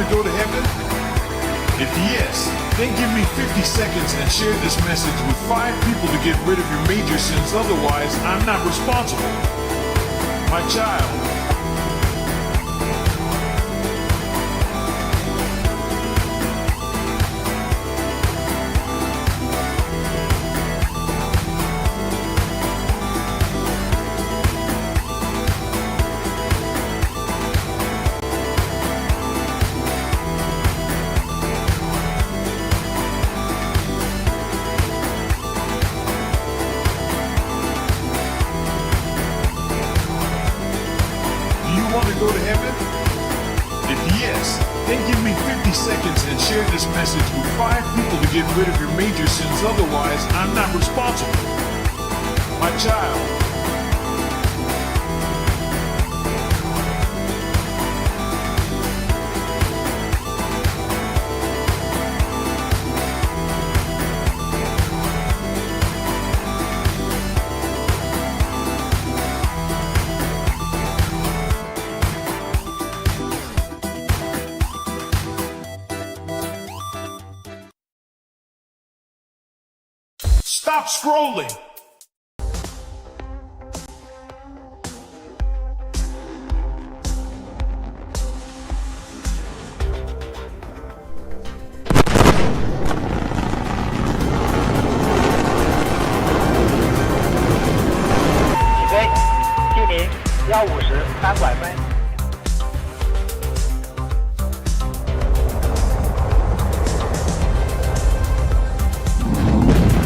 to go to heaven? If yes, then give me 50 seconds and share this message with 5 people to get rid of your major sins. Otherwise, I'm not responsible. My child. Want to go to heaven? If yes, then give me 50 seconds and share this message with 5 people to get rid of your major sins. Otherwise, I'm not responsible. My child. Stop scrolling!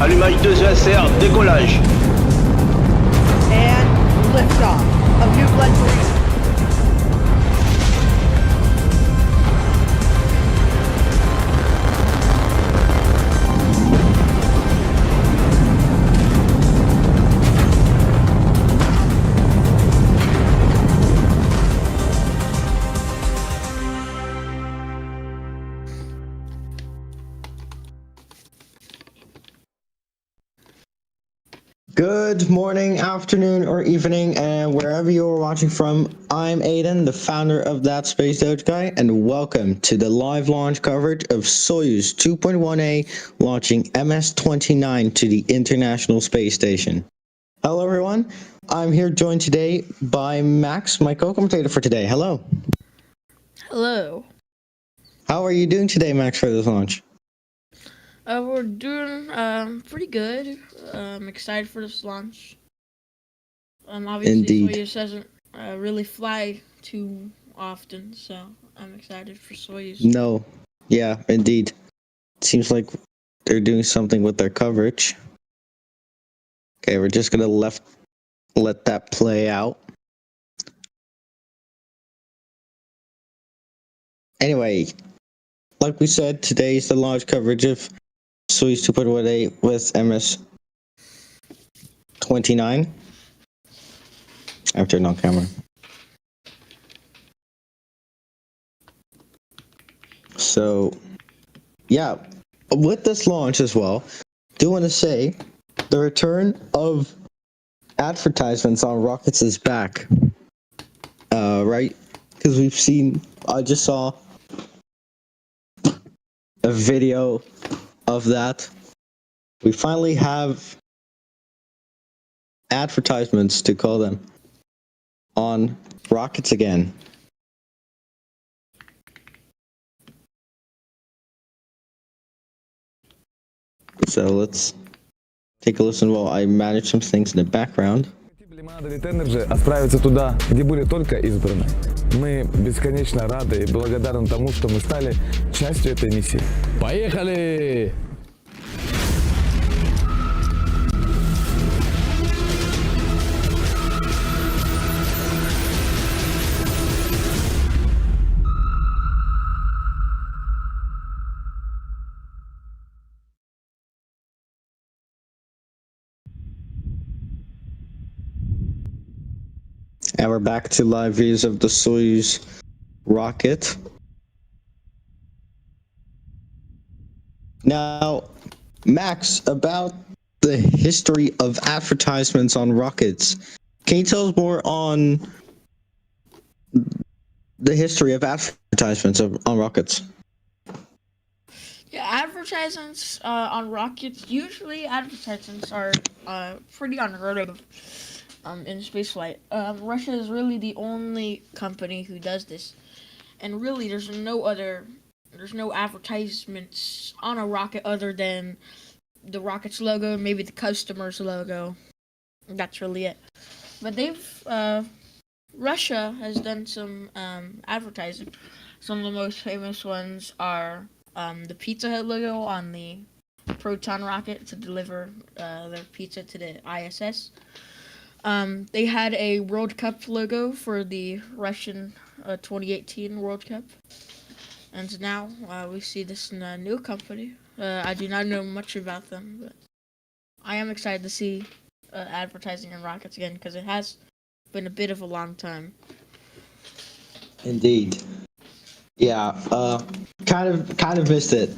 Allumage 2ESR, décollage. And liftoff of New Glenn 3. Good morning, afternoon, or evening, and wherever you are watching from, I'm Aiden, the founder of ThatSpaceDogeGuy, and welcome to the live launch coverage of Soyuz 2.1A launching MS-29 to the International Space Station. Hello, everyone. I'm here joined today by Max, my co-commentator for today. Hello. Hello. How are you doing today, Max, for this launch? We're doing pretty good. I'm excited for this launch. Obviously, Indeed. Soyuz doesn't really fly too often, so I'm excited for Soyuz. No. Yeah, indeed. Seems like they're doing something with their coverage. Okay, we're just gonna let that play out. Anyway, like we said, today is the launch coverage of Soyuz 2.1A with MS-29. I've turned on camera. So, yeah, with this launch as well, do want to say the return of advertisements on rockets is back. Right? Because I just saw a video of that. We finally have advertisements, to call them, on rockets again. So let's take a listen while I manage some things in the background. Отправиться туда, где были только избраны. Мы бесконечно рады и благодарны тому, что мы стали частью этой миссии. Поехали! And we're back to live views of the Soyuz rocket. Now, Max, about the history of advertisements on rockets, can you tell us more on the history of advertisements on rockets. Yeah, advertisements on rockets. Usually, advertisements are pretty unheard of in spaceflight. Russia is really the only company who does this, and really, there's no advertisements on a rocket other than the rocket's logo, maybe the customer's logo. That's really it. But Russia has done some advertising. Some of the most famous ones are the Pizza Hut logo on the Proton rocket to deliver their pizza to the ISS. They had a World Cup logo for the Russian 2018 World Cup. And now we see this new company. I do not know much about them, but I am excited to see advertising in rockets again because it has been a bit of a long time. Indeed. Yeah. Kind of missed it.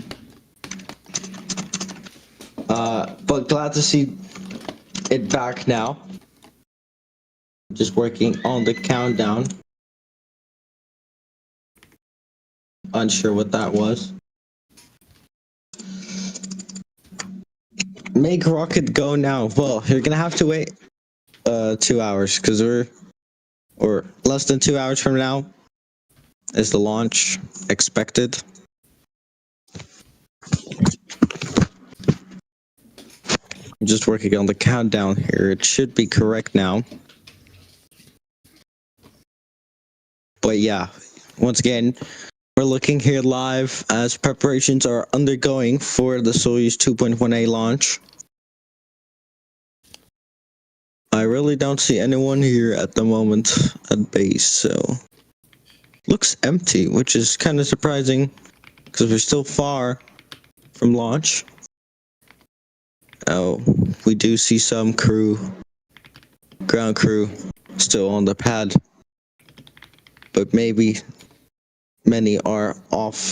But glad to see it back now. Just working on the countdown. Unsure what that was. Make rocket go now. Well, you're gonna have to wait 2 hours because or less than 2 hours from now is the launch expected. I'm just working on the countdown here. It should be correct now. But yeah, once again, we're looking here live as preparations are undergoing for the Soyuz 2.1A launch. I really don't see anyone here at the moment at base, so looks empty, which is kind of surprising because we're still far from launch. Oh, we do see some ground crew still on the pad, but maybe many are out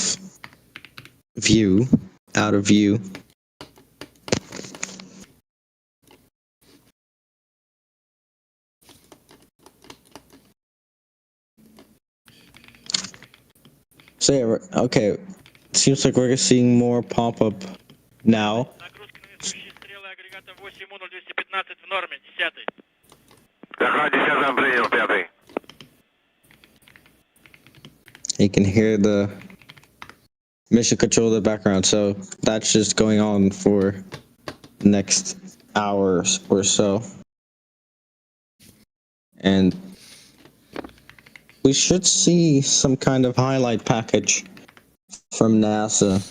of view. So yeah, okay, seems like we're seeing more pop up now. You can hear the mission control in the background, so that's just going on for the next hours or so. And we should see some kind of highlight package from NASA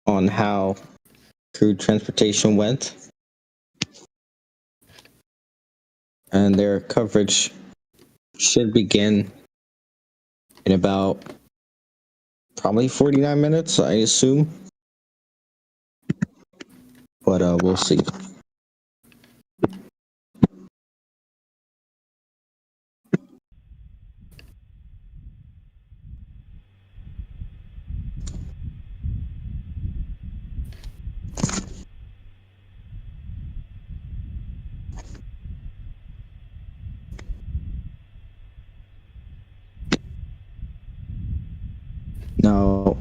on how crew transportation went. And their coverage should begin in about probably 49 minutes, I assume. But we'll see. Now,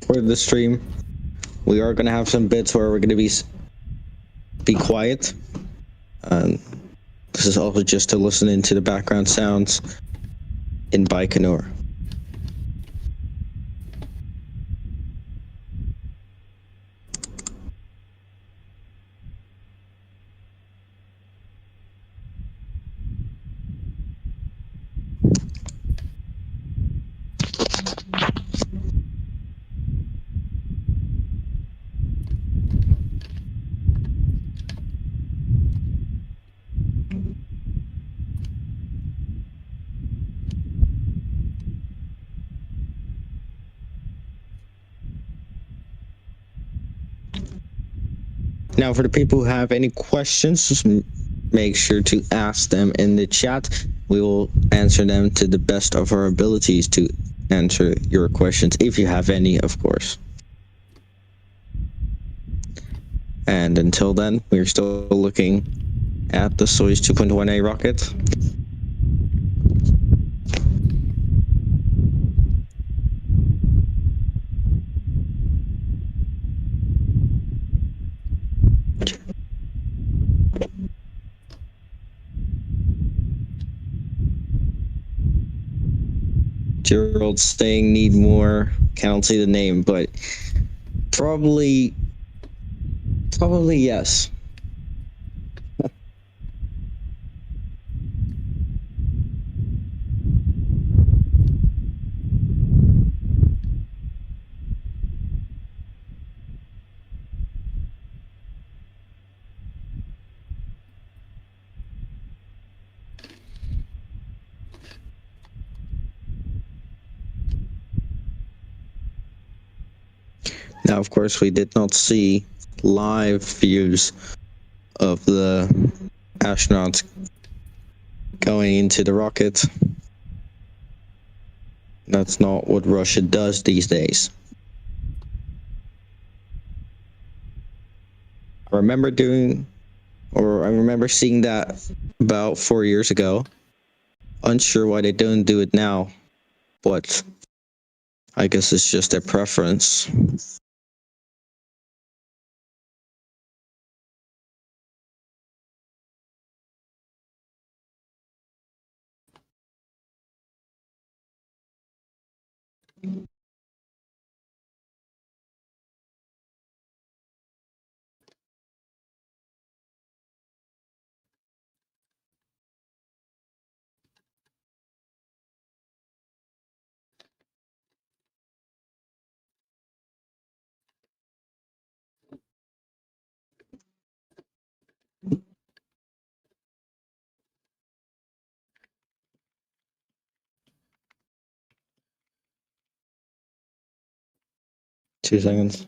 for the stream, we are going to have some bits where we're going to be quiet. This is also just to listen into the background sounds in Baikonur. Now, for the people who have any questions, just make sure to ask them in the chat. We will answer them to the best of our abilities to answer your questions, if you have any, of course. And until then, we're still looking at the Soyuz 2.1A rocket. Gerald saying need more. Cannot say the name, but probably yes. Now, of course, we did not see live views of the astronauts going into the rocket. That's not what Russia does these days. I remember seeing that about 4 years ago. Unsure why they don't do it now, but I guess it's just their preference. Two seconds.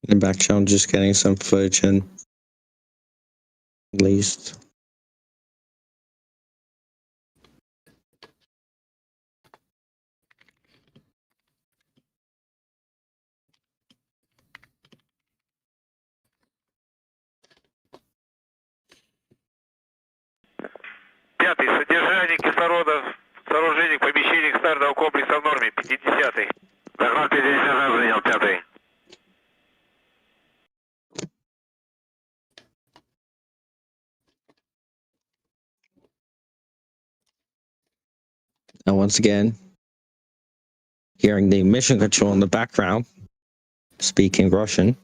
In the back channel, just getting some footage in, at least. Пятый. Содержание кислорода в сооружениях, помещениях стартового комплекса в норме. 50-й. Доклад 50 принял. 5-й. And once again, hearing the mission control in the background, speaking Russian.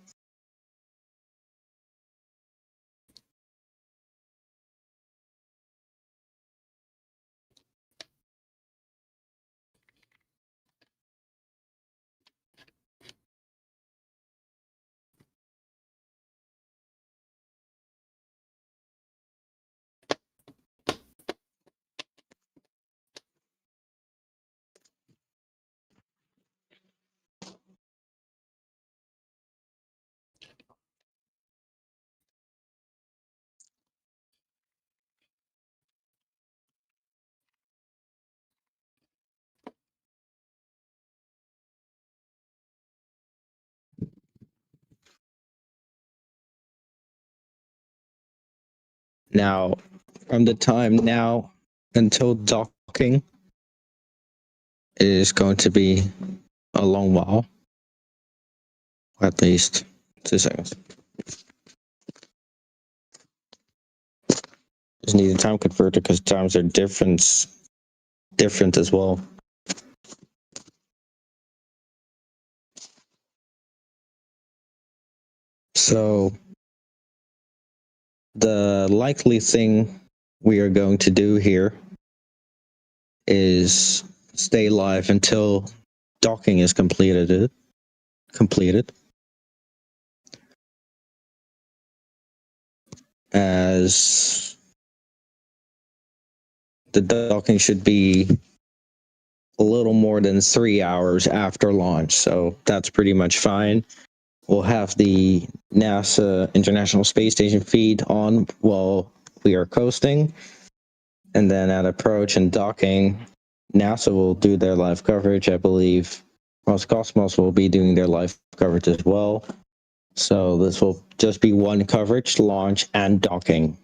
Now, from the time now until docking, it is going to be a long while. At least 2 seconds. Just need a time converter because times are different as well. So the likely thing we are going to do here is stay live until docking is completed. As the docking should be a little more than 3 hours after launch, so that's pretty much fine. We'll have the NASA International Space Station feed on while we are coasting, and then at approach and docking, NASA will do their live coverage. I believe Roscosmos will be doing their live coverage as well. So this will just be one coverage, launch and docking.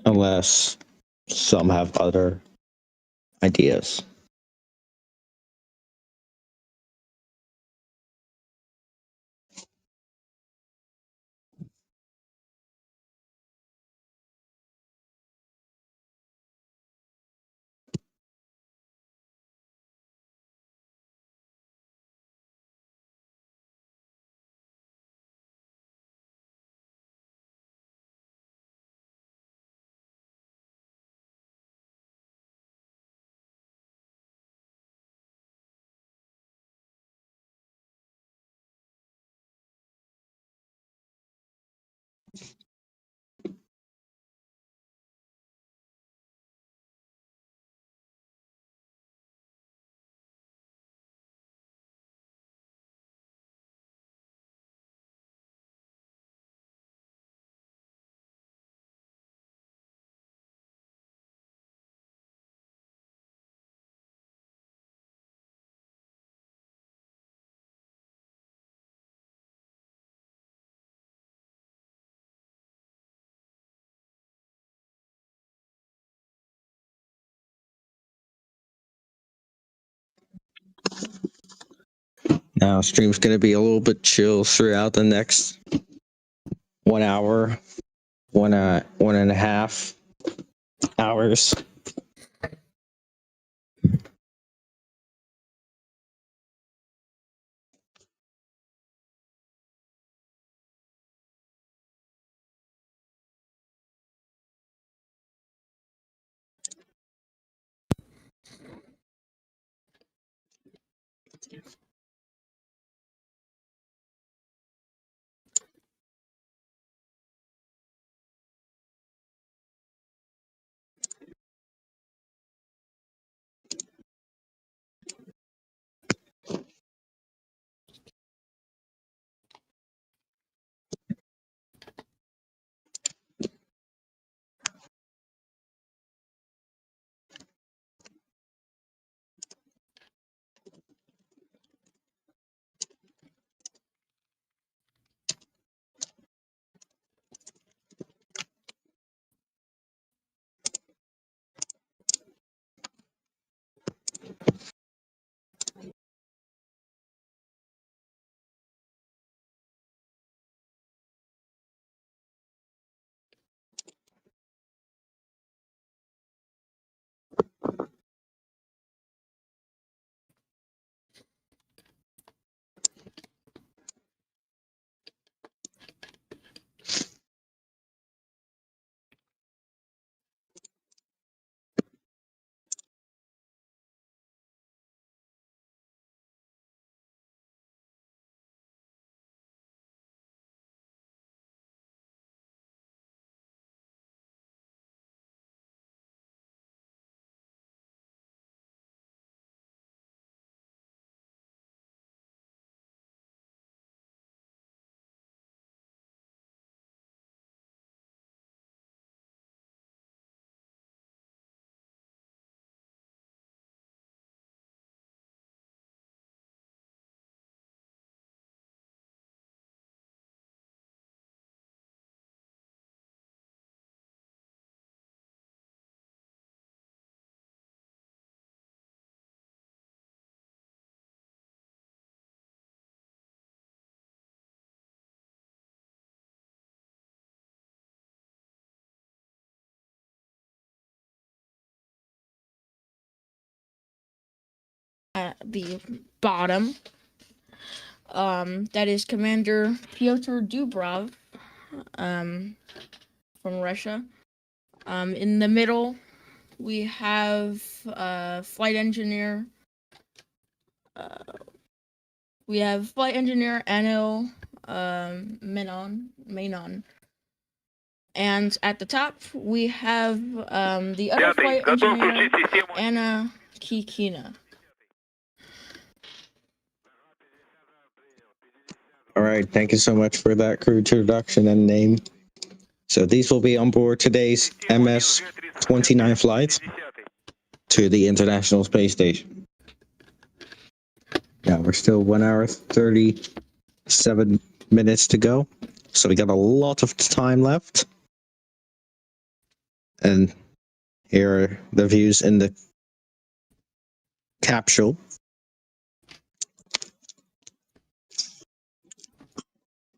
unless some have other ideas. Now, stream's going to be a little bit chill throughout the next 1 hour, 1.5 hours. At the bottom, that is Commander Pyotr Dubrov, from Russia. In the middle, we have flight engineer. We have flight engineer Anil Menon. And at the top, we have the other flight engineer, Anna Kikina. All right, thank you so much for that crew introduction and name. So these will be on board today's MS-29 flight to the International Space Station. Now we're still 1 hour 37 minutes to go, so we got a lot of time left. And here are the views in the capsule.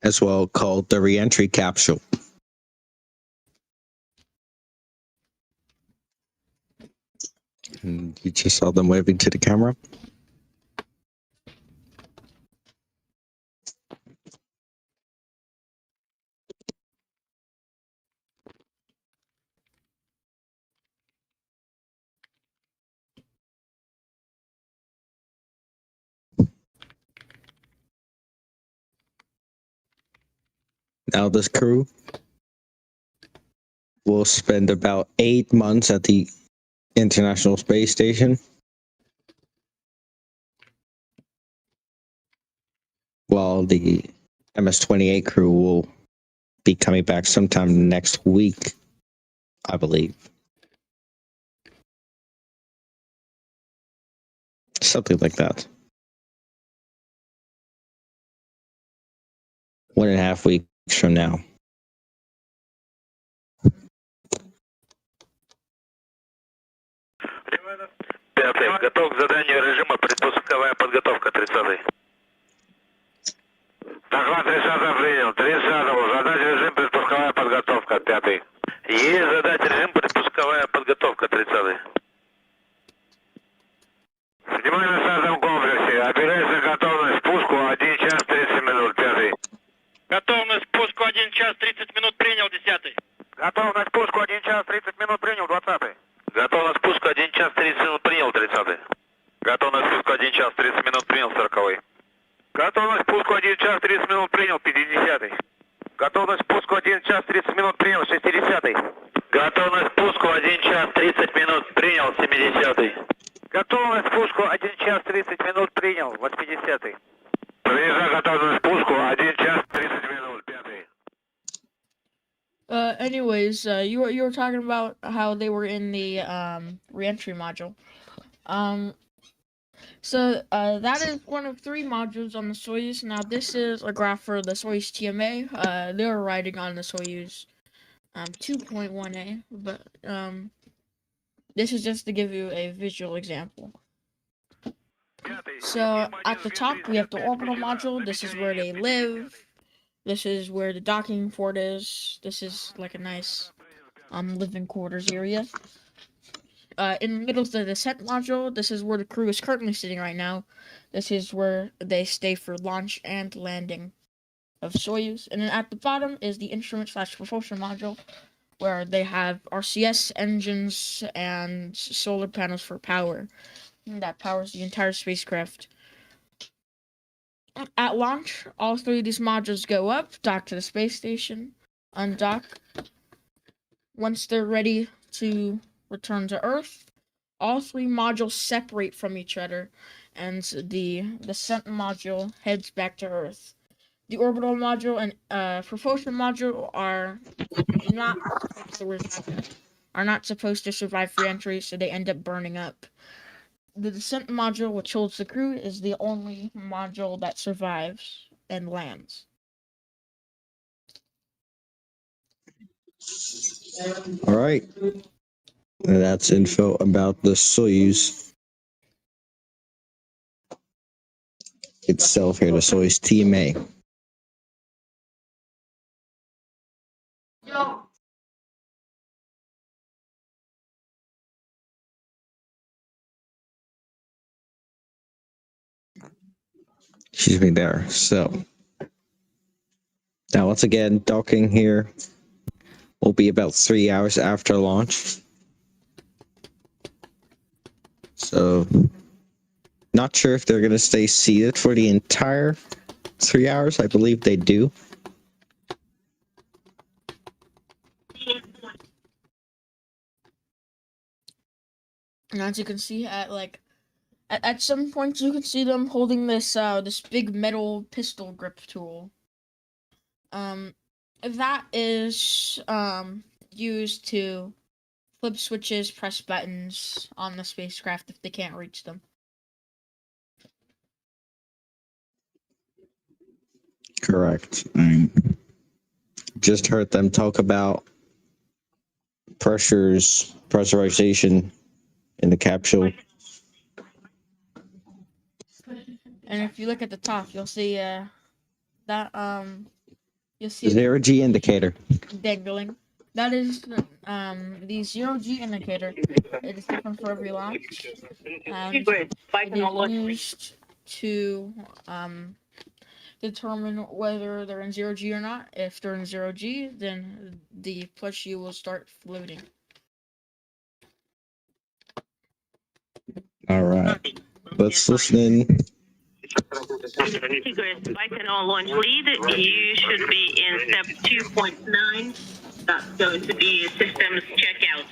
As well called the re-entry capsule. And you just saw them waving to the camera. Now this crew will spend about 8 months at the International Space Station, while the MS-28 crew will be coming back sometime next week, I believe. Something like that. 1.5 weeks from now. Пятый, готов к заданию режима предпусковая подготовка 30-й. Доклад 30 принял, 30-го, задать режим предпусковая подготовка 5-й. Есть задать режим предпусковая подготовка 30-й. Внимание на стартовом комплексе, операция готовность к пуску 1 час 30 минут 5-й. Готовность к пуску 1 час 30 минут принял 10-й. Готовность к пуску 1 час 30 минут принял 20-й. Готовность к пуску 1 час 30 минут принял 30-й. Готовность к пуску 1 час 30 минут принял 40-й. Готовность к пуску 1 час 30 минут принял 50-й. Готовность к пуску 1 час 30 минут принял 60-й. Готовность к пуску 1 час 30 минут принял 70-й. Готовность к пуску 1 час 30 минут принял 80-й. Приезжай, готовность к пуску 1 час 30 минут 5-й. Anyways, you were talking about how they were in the reentry module. So that is one of 3 modules on the Soyuz. Now this is a graph for the Soyuz TMA. They were riding on the Soyuz 2.1A, but this is just to give you a visual example. So at the top we have the orbital module. This is where they live. This is where the docking port is. This is like a nice living quarters area. In the middle of the descent module, this is where the crew is currently sitting right now. This is where they stay for launch and landing of Soyuz. And then at the bottom is the instrument/propulsion module, where they have RCS engines and solar panels for power. And that powers the entire spacecraft. At launch, all 3 of these modules go up, dock to the space station, undock. Once they're ready to return to Earth, all 3 modules separate from each other, and the descent module heads back to Earth. The orbital module and propulsion module are not supposed to survive re-entry, so they end up burning up. The descent module, which holds the crew, is the only module that survives and lands. All right. And that's info about the Soyuz itself here, the Soyuz TMA. Excuse me there. So now once again, docking here will be about 3 hours after launch. So not sure if they're going to stay seated for the entire 3 hours. I believe they do. And as you can see, at some points you can see them holding this this big metal pistol grip tool. That is used to flip switches, press buttons on the spacecraft if they can't reach them. Correct. I just heard them talk about pressurization in the capsule. And if you look at the top, you'll see that you'll see Zero G indicator. dangling. That is the 0G indicator. It is different for every launch. And it is used to determine whether they're in 0G or not. If they're in 0G, then the plus G will start floating. All right. Let's listen in. Baikonur launch lead, you should be in step 2.9. That's going to be systems checkout.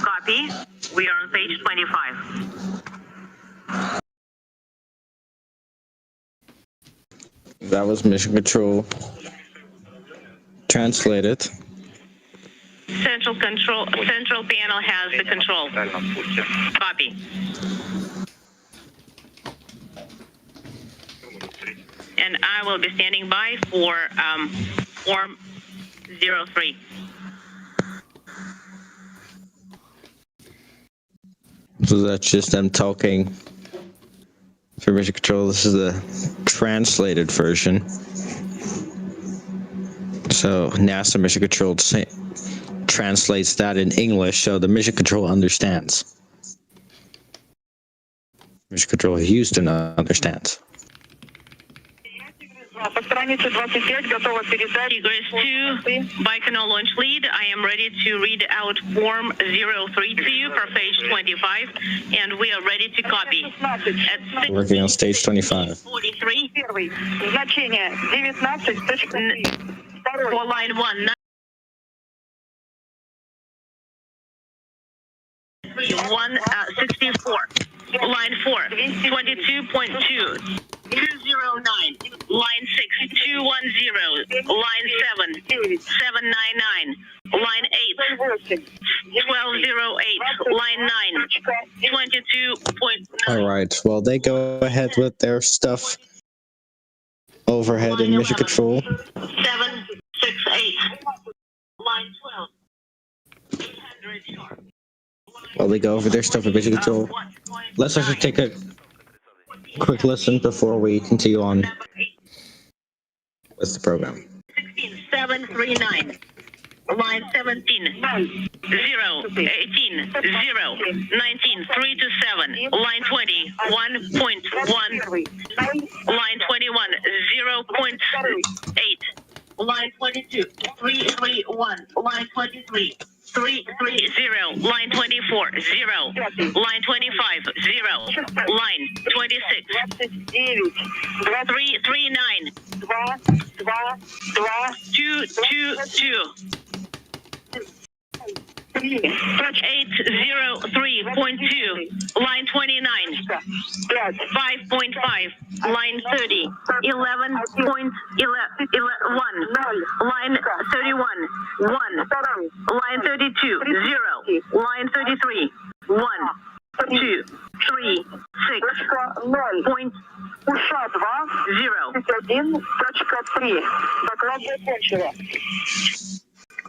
Copy. We are on page 25. That was mission control. Translated. Central panel has the control. Copy. And I will be standing by for form 03. So that's just them talking for mission control. This is the translated version. So NASA mission control translates that in English, so the mission control understands. Mission control Houston understands. Egress 2, Baikonur launch lead. I am ready to read out form 03 to you for page 25, and we are ready to copy. At Working on stage 25. 43. For line 1. 164. Line 4, 22.2. 209, line 6, 210, line 7, 799, line 8, 1208, line 9, 22.9. All right. Well, they go ahead with their stuff overhead in mission control. 768, line 12. While they go over their stuff in mission control, let's actually take a quick listen before we continue on with the program. 16739. Line 17, 0, 18, 0, 19, 3 to 7, line 20, 1.1, line 21, 0.8, line 22, 331, line 23, 330, line 24, 0, line 25, 0, line 26, 339, 222. 803.2, line 29, 5.5, line 30, 11.1, line 31, 1, line 32, 0, line 33, 1, 2, 3, 6.0.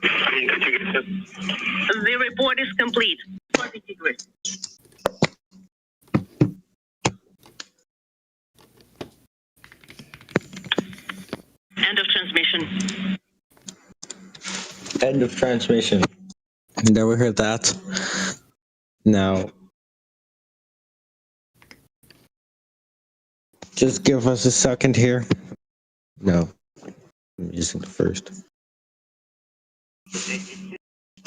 The report is complete. End of transmission. End of transmission. There we heard that. Now, just give us a second here. No, I'm using the first.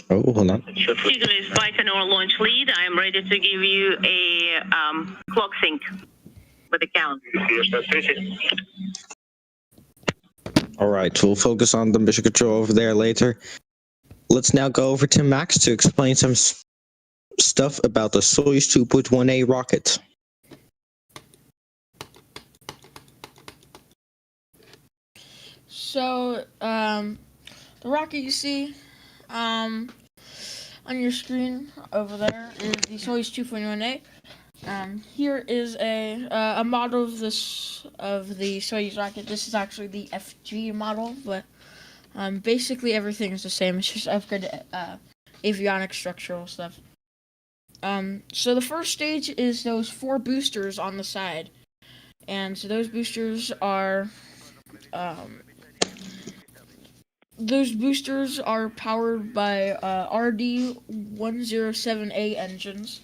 Oh, hold on. Tigris Baikonur launch lead. I am ready to give you a clock sync with the count. All right, we'll focus on the mission control over there later. Let's now go over to Max to explain some stuff about the Soyuz 2.1A rocket. So, the rocket you see on your screen over there is the Soyuz 2.1A. Here is a model of the Soyuz rocket. This is actually the FG model, but Basically everything is the same. It's just upgraded avionics structural stuff. So the first stage is those 4 boosters on the side, and so those boosters are powered by RD-107A engines.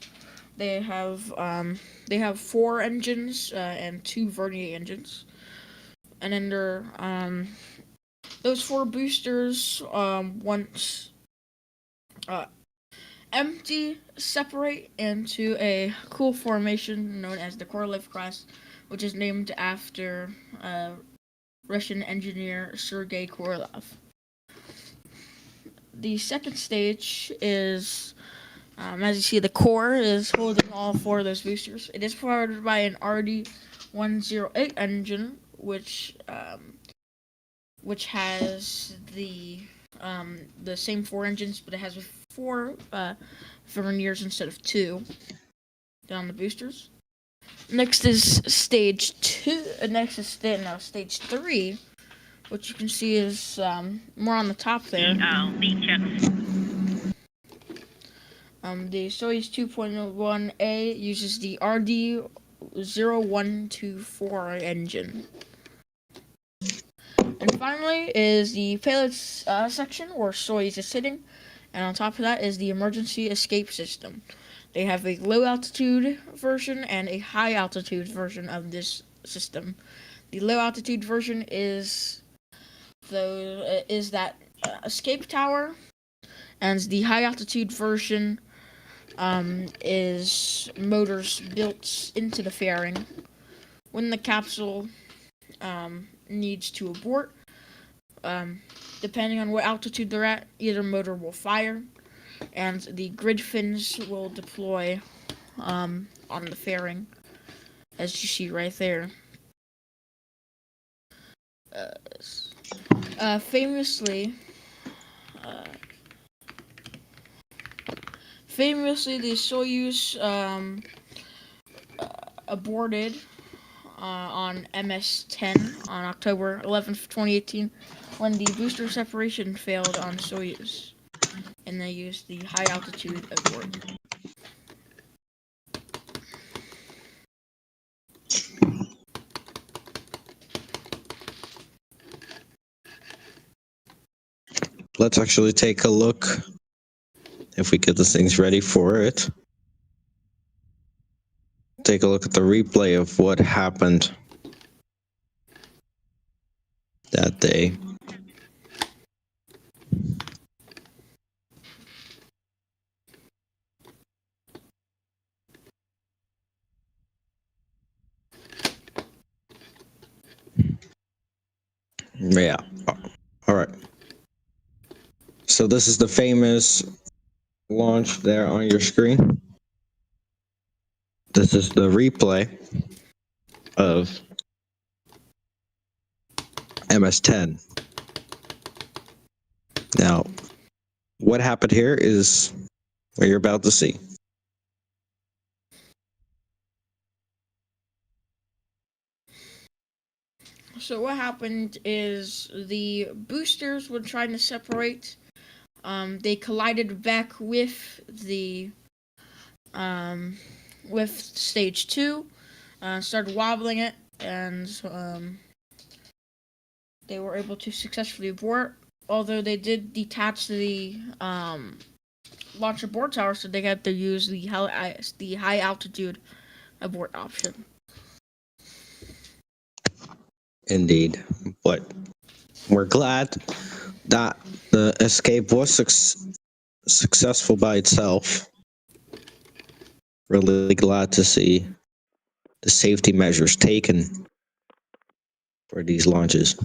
They have 4 engines and 2 Vernier engines, and then those 4 boosters once empty separate into a cool formation known as the Korolev class, which is named after Russian engineer Sergei Korolev. The second stage is, as you see, the core is holding all 4 of those boosters. It is powered by an RD-108 engine, which has the same 4 engines, but it has 4 Verniers instead of 2 down the boosters. Next is stage 2. Stage 3, which you can see is more on the top there. Lead checks. The Soyuz 2.1A uses the RD-0124 engine. And finally is the payload section where Soyuz is sitting, and on top of that is the emergency escape system. They have a low altitude version and a high altitude version of this system. The low altitude version is that escape tower, and the high altitude version is motors built into the fairing. When the capsule needs to abort, depending on what altitude they're at, either motor will fire, and the grid fins will deploy on the fairing, as you see right there. Famously, the Soyuz aborted on MS-10 on October 11th, 2018, when the booster separation failed on Soyuz, and they used the high altitude abort. Let's actually take a look if we get the things ready for it. Take a look at the replay of what happened that day. Yeah. All right. So this is the famous launch there on your screen. This is the replay of MS-10. Now, what happened here is what you're about to see. So what happened is the boosters were trying to separate. They collided back with the with stage 2, started wobbling it, and they were able to successfully abort. Although they did detach the launch abort tower, so they had to use the high altitude abort option. Indeed, but we're glad that the escape was successful by itself. Really glad to see the safety measures taken for these launches.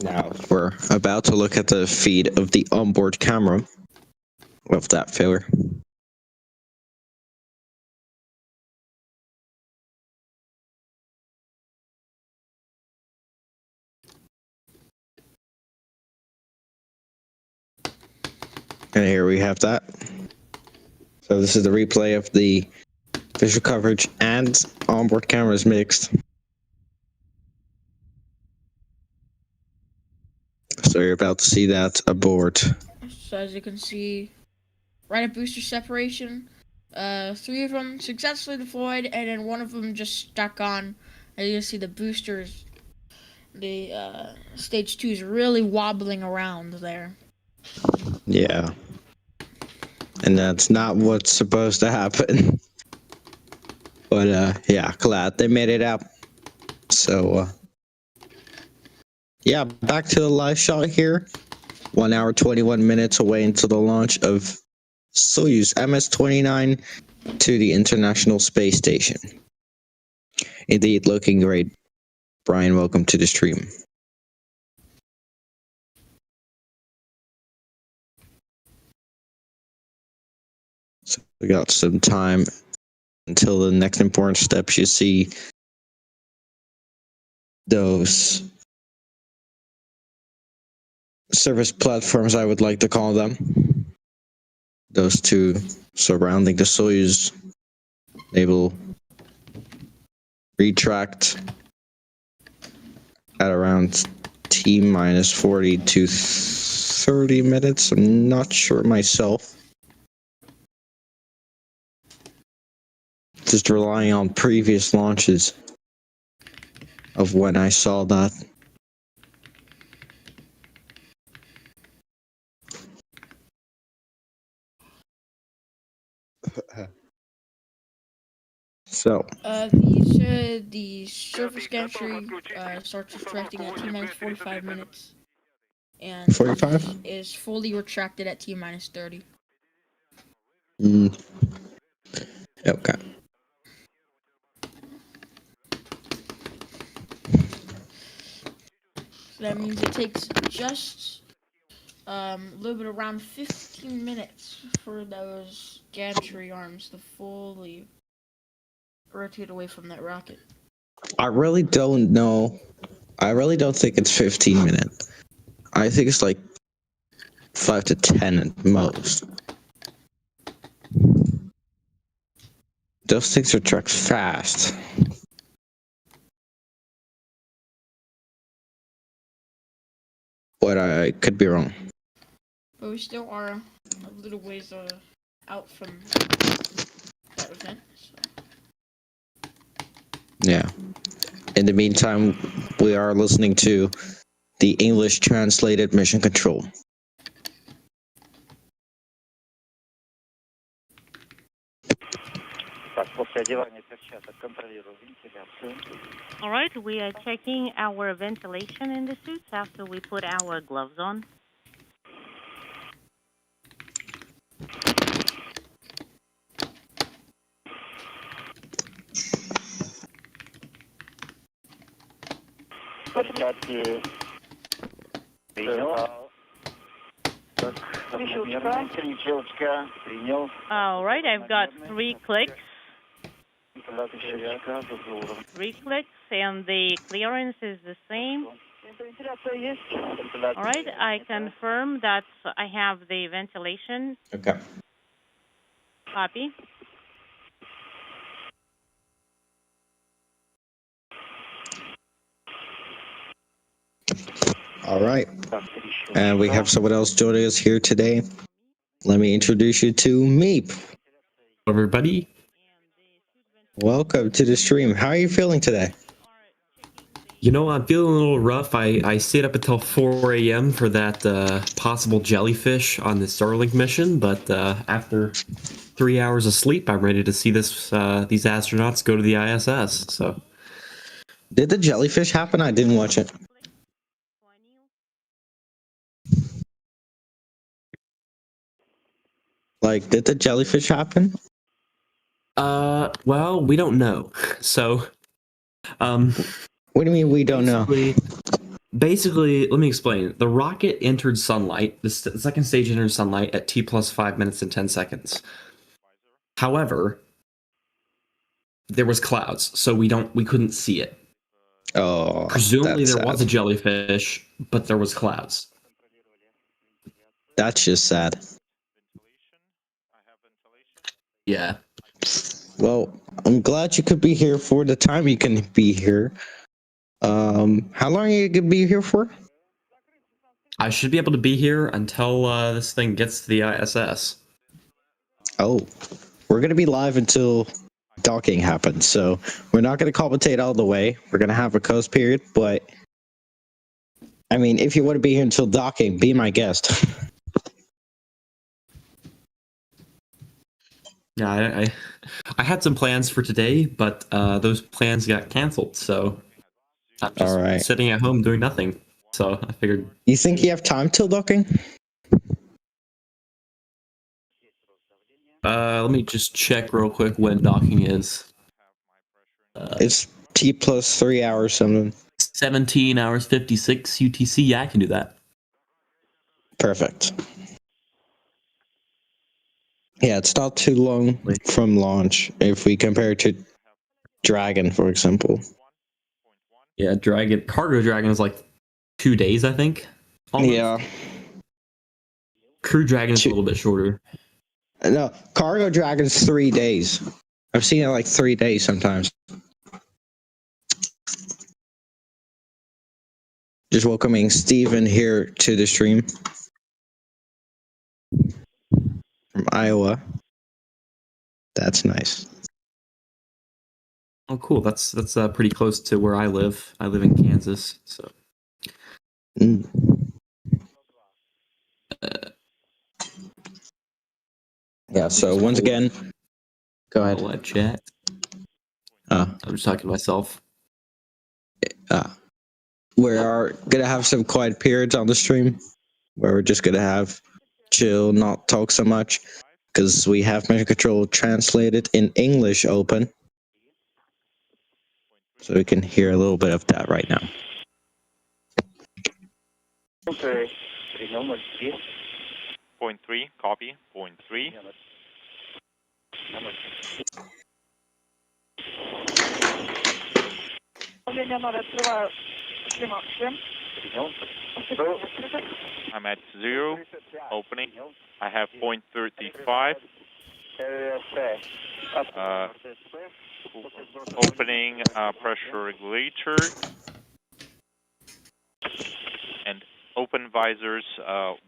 Now we're about to look at the feed of the onboard camera of that failure. And here we have that. So this is the replay of the visual coverage and onboard cameras mixed. So you're about to see that aboard. So as you can see, right at booster separation, 3 of them successfully deployed, and then 1 of them just stuck on. And you can see the boosters, the stage 2 is really wobbling around there. Yeah. And that's not what's supposed to happen. But yeah, glad they made it out. So yeah, back to the live shot here. 1 hour 21 minutes away until the launch of Soyuz MS-29 to the International Space Station. Indeed, looking great. Brian, welcome to the stream. So we got some time until the next important steps. You see those service platforms, I would like to call them. Those 2 surrounding the Soyuz. They will retract at around T-minus 40 to 30 minutes. I'm not sure myself. Just relying on previous launches of when I saw that. So The surface gantry starts retracting at T-minus 45 minutes. And 45 is fully retracted at T-minus 30. Okay. So that means it takes just a little bit around 15 minutes for those gantry arms to fully rotate away from that rocket. I really don't know. I really don't think it's 15 minutes. I think it's like 5 to 10 at most. Those things retract fast. But I could be wrong. But we still are a little ways out from that event. So. Yeah. In the meantime, we are listening to the English translated mission control. All right, we are checking our ventilation in the suits after we put our gloves on. All right, I've got 3 clicks. 3 clicks, and the clearance is the same. All right, I confirm that I have the ventilation. Okay. Copy. All right. And we have someone else joining us here today. Let me introduce you to Meep. Hello, everybody. Welcome to the stream. How are you feeling today? You know, I'm feeling a little rough. I stayed up until 4 a.m. for that possible jellyfish on the Starlink mission, but after 3 hours of sleep, I'm ready to see these astronauts go to the ISS. So, Did the jellyfish happen? I didn't watch it. Like, did the jellyfish happen? well, we don't know. So, what do you mean we don't know? basically, let me explain. The rocket entered sunlight. The second stage entered sunlight at T plus 5 minutes and 10 seconds. However, there was clouds, so we couldn't see it. Oh, Presumably that's there was a sad. jellyfish, but there was clouds. That's just sad. Yeah. Well, I'm glad you could be here for the time you can be here. How long are you gonna be here for? I should be able to be here until this thing gets to the ISS. Oh, we're gonna be live until docking happens, so we're not gonna commentate all the way. We're gonna have a coast period, but I mean, if you want to be here until docking, be my guest. Yeah, I had some plans for today, but those plans got canceled, so I'm just All right. sitting at home doing nothing. So I figured. You think you have time till docking? Let me just check real quick when docking is. It's T plus 3 hours something. 17 hours 56 UTC. Yeah, I can do that. Perfect. Yeah, it's not too long from launch if we compare it to Dragon, for example. Yeah, Cargo Dragon is like 2 days, I think. Almost. Yeah. Crew Dragon is a little bit shorter. No, Cargo Dragon's 3 days. I've seen it like 3 days sometimes. Just welcoming Steven here to the stream from Iowa. That's nice. Oh, cool. That's pretty close to where I live. I live in Kansas, so. Mm. Yeah. So once again, go ahead. Live chat. I'm just talking to myself. We are gonna have some quiet periods on the stream where we're just gonna have chill, not talk so much, because we have Mission Control translated in English open, so we can hear a little bit of that right now. Okay. 0.3, copy. 0.3. I'm at 0, opening. I have 0.35. Opening pressure regulator. And open visors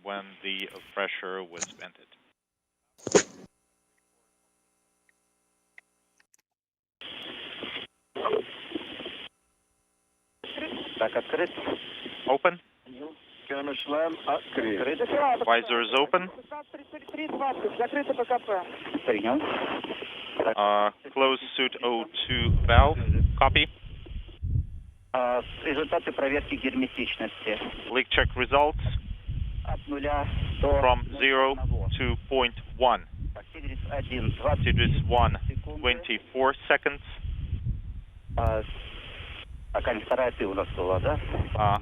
when the pressure was vented. Open. Visors open. Close suit O2 valve. Copy. Результаты проверки герметичности. Leak check results from 0 to 0.1. Tigris 1, 24 seconds. Вторая ты у нас была, да?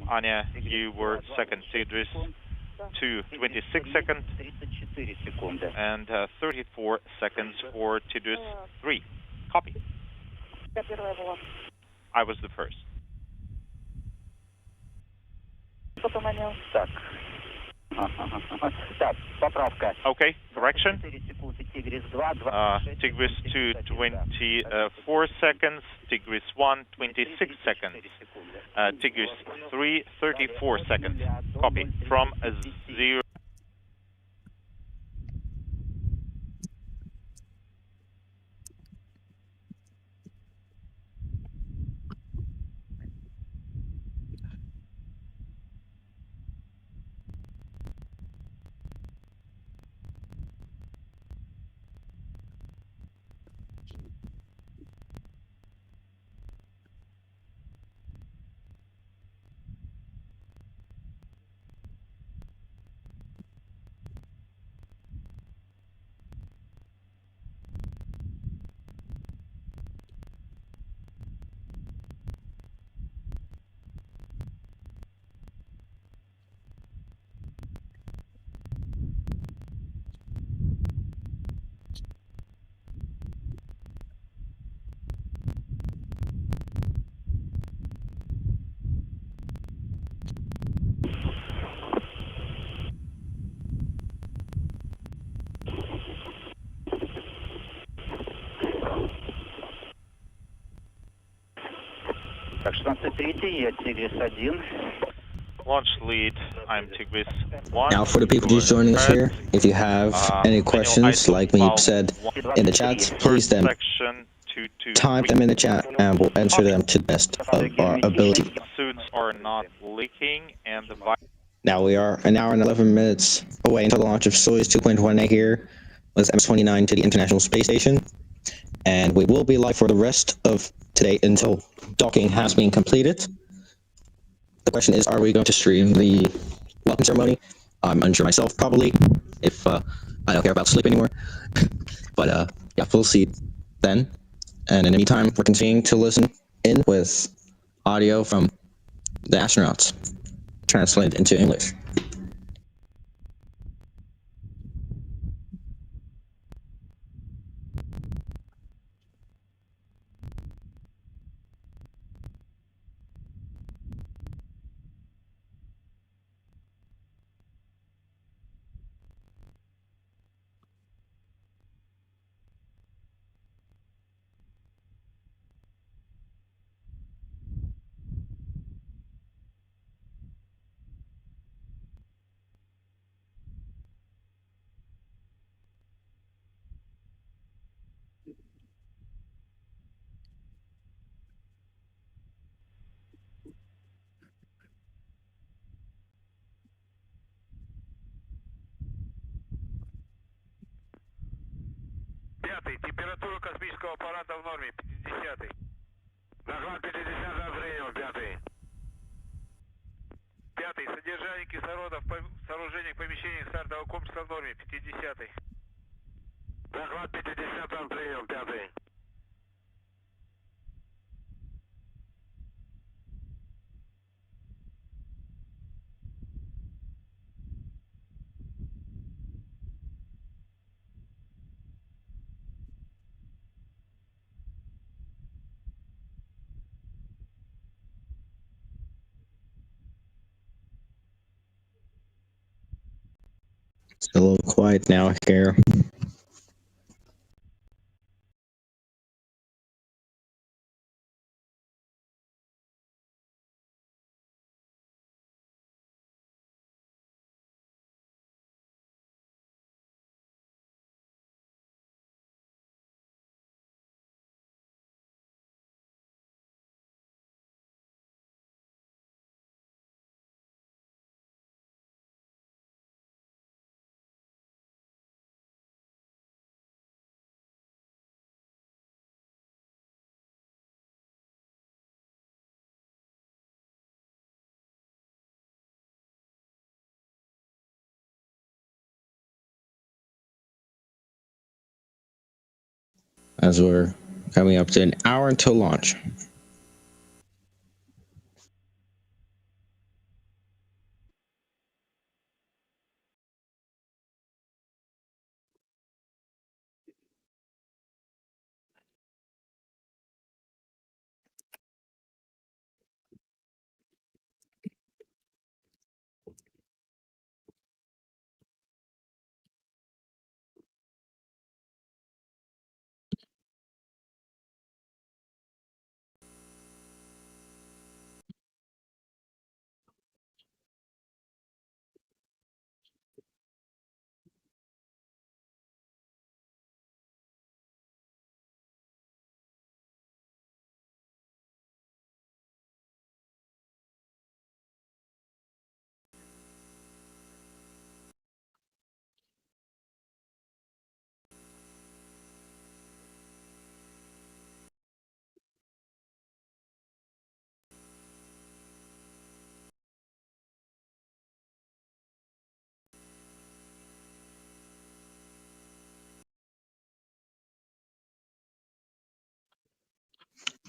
Anya, you were second. Tigris 2, 26 seconds. 34 секунды. And 34 seconds for Tigris 3. Copy. I was the first. Так. Так, поправка. Okay, correction. 4 секунды, Tigris 2, Tigris 2, 24 seconds. Tigris 1, 26 seconds. Tigris 3, 34 seconds. Copy. From 0. Так, 16:03, я Тигрис-1. Launch lead, I'm Tigris 1. Now, for the people just joining us here, if you have any questions, like me said in the chat, please then type them in the chat and we'll answer them to the best of our ability. Suits are not leaking and the Now we are an hour and 11 minutes away until the launch of Soyuz 2.1A here with MS-29 to the International Space Station. And we will be live for the rest of today until docking has been completed. The question is, are we going to stream the welcome ceremony? I'm unsure myself, probably, if I don't care about sleep anymore. But yeah, we'll see then. And in the meantime, we're continuing to listen in with audio from the astronauts, translated into English. Пятый. Температура космического аппарата в норме. 50. Захват 50 принял. Пятый. Пятый. Содержание кислорода в сооружениях, помещениях стартового комплекса в норме. 50. Захват 50 принял. Пятый. It's a little quiet now here. As we're coming up to an hour until launch.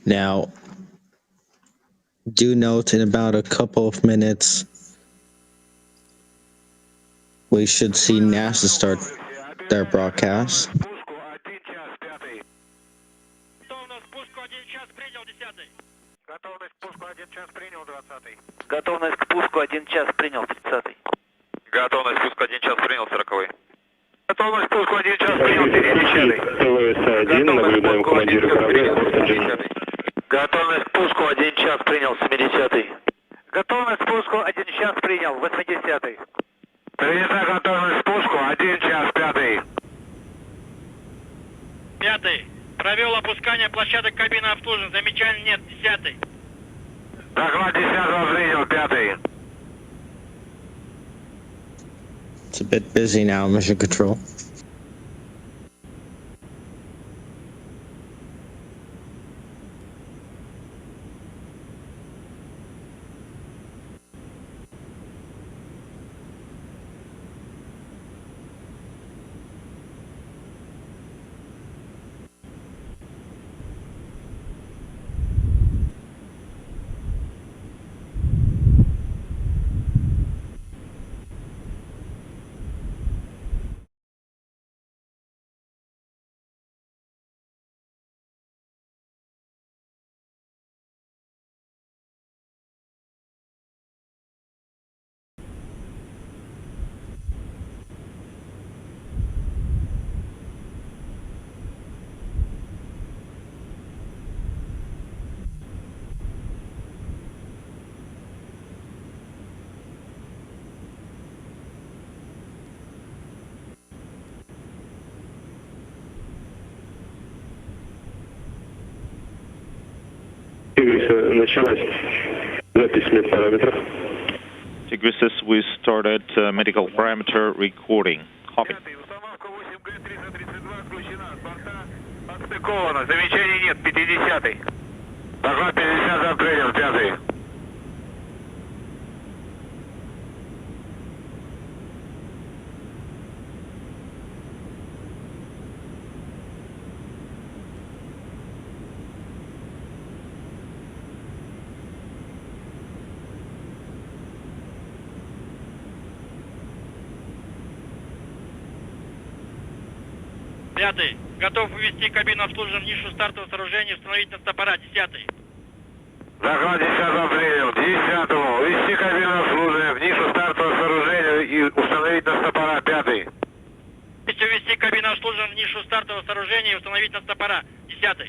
Now, do note in about a couple of minutes, we should see NASA start their broadcast. Готовность к пуску 1 час принял. 20. Готовность к пуску 1 час принял. 30. Готовность к пуску 1 час принял. 40. Готовность к пуску 1 час принял. 50. ТВС-1, наблюдаем командира корабля. Готовность к пуску 1 час принял 70-й. Готовность к пуску 1 час принял 80-й. Принята готовность к пуску 1 час 5-й. 5-й. Провел опускание площадок кабины обслуживания. Замечаний нет. 10-й. Доклад 10-го принял 5-й. It's a bit busy now, Mission Control. Началась запись медпараметров. Tigris, we started medical parameter recording. Copy. Установка 8G332 включена. С борта отстыкована. Замечаний нет. 50-й. Доклад 50 принял 5-й. Пятый. Готов вывести кабину обслуживания в нишу стартового сооружения и установить на стопора. 10-й. Доклад 10 принял. 10-го. Увести кабину обслуживания в нишу стартового сооружения и установить на стопора. 5-й. Увести кабину обслуживания в нишу стартового сооружения и установить на стопора. 10-й.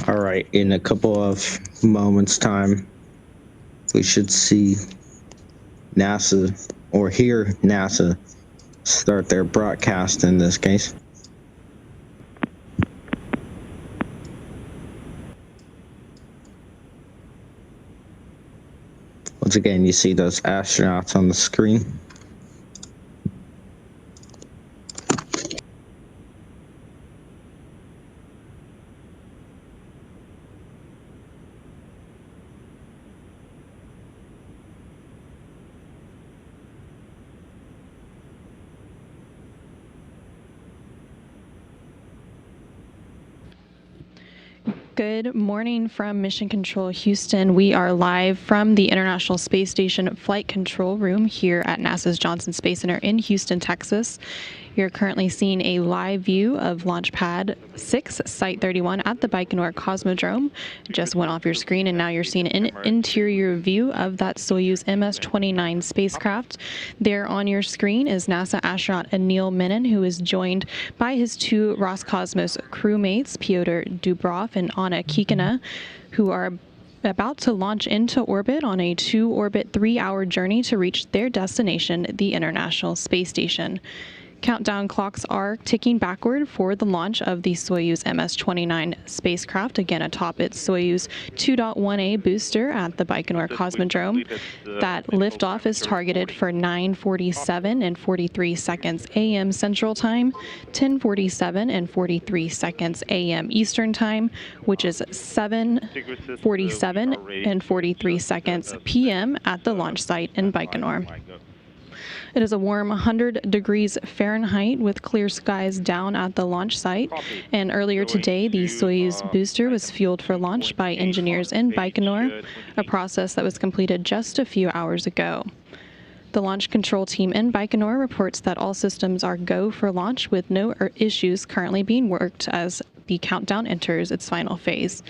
All right, in a couple of moments' time, we should see NASA, or hear NASA, start their broadcast in this case. Once again, you see those astronauts on the screen. Good morning from Mission Control Houston. We are live from the International Space Station Flight Control Room here at NASA's Johnson Space Center in Houston, Texas. You're currently seeing a live view of Launch Pad 6, Site 31 at the Baikonur Cosmodrome. It just went off your screen, and now you're seeing an interior view of that Soyuz MS-29 spacecraft. There on your screen is NASA astronaut Anil Menon, who is joined by his two Roscosmos crewmates, Pyotr Dubrov and Anna Kikina, who are about to launch into orbit on a 2-orbit, 3-hour journey to reach their destination, the International Space Station. Countdown clocks are ticking backward for the launch of the Soyuz MS-29 spacecraft. Again, atop its Soyuz 2.1A booster at the Baikonur Cosmodrome. That liftoff is targeted for 9:47 and 43 seconds a.m. Central Time, 10:47 and 43 seconds a.m. Eastern Time, which is 7:47 and 43 seconds p.m. at the launch site in Baikonur. It is a warm 100 degrees Fahrenheit with clear skies down at the launch site. And earlier today, the Soyuz booster was fueled for launch by engineers in Baikonur, a process that was completed just a few hours ago. The launch control team in Baikonur reports that all systems are go for launch with no issues currently being worked as the countdown enters its final phase.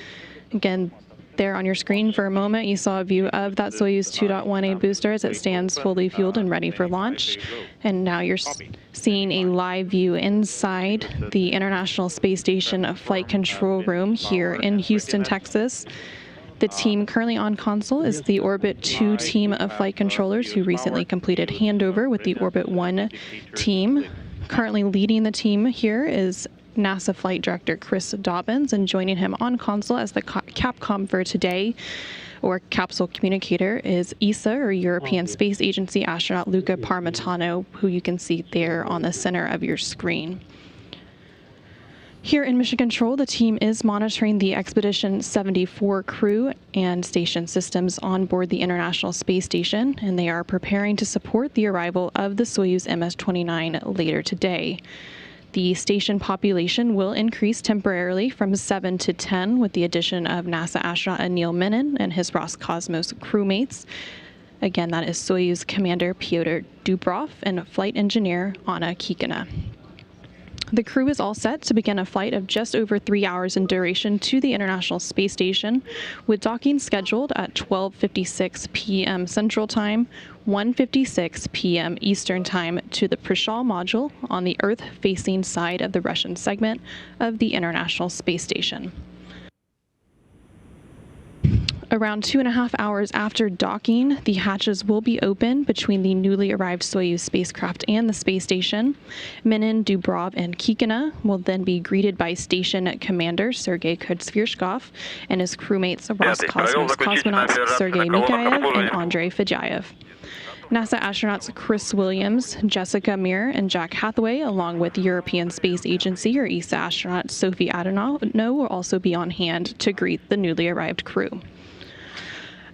Again, there on your screen for a moment, you saw a view of that Soyuz 2.1A booster as it stands fully fueled and ready for launch. And now you're seeing a live view inside the International Space Station flight control room here in Houston, Texas. The team currently on console is the Orbit 2 team of flight controllers who recently completed handover with the Orbit 1 team. Currently leading the team here is NASA Flight Director Chris Dobbins, and joining him on console as the Capcom for today, or capsule communicator, is ESA, or European Space Agency astronaut Luca Parmitano, who you can see there on the center of your screen. Here in Mission Control, the team is monitoring the Expedition 74 crew and station systems on board the International Space Station, and they are preparing to support the arrival of the Soyuz MS-29 later today. The station population will increase temporarily from 7 to 10 with the addition of NASA astronaut Anil Menon and his Roscosmos crewmates. Again, that is Soyuz Commander Pyotr Dubrov and flight engineer Anna Kikina. The crew is all set to begin a flight of just over 3 hours in duration to the International Space Station, with docking scheduled at 12:56 p.m. Central Time, 1:56 p.m. Eastern Time to the Prishal module on the Earth-facing side of the Russian segment of the International Space Station. Around 2.5 hours after docking, the hatches will be open between the newly arrived Soyuz spacecraft and the space station. Menon, Dubrov, and Kikina will then be greeted by Station Commander Sergei Kudzvirshkov and his crewmates Roscosmos cosmonauts Sergei Mikhaev and Andrei Fedyaev. NASA astronauts Chris Williams, Jessica Meir, and Jack Hathaway, along with European Space Agency or ESA astronaut Sophie Adono, will also be on hand to greet the newly arrived crew.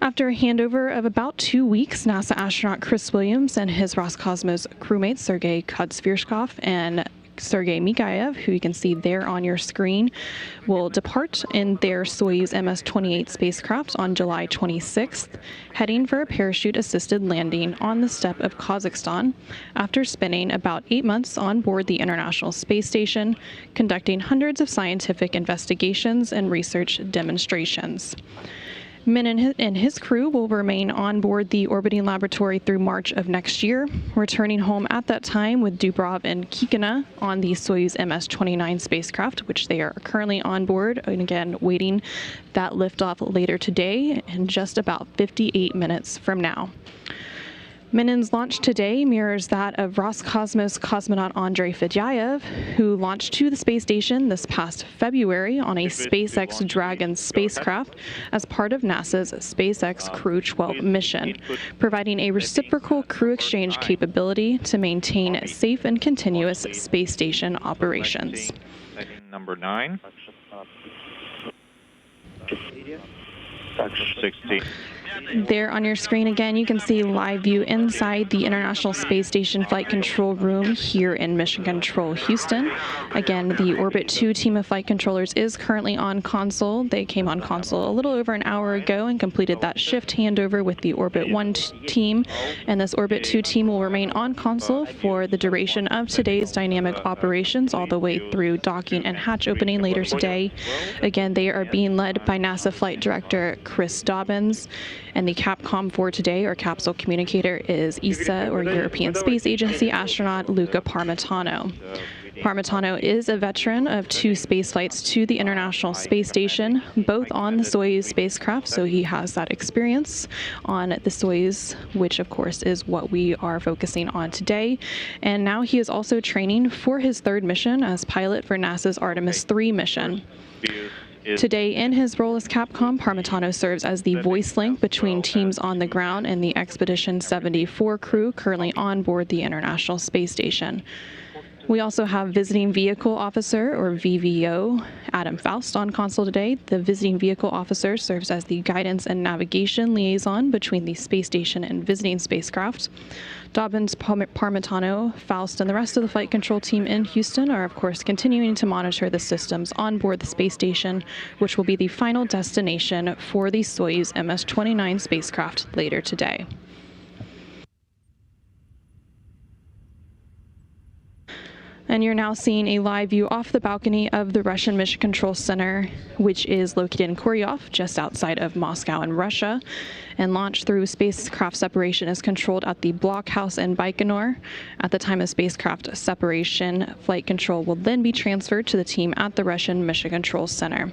After a handover of about 2 weeks, NASA astronaut Chris Williams and his Roscosmos crewmates Sergei Kudzvirshkov and Sergei Mikhaev, who you can see there on your screen, will depart in their Soyuz MS-28 spacecraft on July 26th, heading for a parachute-assisted landing on the steppe of Kazakhstan after spending about 8 months on board the International Space Station, conducting hundreds of scientific investigations and research demonstrations. Menon and his crew will remain on board the orbiting laboratory through March of next year, returning home at that time with Dubrov and Kikina on the Soyuz MS-29 spacecraft, which they are currently on board, and again, waiting that liftoff later today in just about 58 minutes from now. Menon's launch today mirrors that of Roscosmos cosmonaut Andrei Fedyaev, who launched to the space station this past February on a SpaceX Dragon spacecraft as part of NASA's SpaceX Crew 12 mission, providing a reciprocal crew exchange capability to maintain safe and continuous space station operations. Number 9. 16. There on your screen again, you can see live view inside the International Space Station Flight Control Room here in Mission Control, Houston. Again, the Orbit 2 team of flight controllers is currently on console. They came on console a little over an hour ago and completed that shift handover with the Orbit 1 team. And this Orbit 2 team will remain on console for the duration of today's dynamic operations, all the way through docking and hatch opening later today. Again, they are being led by NASA Flight Director Chris Dobbins. And the Capcom for today, or capsule communicator, is ESA, or European Space Agency astronaut Luca Parmitano. Parmitano is a veteran of 2 space flights to the International Space Station, both on the Soyuz spacecraft, so he has that experience on the Soyuz, which of course is what we are focusing on today. And now he is also training for his 3rd mission as pilot for NASA's Artemis 3 mission. Today, in his role as Capcom, Parmitano serves as the voice link between teams on the ground and the Expedition 74 crew currently on board the International Space Station. We also have Visiting Vehicle Officer, or VVO, Adam Faust on console today. The Visiting Vehicle Officer serves as the guidance and navigation liaison between the space station and visiting spacecraft. Dobbins, Parmitano, Faust, and the rest of the flight control team in Houston are, of course, continuing to monitor the systems on board the space station, which will be the final destination for the Soyuz MS-29 spacecraft later today. And you're now seeing a live view off the balcony of the Russian Mission Control Center, which is located in Koryov, just outside of Moscow in Russia. And launch through spacecraft separation is controlled at the blockhouse in Baikonur. At the time of spacecraft separation, flight control will then be transferred to the team at the Russian Mission Control Center.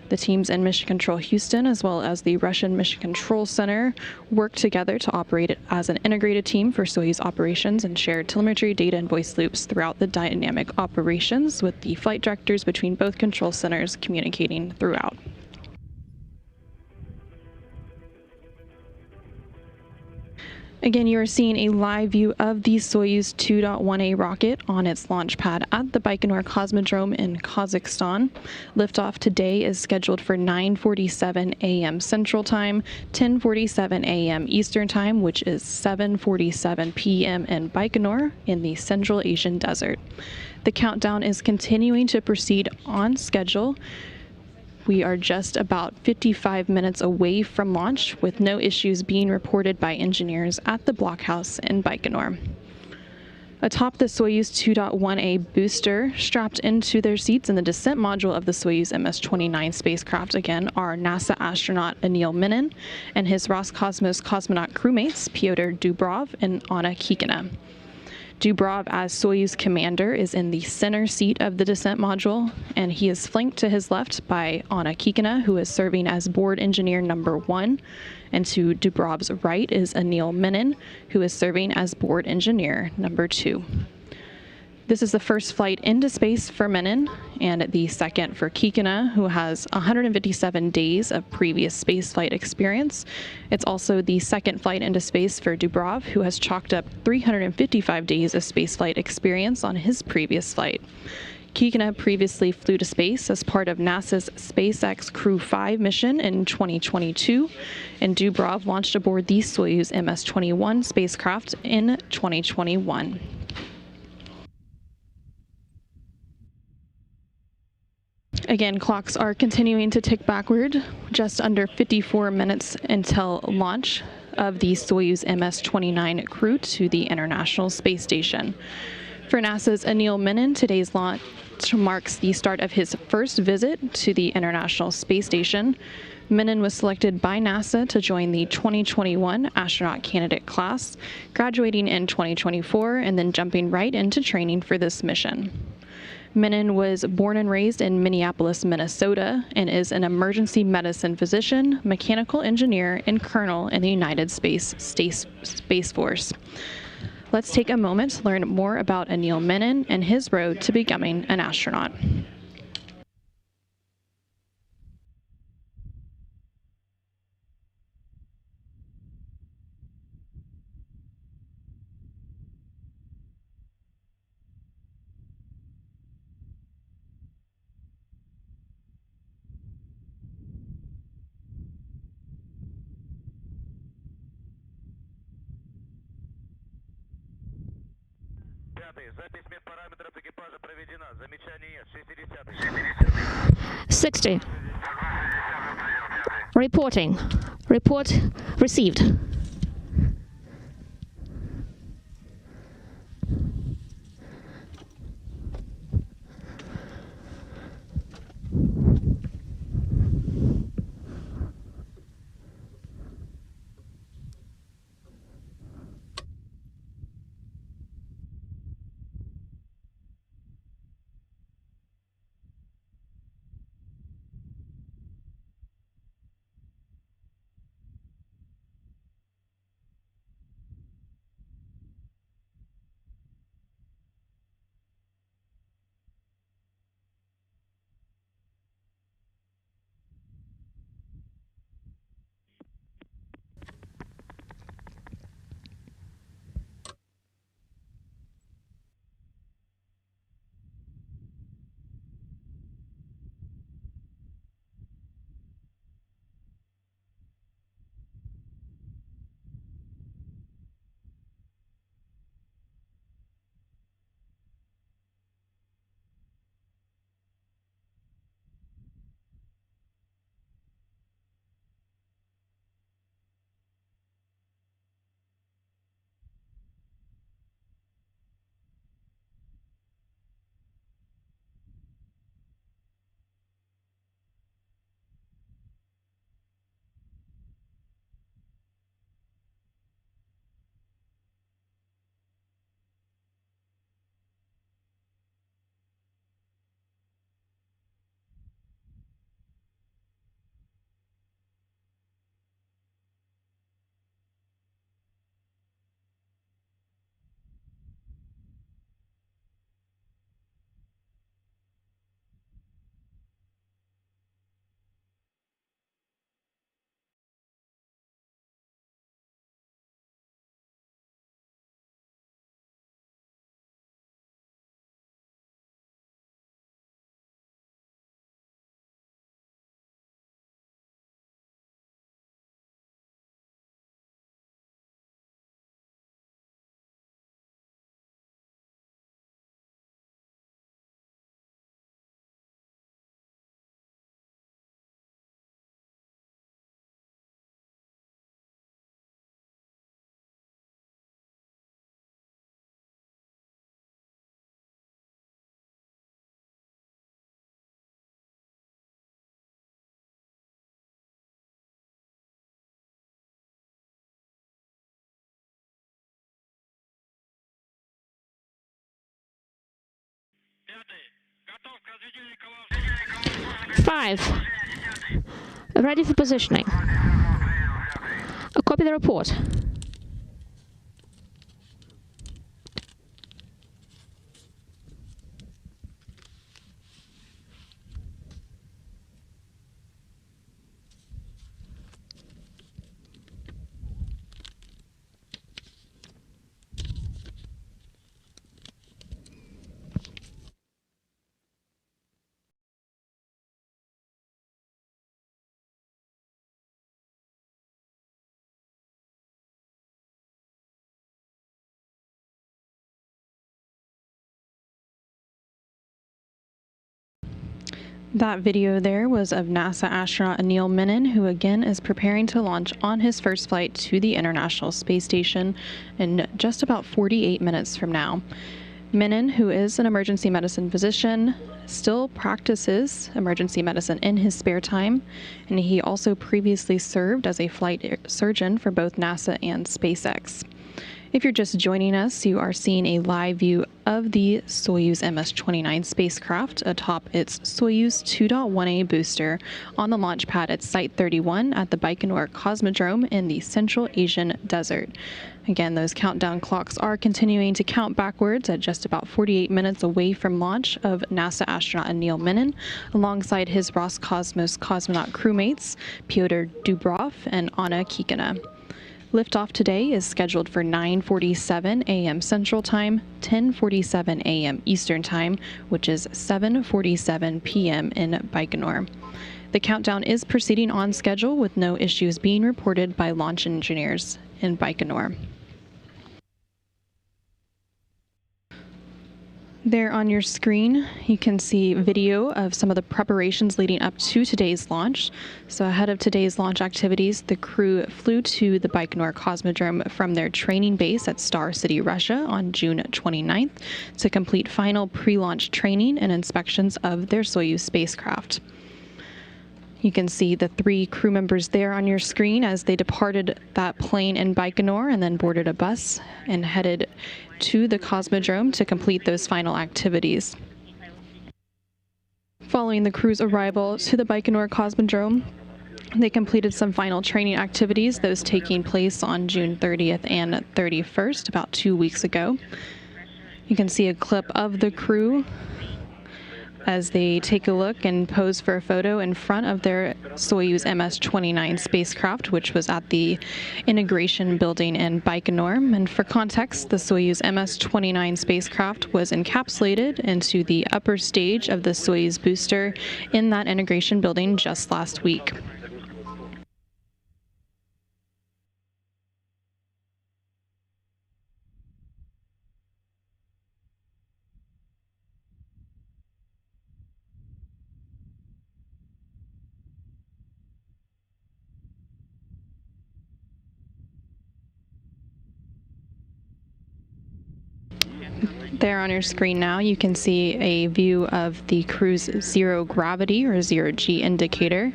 The teams in Mission Control Houston, as well as the Russian Mission Control Center, work together to operate as an integrated team for Soyuz operations and share telemetry, data, and voice loops throughout the dynamic operations, with the flight directors between both control centers communicating throughout. Again, you are seeing a live view of the Soyuz 2.1A rocket on its launch pad at the Baikonur Cosmodrome in Kazakhstan. Liftoff today is scheduled for 9:47 a.m. Central Time, 10:47 a.m. Eastern Time, which is 7:47 p.m. in Baikonur in the Central Asian Desert. The countdown is continuing to proceed on schedule. We are just about 55 minutes away from launch, with no issues being reported by engineers at the blockhouse in Baikonur. Atop the Soyuz 2.1A booster, strapped into their seats in the descent module of the Soyuz MS-29 spacecraft again, are NASA astronaut Anil Menon and his Roscosmos cosmonaut crewmates Pyotr Dubrov and Anna Kikina. Dubrov, as Soyuz commander, is in the center seat of the descent module, and he is flanked to his left by Anna Kikina, who is serving as board engineer number 1, and to Dubrov's right is Anil Menon, who is serving as board engineer number 2. This is the first flight into space for Menon, and the second for Kikina, who has 157 days of previous spaceflight experience. It's also the second flight into space for Dubrov, who has chalked up 355 days of spaceflight experience on his previous flight. Kikina previously flew to space as part of NASA's SpaceX Crew 5 mission in 2022, and Dubrov launched aboard the Soyuz MS-21 spacecraft in 2021. Again, clocks are continuing to tick backward, just under 54 minutes until launch of the Soyuz MS-29 crew to the International Space Station. For NASA's Anil Menon, today's launch marks the start of his first visit to the International Space Station. Menon was selected by NASA to join the 2021 astronaut candidate class, graduating in 2024 and then jumping right into training for this mission. Menon was born and raised in Minneapolis, Minnesota, and is an emergency medicine physician, mechanical engineer, and colonel in the United States Space Force. Let's take a moment to learn more about Anil Menon and his road to becoming an astronaut. Запись медпараметров экипажа проведена. Замечаний нет. 60. 60. Reporting. Report received. Пятый. Готов к разведению колонн. 5. Ready for positioning. Copy the report. That video there was of NASA astronaut Neil Menon, who again is preparing to launch on his first flight to the International Space Station in just about 48 minutes from now. Menon, who is an emergency medicine physician, still practices emergency medicine in his spare time, and he also previously served as a flight surgeon for both NASA and SpaceX. If you're just joining us, you are seeing a live view of the Soyuz MS-29 spacecraft atop its Soyuz 2.1A booster on the launch pad at Site 31 at the Baikonur Cosmodrome in the Central Asian Desert. Again, those countdown clocks are continuing to count backwards at just about 48 minutes away from launch of NASA astronaut Neil Menon, alongside his Roscosmos cosmonaut crewmates Pyotr Dubrov and Anna Kikina. Liftoff today is scheduled for 9:47 a.m. Central Time, 10:47 a.m. Eastern Time, which is 7:47 p.m. in Baikonur. The countdown is proceeding on schedule with no issues being reported by launch engineers in Baikonur. There on your screen, you can see video of some of the preparations leading up to today's launch. So ahead of today's launch activities, the crew flew to the Baikonur Cosmodrome from their training base at Star City, Russia on June 29th to complete final pre-launch training and inspections of their Soyuz spacecraft. You can see the 3 crew members there on your screen as they departed that plane in Baikonur and then boarded a bus and headed to the Cosmodrome to complete those final activities. Following the crew's arrival to the Baikonur Cosmodrome, they completed some final training activities, those taking place on June 30th and 31st, about 2 weeks ago. You can see a clip of the crew as they take a look and pose for a photo in front of their Soyuz MS-29 spacecraft, which was at the integration building in Baikonur. And for context, the Soyuz MS-29 spacecraft was encapsulated into the upper stage of the Soyuz booster in that integration building just last week. There on your screen now, you can see a view of the crew's zero gravity or zero G indicator,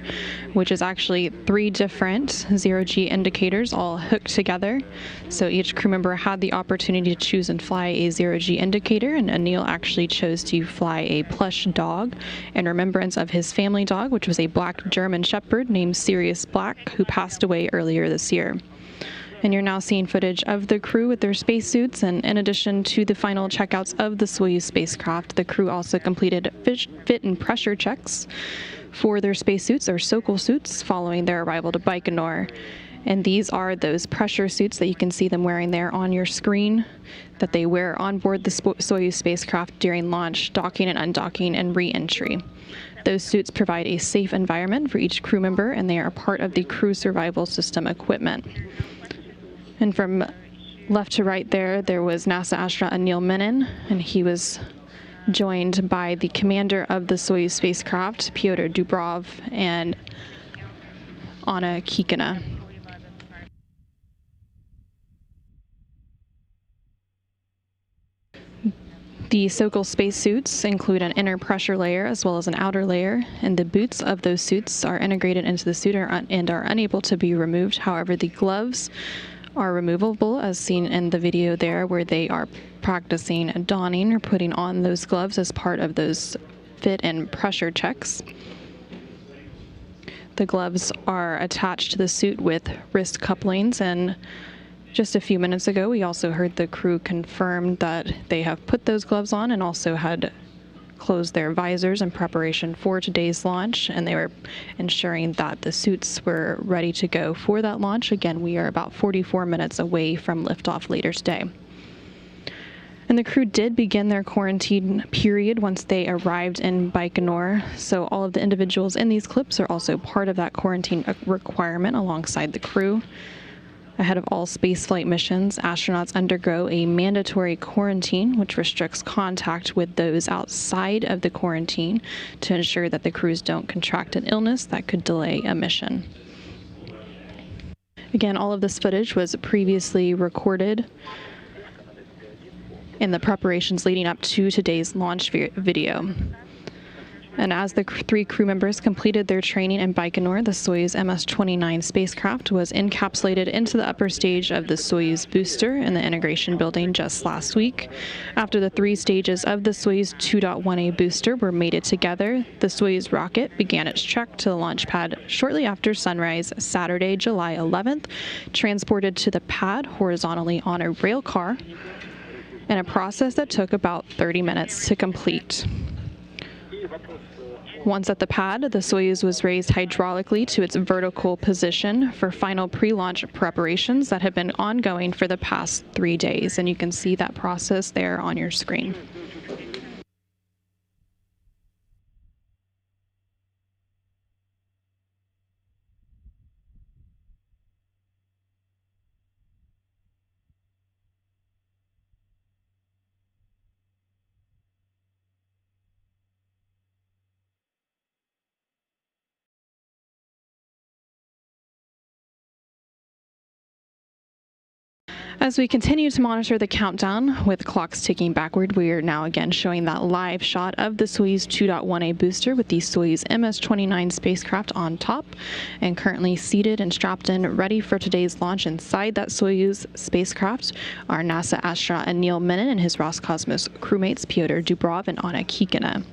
which is actually 3 different zero G indicators all hooked together. So each crew member had the opportunity to choose and fly a zero G indicator, and Anil actually chose to fly a plush dog in remembrance of his family dog, which was a black German Shepherd named Sirius Black, who passed away earlier this year. And you're now seeing footage of the crew with their spacesuits, and in addition to the final checkouts of the Soyuz spacecraft, the crew also completed fit and pressure checks for their spacesuits, or Sokol suits, following their arrival to Baikonur. And these are those pressure suits that you can see them wearing there on your screen that they wear on board the Soyuz spacecraft during launch, docking and undocking, and re-entry. Those suits provide a safe environment for each crew member, and they are part of the crew survival system equipment. And from left to right there was NASA astronaut Anil Menon, and he was joined by the commander of the Soyuz spacecraft, Pyotr Dubrov, and Anna Kikina. The Sokol spacesuits include an inner pressure layer as well as an outer layer, and the boots of those suits are integrated into the suit and are unable to be removed. However, the gloves are removable, as seen in the video there, where they are practicing donning or putting on those gloves as part of those fit and pressure checks. The gloves are attached to the suit with wrist couplings, and just a few minutes ago we also heard the crew confirm that they have put those gloves on and also had closed their visors in preparation for today's launch, and they were ensuring that the suits were ready to go for that launch. Again, we are about 44 minutes away from liftoff later today. And the crew did begin their quarantine period once they arrived in Baikonur, so all of the individuals in these clips are also part of that quarantine requirement alongside the crew. Ahead of all spaceflight missions, astronauts undergo a mandatory quarantine, which restricts contact with those outside of the quarantine to ensure that the crews don't contract an illness that could delay a mission. Again, all of this footage was previously recorded in the preparations leading up to today's launch video. And as the 3 crew members completed their training in Baikonur, the Soyuz MS-29 spacecraft was encapsulated into the upper stage of the Soyuz booster in the integration building just last week. After the 3 stages of the Soyuz 2.1A booster were mated together, the Soyuz rocket began its trek to the launch pad shortly after sunrise Saturday, July 11th, transported to the pad horizontally on a rail car, in a process that took about 30 minutes to complete. Once at the pad, the Soyuz was raised hydraulically to its vertical position for final pre-launch preparations that have been ongoing for the past 3 days, and you can see that process there on your screen. As we continue to monitor the countdown with clocks ticking backward, we are now again showing that live shot of the Soyuz 2.1A booster with the Soyuz MS-29 spacecraft on top and currently seated and strapped in, ready for today's launch. Inside that Soyuz spacecraft are NASA astronaut Neil Minin and his Roscosmos crewmates Pyotr Dubrov and Anna Kikina.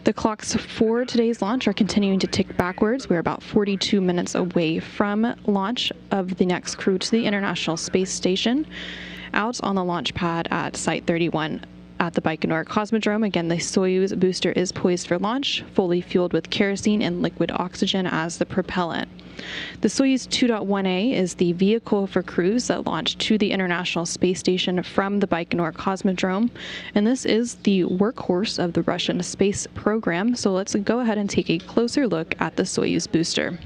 The clocks for today's launch are continuing to tick backwards. We're about 42 minutes away from launch of the next crew to the International Space Station. Out on the launch pad at Site 31 at the Baikonur Cosmodrome, again, the Soyuz booster is poised for launch, fully fueled with kerosene and liquid oxygen as the propellant. The Soyuz 2.1A is the vehicle for crews that launch to the International Space Station from the Baikonur Cosmodrome, and this is the workhorse of the Russian space program. So let's go ahead and take a closer look at the Soyuz booster.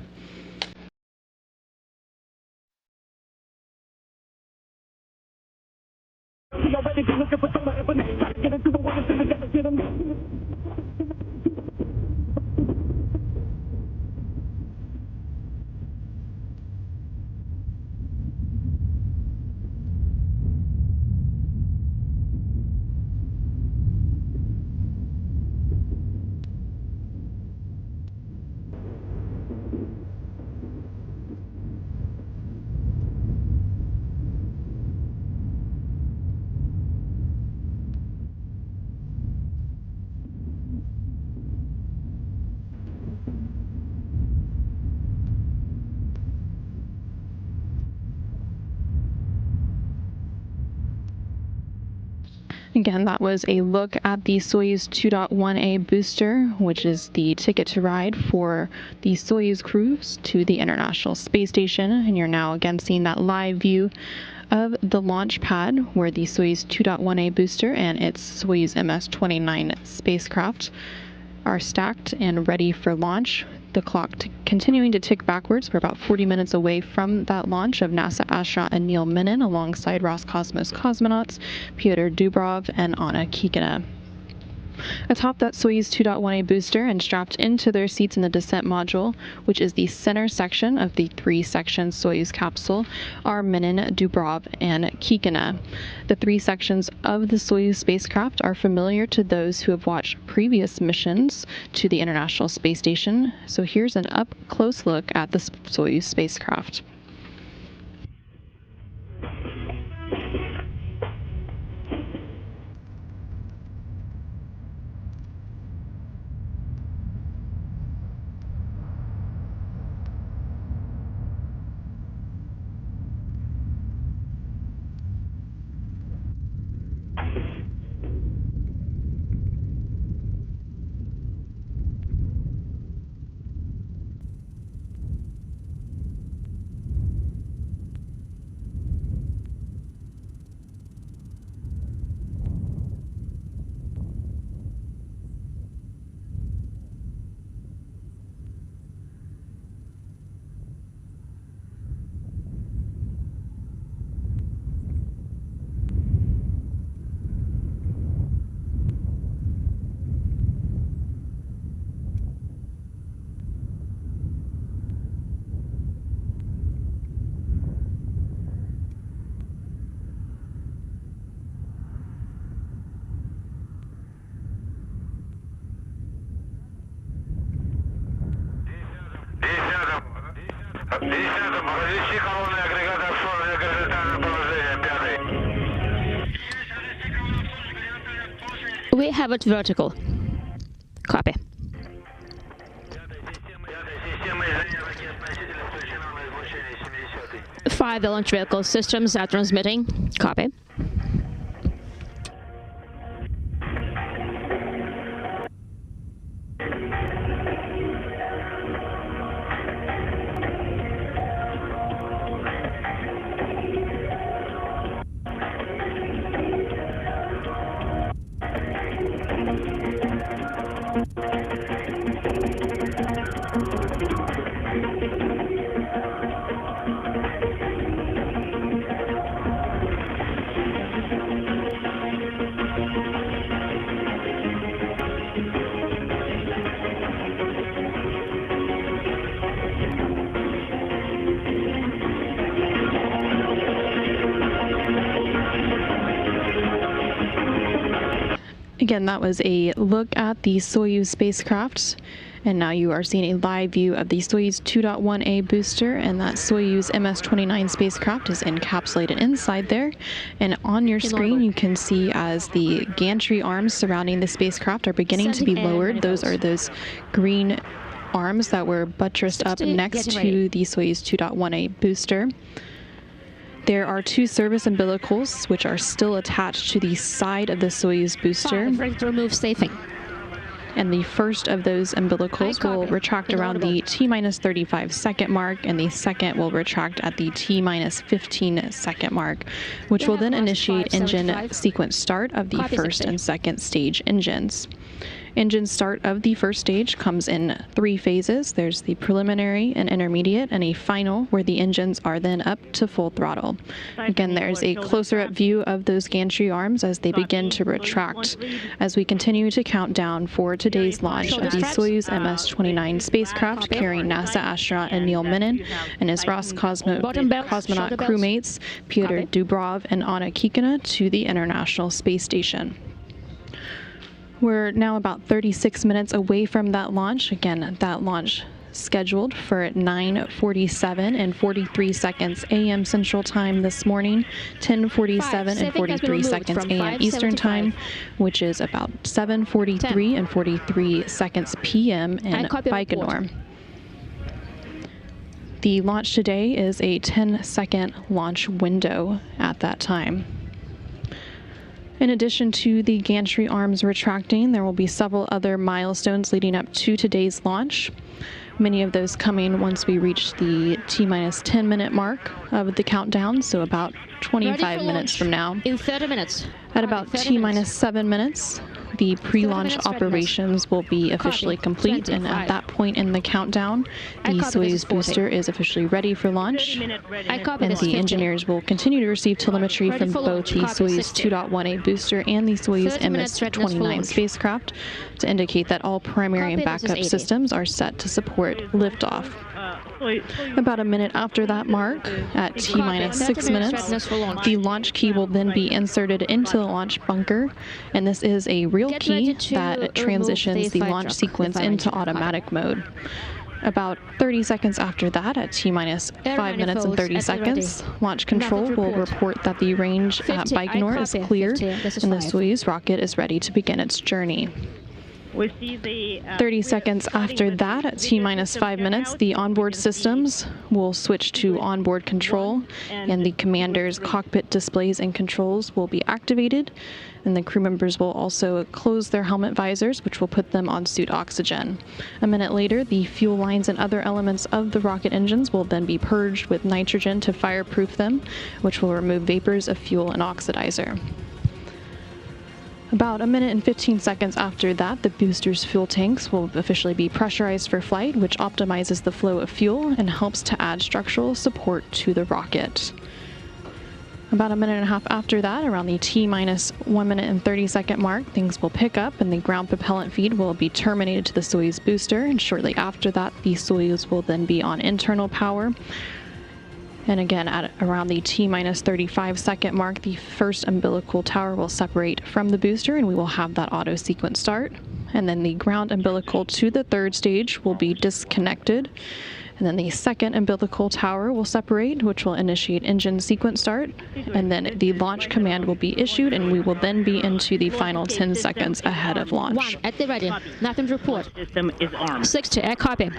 Again, that was a look at the Soyuz 2.1A booster, which is the ticket to ride for the Soyuz crews to the International Space Station. And you're now again seeing that live view of the launch pad where the Soyuz 2.1A booster and its Soyuz MS-29 spacecraft are stacked and ready for launch. The clock continuing to tick backwards. We're about 40 minutes away from that launch of NASA astronaut Neil Minin alongside Roscosmos cosmonauts Pyotr Dubrov and Anna Kikina. Atop that Soyuz 2.1A booster and strapped into their seats in the descent module, which is the center section of the three-section Soyuz capsule, are Minin, Dubrov, and Kikina. The three sections of the Soyuz spacecraft are familiar to those who have watched previous missions to the International Space Station. So here's an up-close look at the Soyuz spacecraft. We have it vertical. Copy. 5 launch vehicle systems are transmitting. Copy. Again, that was a look at the Soyuz spacecraft, and now you are seeing a live view of the Soyuz 2.1A booster, and that Soyuz MS-29 spacecraft is encapsulated inside there. And on your screen, you can see as the gantry arms surrounding the spacecraft are beginning to be lowered. Those are those green arms that were buttressed up next to the Soyuz 2.1A booster. There are two service umbilicals, which are still attached to the side of the Soyuz booster. Ready to remove safing. And the first of those umbilicals will retract around the T-minus 35 second mark, and the second will retract at the T-minus 15 second mark, which will then initiate engine sequence start of the first and second stage engines. Engine start of the first stage comes in 3 phases. There's the preliminary, an intermediate, and a final, where the engines are then up to full throttle. Again, there's a closer-up view of those gantry arms as they begin to retract as we continue to count down for today's launch of the Soyuz MS-29 spacecraft carrying NASA astronaut Anil Menin and his Roscosmos cosmonaut crewmates Pyotr Dubrov and Anna Kikina to the International Space Station. We're now about 36 minutes away from that launch. Again, that launch scheduled for 9:47 and 43 seconds a.m. Central Time this morning, 10:47 and 43 seconds a.m. Eastern Time, which is about 7:43 and 43 seconds p.m. in Baikonur. The launch today is a 10-second launch window at that time. In addition to the gantry arms retracting, there will be several other milestones leading up to today's launch. Many of those coming once we reach the T-minus 10-minute mark of the countdown, so about 25 minutes from now. In 30 minutes. At about T-minus 7 minutes, the pre-launch operations will be officially complete, and at that point in the countdown, the Soyuz booster is officially ready for launch, and the engineers will continue to receive telemetry from both the Soyuz 2.1A booster and the Soyuz MS-29 spacecraft to indicate that all primary and backup systems are set to support liftoff. About a minute after that mark, at T-minus 6 minutes, the launch key will then be inserted into the launch bunker, and this is a real key that transitions the launch sequence into automatic mode. About 30 seconds after that, at T-minus 5 minutes and 30 seconds, Launch Control will report that the range at Baikonur is clear and the Soyuz rocket is ready to begin its journey. 30 seconds after that, at T-minus 5 minutes, the onboard systems will switch to onboard control, and the commander's cockpit displays and controls will be activated, and the crew members will also close their helmet visors, which will put them on suit oxygen. A minute later, the fuel lines and other elements of the rocket engines will then be purged with nitrogen to fireproof them, which will remove vapors of fuel and oxidizer. About a minute and 15 seconds after that, the booster's fuel tanks will officially be pressurized for flight, which optimizes the flow of fuel and helps to add structural support to the rocket. About a minute and a half after that, around the T-minus 1 minute and 30 second mark, things will pick up and the ground propellant feed will be terminated to the Soyuz booster, and shortly after that, the Soyuz will then be on internal power. And again, at around the T-minus 35 second mark, the first umbilical tower will separate from the booster and we will have that auto sequence start. And then the ground umbilical to the third stage will be disconnected. And then the second umbilical tower will separate, which will initiate engine sequence start. And then the launch command will be issued, and we will then be into the final 10 seconds ahead of launch. 1, at the ready. Nothing to report. System is armed. 60, I copy.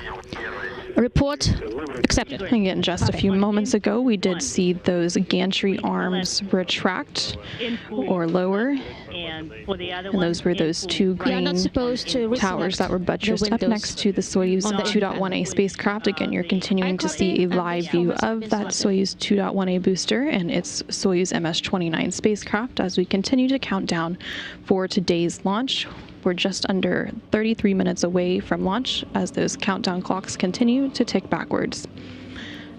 Report accepted. Again, just a few moments ago, we did see those gantry arms retract or lower, and those were those two green towers that were buttressed up next to the Soyuz 2.1A spacecraft. Again, you're continuing to see a live view of that Soyuz 2.1A booster and its Soyuz MS-29 spacecraft as we continue to count down for today's launch. We're just under 33 minutes away from launch as those countdown clocks continue to tick backwards.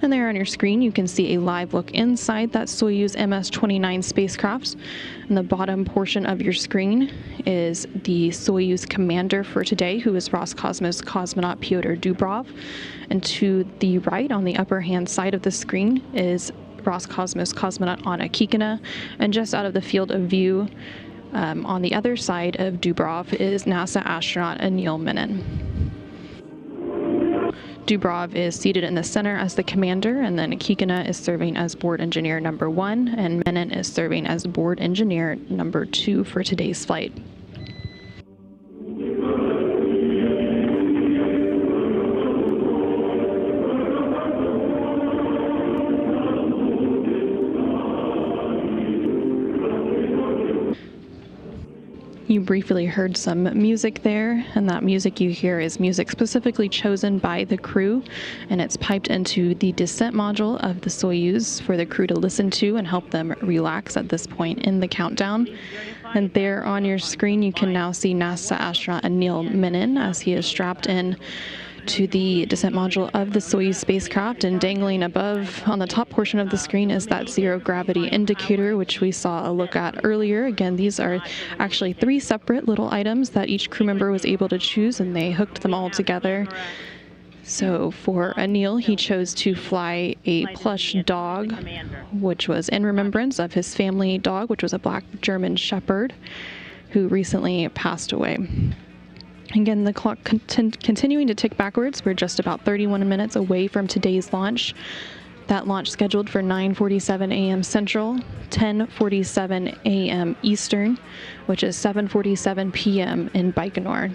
And there on your screen, you can see a live look inside that Soyuz MS-29 spacecraft. In the bottom portion of your screen is the Soyuz commander for today, who is Roscosmos cosmonaut Pyotr Dubrov. And to the right, on the upper hand side of the screen, is Roscosmos cosmonaut Anna Kikina. And just out of the field of view On the other side of Dubrov is NASA astronaut Anil Menon. Dubrov is seated in the center as the commander, and then Kikina is serving as board engineer number 1, and Menon is serving as board engineer number 2 for today's flight. You briefly heard some music there, and that music you hear is music specifically chosen by the crew, and it's piped into the descent module of the Soyuz for the crew to listen to and help them relax at this point in the countdown. And there on your screen you can now see NASA astronaut Anil Menon as he is strapped in to the descent module of the Soyuz spacecraft, and dangling above on the top portion of the screen is that zero gravity indicator, which we saw a look at earlier. Again, these are actually 3 separate little items that each crew member was able to choose, and they hooked them all together. So for Anil, he chose to fly a plush dog, which was in remembrance of his family dog, which was a black German Shepherd who recently passed away. Again, the clock continuing to tick backwards. We're just about 31 minutes away from today's launch. That launch scheduled for 9:47 a.m. Central, 10:47 a.m. Eastern, which is 7:47 p.m. in Baikonur.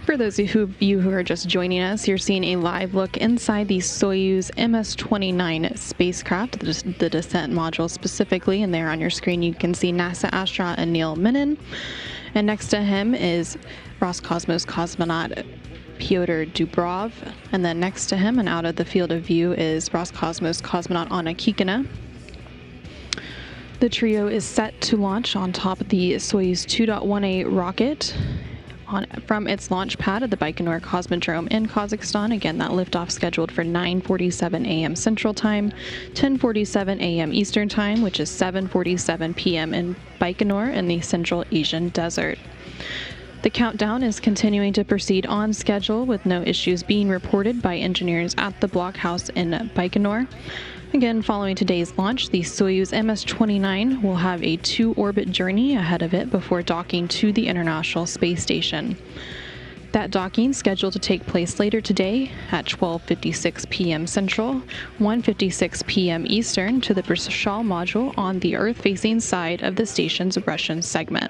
For those of you who are just joining us, you're seeing a live look inside the Soyuz MS-29 spacecraft, the descent module specifically, and there on your screen you can see NASA astronaut Anil Menon, and next to him is Roscosmos cosmonaut Pyotr Dubrov, and then next to him and out of the field of view is Roscosmos cosmonaut Anna Kikina. The trio is set to launch on top of the Soyuz 2.1A rocket from its launch pad at the Baikonur Cosmodrome in Kazakhstan. Again, that liftoff scheduled for 9:47 a.m. Central Time, 10:47 a.m. Eastern Time, which is 7:47 p.m. in Baikonur in the Central Asian Desert. The countdown is continuing to proceed on schedule with no issues being reported by engineers at the blockhouse in Baikonur. Again, following today's launch, the Soyuz MS-29 will have a 2-orbit journey ahead of it before docking to the International Space Station. That docking scheduled to take place later today at 12:56 p.m. Central, 1:56 p.m. Eastern to the Brishal module on the Earth-facing side of the station's Russian segment.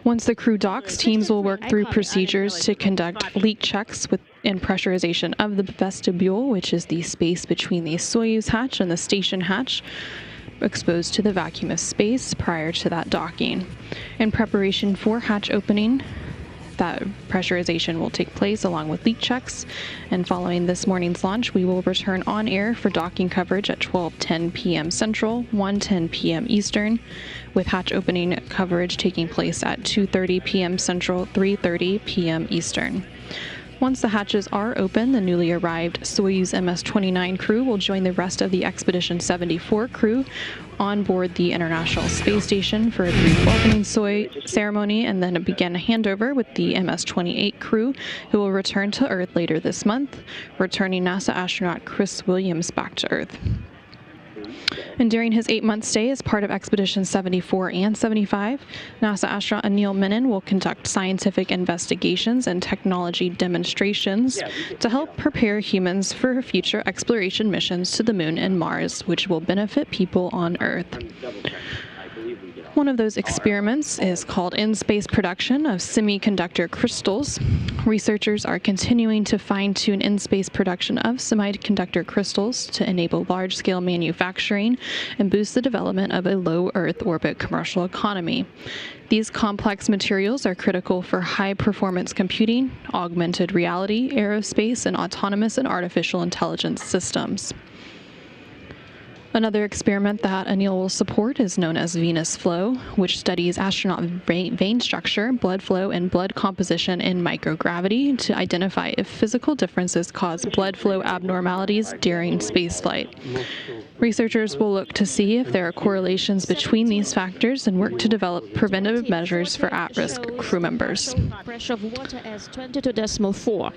Once the crew docks, teams will work through procedures to conduct leak checks and pressurization of the vestibule, which is the space between the Soyuz hatch and the station hatch, exposed to the vacuum of space prior to that docking. In preparation for hatch opening, that pressurization will take place along with leak checks, and following this morning's launch, we will return on air for docking coverage at 12:10 p.m. Central, 1:10 p.m. Eastern, with hatch opening coverage taking place at 2:30 p.m. Central, 3:30 p.m. Eastern. Once the hatches are open, the newly arrived Soyuz MS-29 crew will join the rest of the Expedition 74 crew on board the International Space Station for a brief welcoming ceremony, and then begin a handover with the MS-28 crew, who will return to Earth later this month, returning NASA astronaut Chris Williams back to Earth. And during his 8-month stay as part of Expedition 74 and 75, NASA astronaut Anil Menon will conduct scientific investigations and technology demonstrations to help prepare humans for future exploration missions to the Moon and Mars, which will benefit people on Earth. one of those experiments is called in-space production of semiconductor crystals. Researchers are continuing to fine-tune in-space production of semiconductor crystals to enable large-scale manufacturing and boost the development of a low Earth orbit commercial economy. These complex materials are critical for high-performance computing, augmented reality, aerospace, and autonomous and artificial intelligence systems. Another experiment that Anil will support is known as Venus Flow, which studies astronaut vein structure, blood flow, and blood composition in microgravity to identify if physical differences cause blood flow abnormalities during spaceflight. Researchers will look to see if there are correlations between these factors and work to develop preventative measures for at-risk crew members. Pressure of water as 22.4.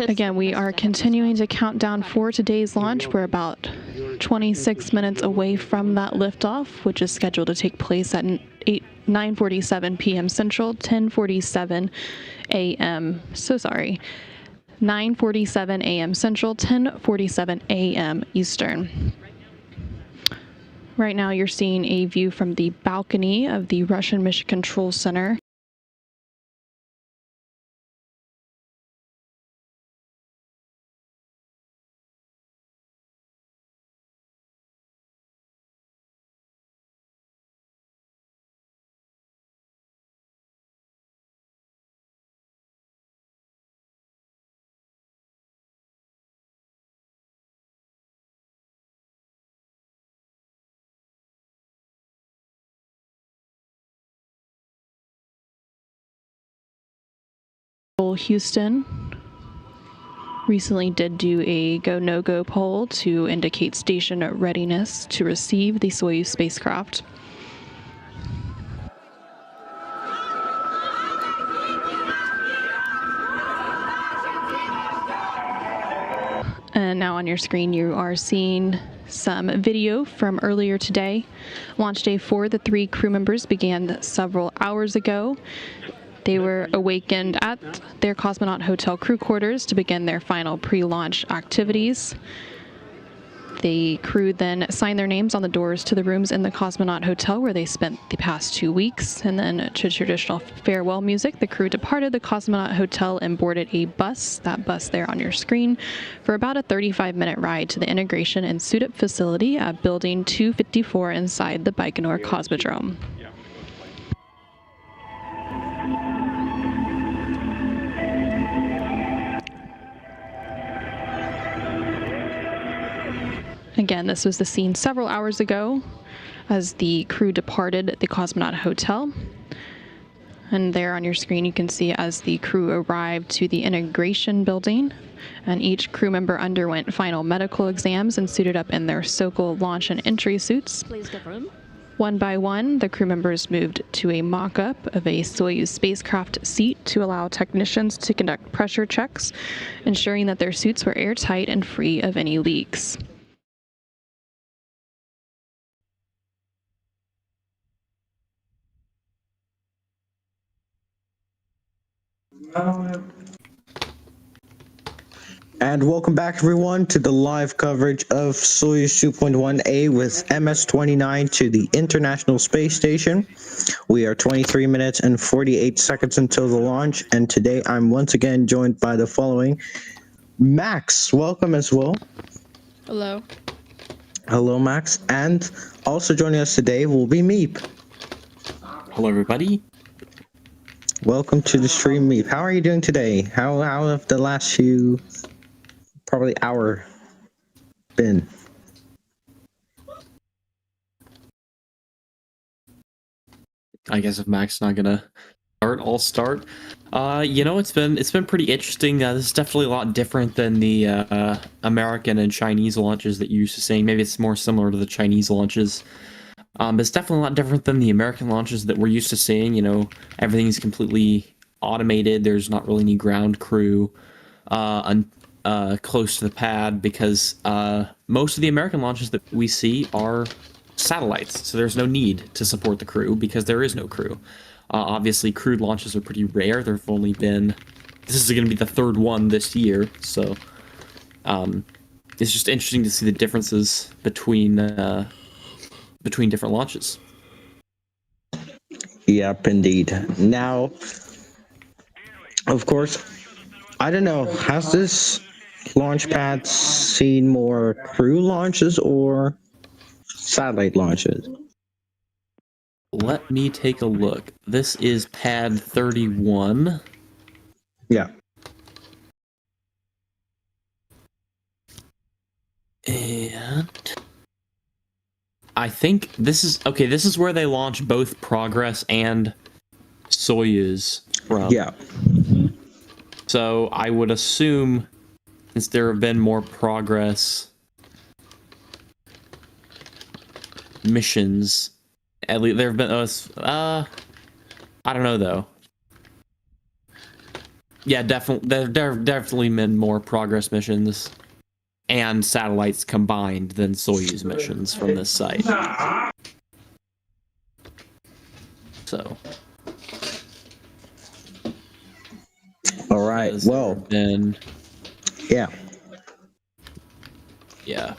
Again, we are continuing to count down for today's launch. We're about 26 minutes away from that liftoff, which is scheduled to take place at 9:47 p.m. Central, 10:47 a.m. 9:47 a.m. Central, 10:47 a.m. Eastern. Right now, you're seeing a view from the balcony of the Russian Mission Control Center. Houston recently did do a go no-go poll to indicate station readiness to receive the Soyuz spacecraft. And now on your screen you are seeing some video from earlier today. Launch day for the 3 crew members began several hours ago. They were awakened at their cosmonaut hotel crew quarters to begin their final pre-launch activities. The crew then signed their names on the doors to the rooms in the cosmonaut hotel where they spent the past 2 weeks. And then to traditional farewell music, the crew departed the cosmonaut hotel and boarded a bus, that bus there on your screen, for about a 35-minute ride to the integration and suit-up facility at Building 254 inside the Baikonur Cosmodrome. Again, this was the scene several hours ago as the crew departed the cosmonaut hotel. And there on your screen you can see as the crew arrived to the integration building, and each crew member underwent final medical exams and suited up in their Sokol launch and entry suits. Please get room. One by one, the crew members moved to a mock-up of a Soyuz spacecraft seat to allow technicians to conduct pressure checks, ensuring that their suits were airtight and free of any leaks. And welcome back, everyone, to the live coverage of Soyuz 2.1A with MS-29 to the International Space Station. We are 23 minutes and 48 seconds until the launch, and today I'm once again joined by the following. Max, welcome as well. Hello. Hello, Max. And also joining us today will be Meep. Hello, everybody. Welcome to the stream, Meep. How are you doing today? How have the last few, probably hour, been? I guess if Mac's not gonna start, I'll start. It's been pretty interesting. This is definitely a lot different than the American and Chinese launches that you're used to seeing. Maybe it's more similar to the Chinese launches. But it's definitely a lot different than the American launches that we're used to seeing. You know, everything's completely automated. There's not really any ground crew close to the pad because most of the American launches that we see are satellites. So there's no need to support the crew because there is no crew. Obviously, crewed launches are pretty rare. There've only been... This is going to be the third one this year. So it's just interesting to see the differences between different launches. Yep, indeed. Now, of course, I don't know, has this launch pad seen more crew launches or satellite launches? Let me take a look. This is pad 31. Yeah. And I think this is okay. This is where they launch both Progress and Soyuz from. Yeah. So I would assume, since there have been more Progress missions, at least there have been I don't know though. Yeah, definitely there have definitely been more Progress missions and satellites combined than Soyuz missions from this site. So. All right. Well. Then. Yeah. Yeah.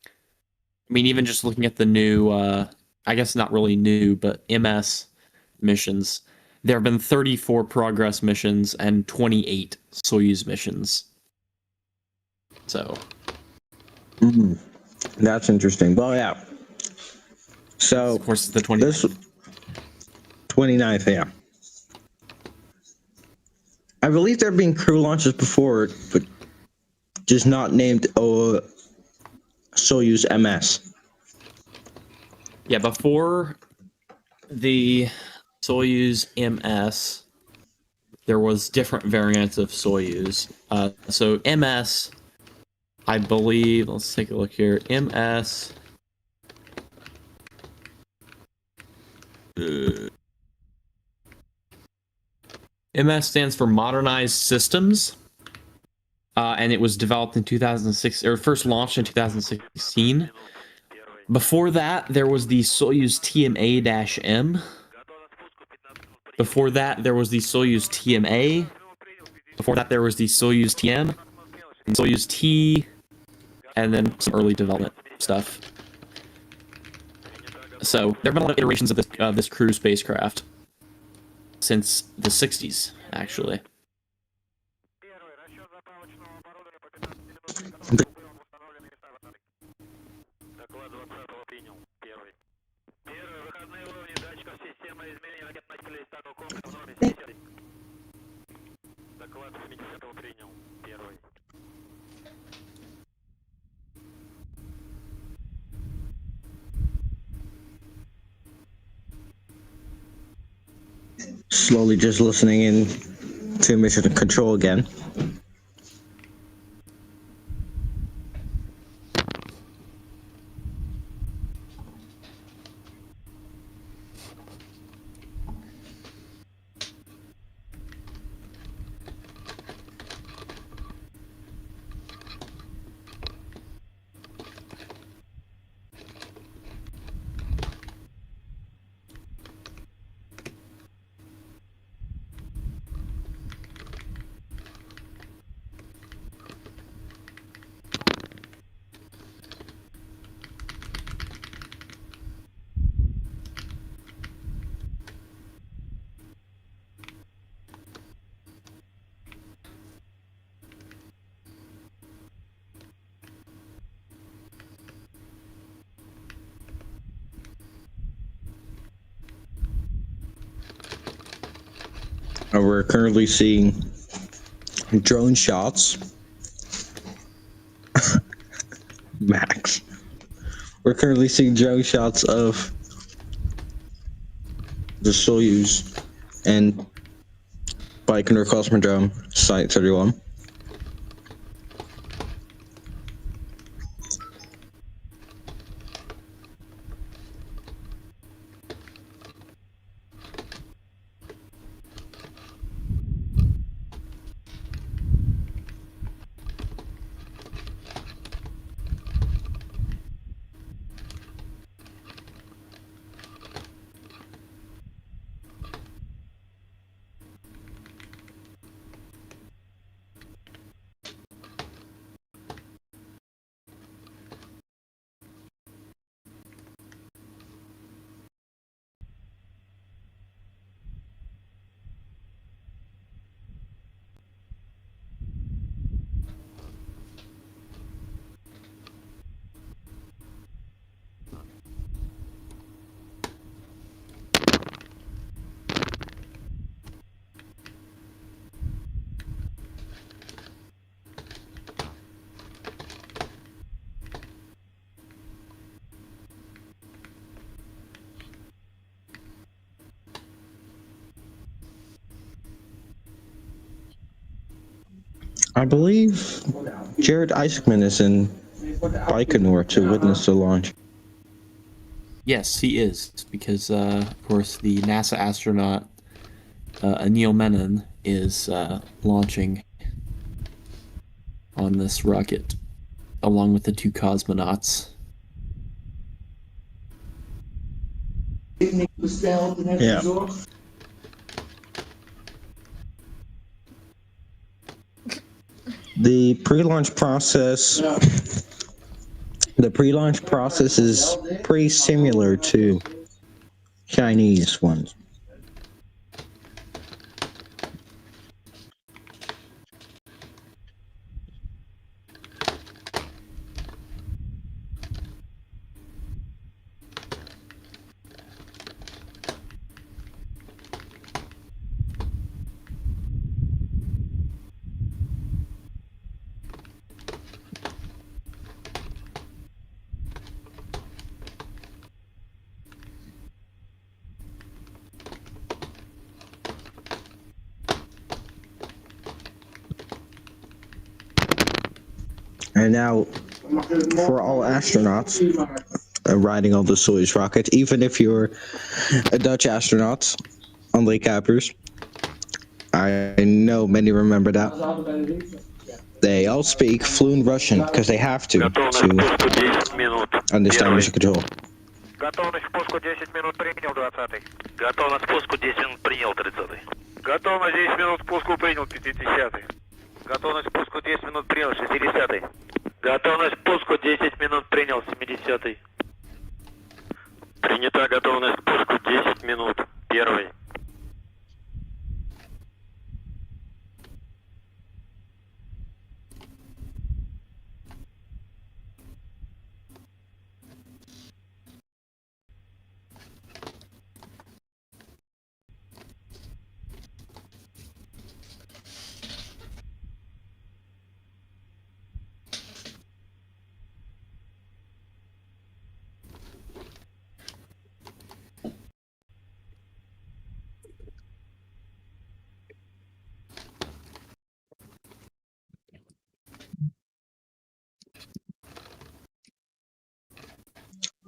I mean, even just looking at the new, I guess not really new, but MS missions, there have been 34 Progress missions and 28 Soyuz missions. So. That's interesting. Well, yeah. So, of course, the 29th. 29th, yeah. I believe there have been crew launches before, but just not named Soyuz MS. Yeah, before the Soyuz MS, there was different variants of Soyuz. So MS, I believe, let's take a look here. MS. MS stands for Modernized Systems, and it was developed in 2006, or first launched in 2016. Before that, there was the Soyuz TMA-M. Before that, there was the Soyuz TMA. Before that, there was the Soyuz TM, and Soyuz T, and then some early development stuff. So there have been a lot of iterations of this crew spacecraft since the 60s, actually. Slowly just listening in to mission control again. We're currently seeing drone shots. Max. We're currently seeing drone shots of the Soyuz and Baikonur Cosmodrome Site 31. I believe Jared Isaacman is in Baikonur to witness the launch. Yes, he is, because, of course, the NASA astronaut Anil Menon is launching on this rocket, along with the 2 cosmonauts. Yeah. The pre-launch process is pretty similar to Chinese ones. And now, for all astronauts riding on the Soyuz rocket, even if you're a Dutch astronaut on Lake Kuipers, I know many remember that. They all speak fluent Russian because they have to understand mission control. Готовность к пуску 10 минут принял 20-й. Готовность к пуску 10 минут принял 30-й. Готовность 10 минут к пуску принял 50-й. Готовность к пуску 10 минут принял 60-й. Готовность к пуску 10 минут принял 70-й. Принята готовность к пуску 10 минут. 1-й.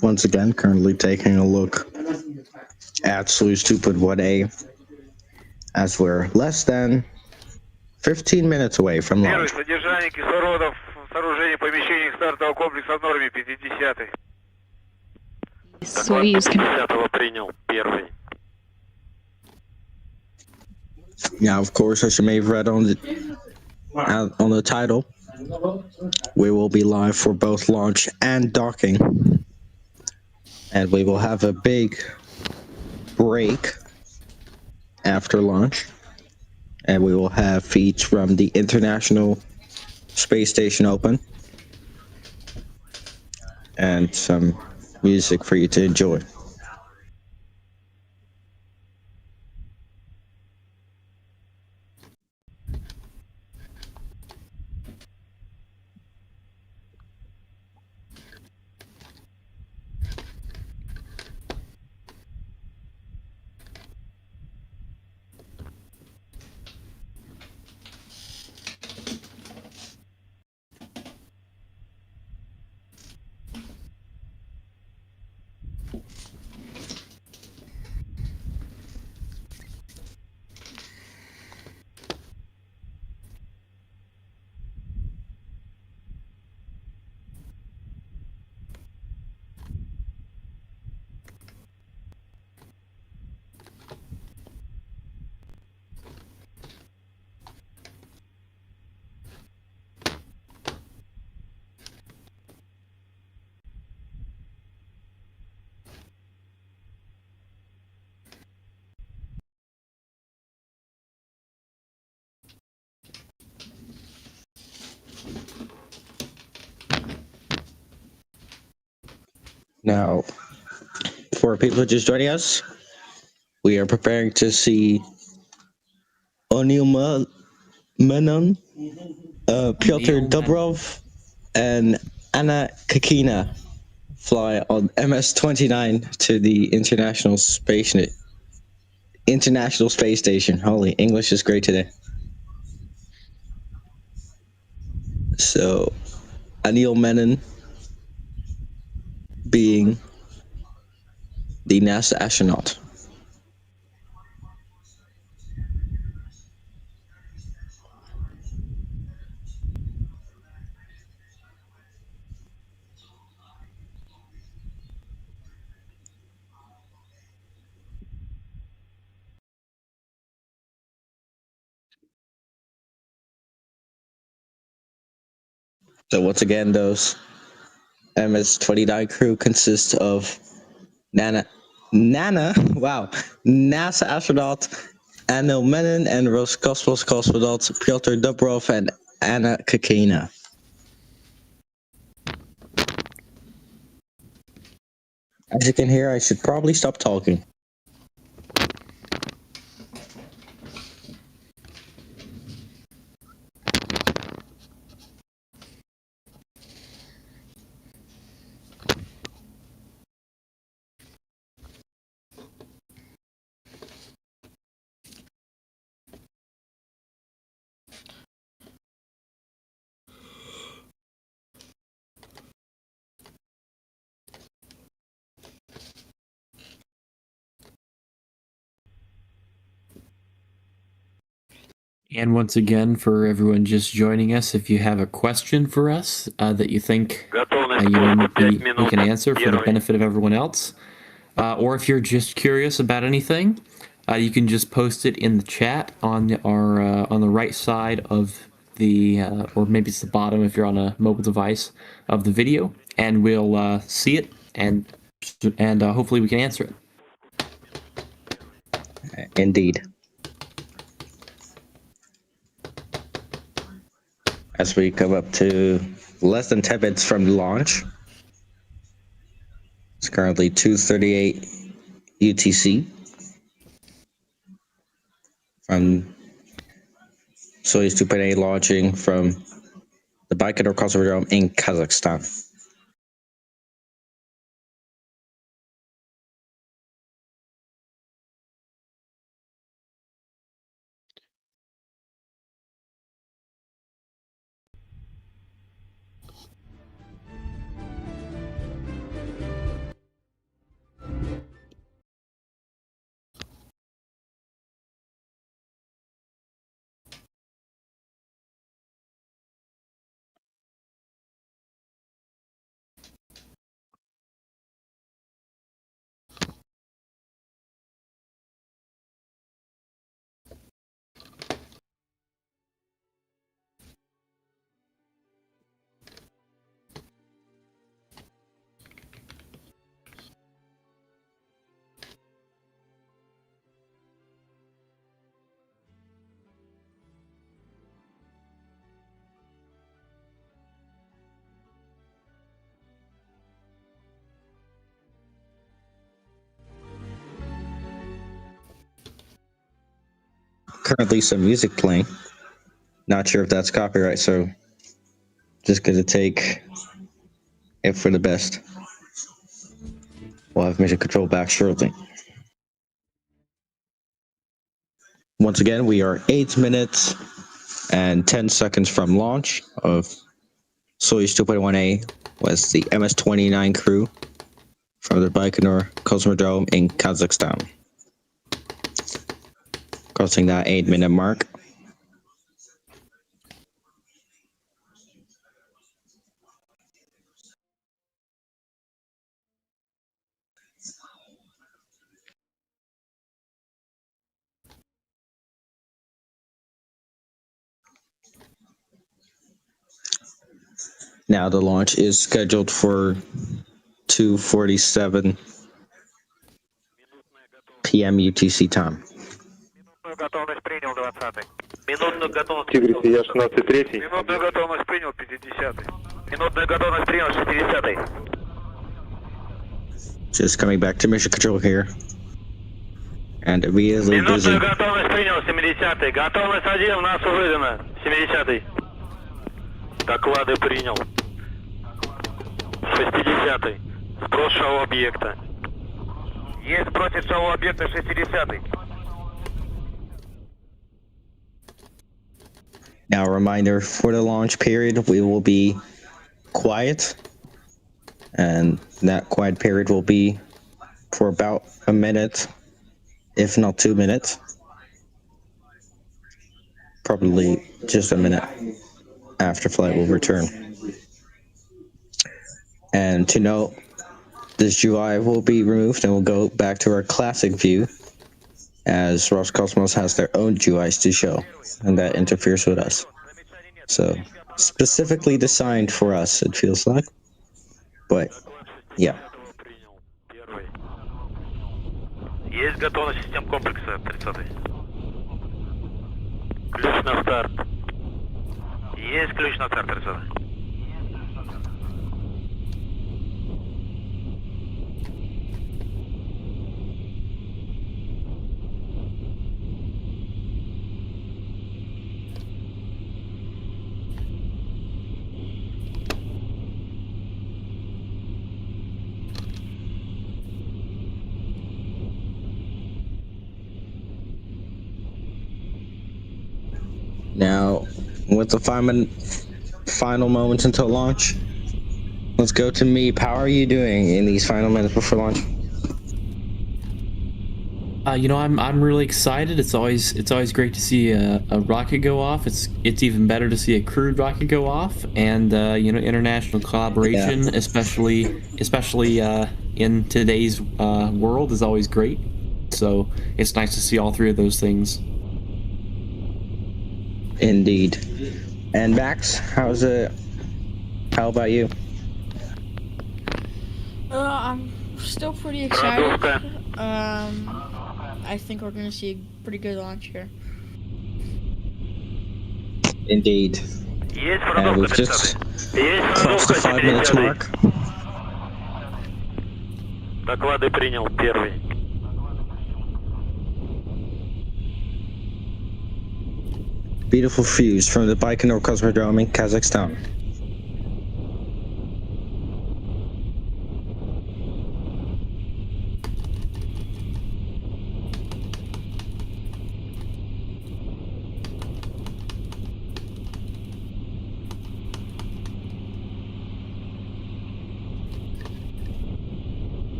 Once again, currently taking a look at Soyuz 2.1A as we're less than 15 minutes away from launch. Содержание кислорода в сооружении помещений стартового комплекса в норме 50-й. Soyuz 50-го принял 1-й. Now, of course, as you may have read on the title, we will be live for both launch and docking. And we will have a big break after launch. And we will have feeds from the International Space Station open. And some music for you to enjoy. Now, for people just joining us, we are preparing to see Anil Menon, Pyotr Dobrov, and Anna Kakina fly on MS-29 to the International Space Station. Holy, English is great today. So, Anil Menon being the NASA astronaut. So once again, those MS-29 crew consists of NASA astronaut Anil Menon and Roscosmos cosmonaut Pyotr Dobrov and Anna Kakina. As you can hear, I should probably stop talking. And once again, for everyone just joining us, if you have a question for us that you think we can answer for the benefit of everyone else, or if you're just curious about anything, you can just post it in the chat on our on the right side of the, or maybe it's the bottom if you're on a mobile device of the video, and we'll see it and hopefully we can answer it. Indeed. As we come up to less than 10 minutes from the launch, it's currently 2:38 UTC from Soyuz 2.8 launching from the Baikonur Cosmodrome in Kazakhstan. Currently some music playing. Not sure if that's copyright, so just gonna take it for the best. We'll have mission control back shortly. Once again, we are 8 minutes and 10 seconds from launch of Soyuz 2.1A with the MS-29 crew from the Baikonur Cosmodrome in Kazakhstan. Crossing that 8-minute mark. Now the launch is scheduled for 2:47 p.m. UTC time. Готовность принял 20-й. Минутную готовность. Тигрицы, я 16-3. Минутную готовность принял 50-й. Минутную готовность принял 60-й. Just coming back to mission control here. And immediately busy. Минутную готовность принял 70-й. Готовность 1 у нас выдана. 70-й. Доклады принял. 60-й. Спрос шоу объекта. Есть против шоу объекта 60-й. Now, a reminder for the launch period, we will be quiet, and that quiet period will be for about a minute, if not 2 minutes. Probably just a minute after flight will return. And to note, this UI will be removed and we'll go back to our classic view, as Roscosmos has their own GUIs to show, and that interferes with us. So, specifically designed for us, it feels like. But, yeah. Есть готовность систем комплекса 30-й. Ключ на старт. Есть ключ на старт 30-й. Now, with the final moments until launch, let's go to Meep. How are you doing in these final minutes before launch? I'm really excited. It's always great to see a rocket go off. It's even better to see a crewed rocket go off, and international collaboration, especially in today's world, is always great. So it's nice to see all three of those things. Indeed. And Max, how's it? How about you? I'm still pretty excited. I think we're gonna see a pretty good launch here. Indeed. And we've just crossed the 5 minutes mark. Доклады принял первый. Beautiful views from the Baikonur Cosmodrome in Kazakhstan.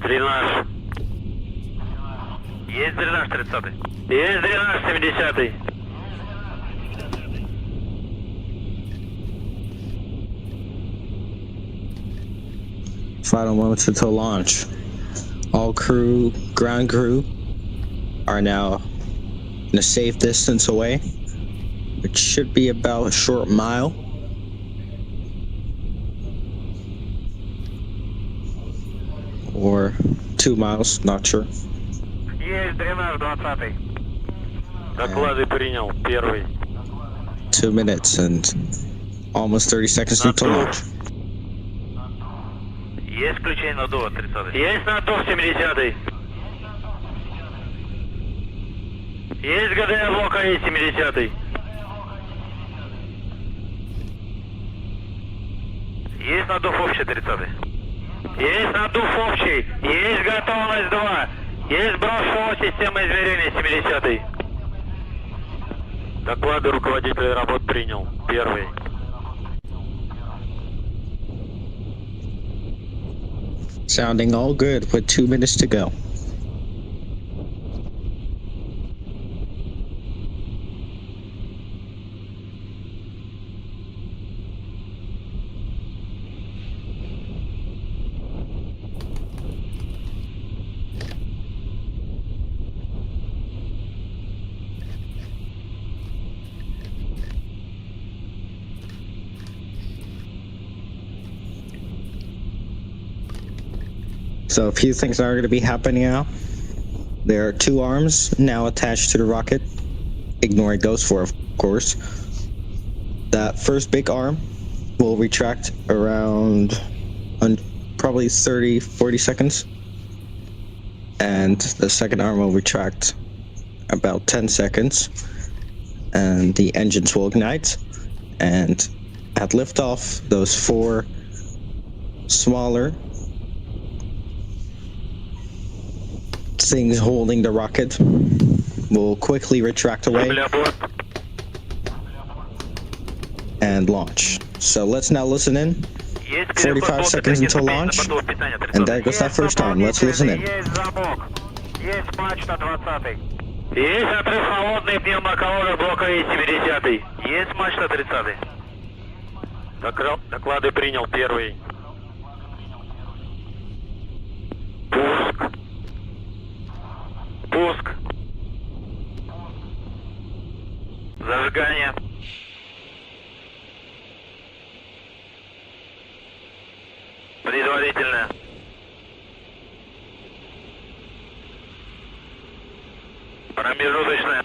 Дренаж. Есть дренаж 30-й. Есть дренаж 70-й. Final moments until launch. All crew, ground crew, are now in a safe distance away, which should be about a short mile. Or 2 miles, not sure. Есть дренаж 20-й. Доклады принял первый. 2 minutes and almost 30 seconds until launch. Есть включение надува 30-й. Есть надув 70-й. Есть ГДР блока есть 70-й. Есть надув общий 30-й. Есть надув общий. Есть готовность 2. Есть брошенная система измерения 70-й. Доклады руководителя работ принял. Первый. Sounding all good with 2 minutes to go. So a few things are going to be happening now. There are 2 arms now attached to the rocket, ignoring those 4, of course. That first big arm will retract around probably 30-40 seconds, and the second arm will retract about 10 seconds, and the engines will ignite, and at liftoff, those 4 smaller things holding the rocket will quickly retract away and launch. So let's now listen in. 45 seconds until launch, and there goes that first arm. Let's listen in. Есть мачта 20. Есть отрыв холодный пневмоколонок блока И-70. Есть мачта 30. Доклады принял первый. Пуск. Пуск. Зажигание. Предварительно. Промежуточное.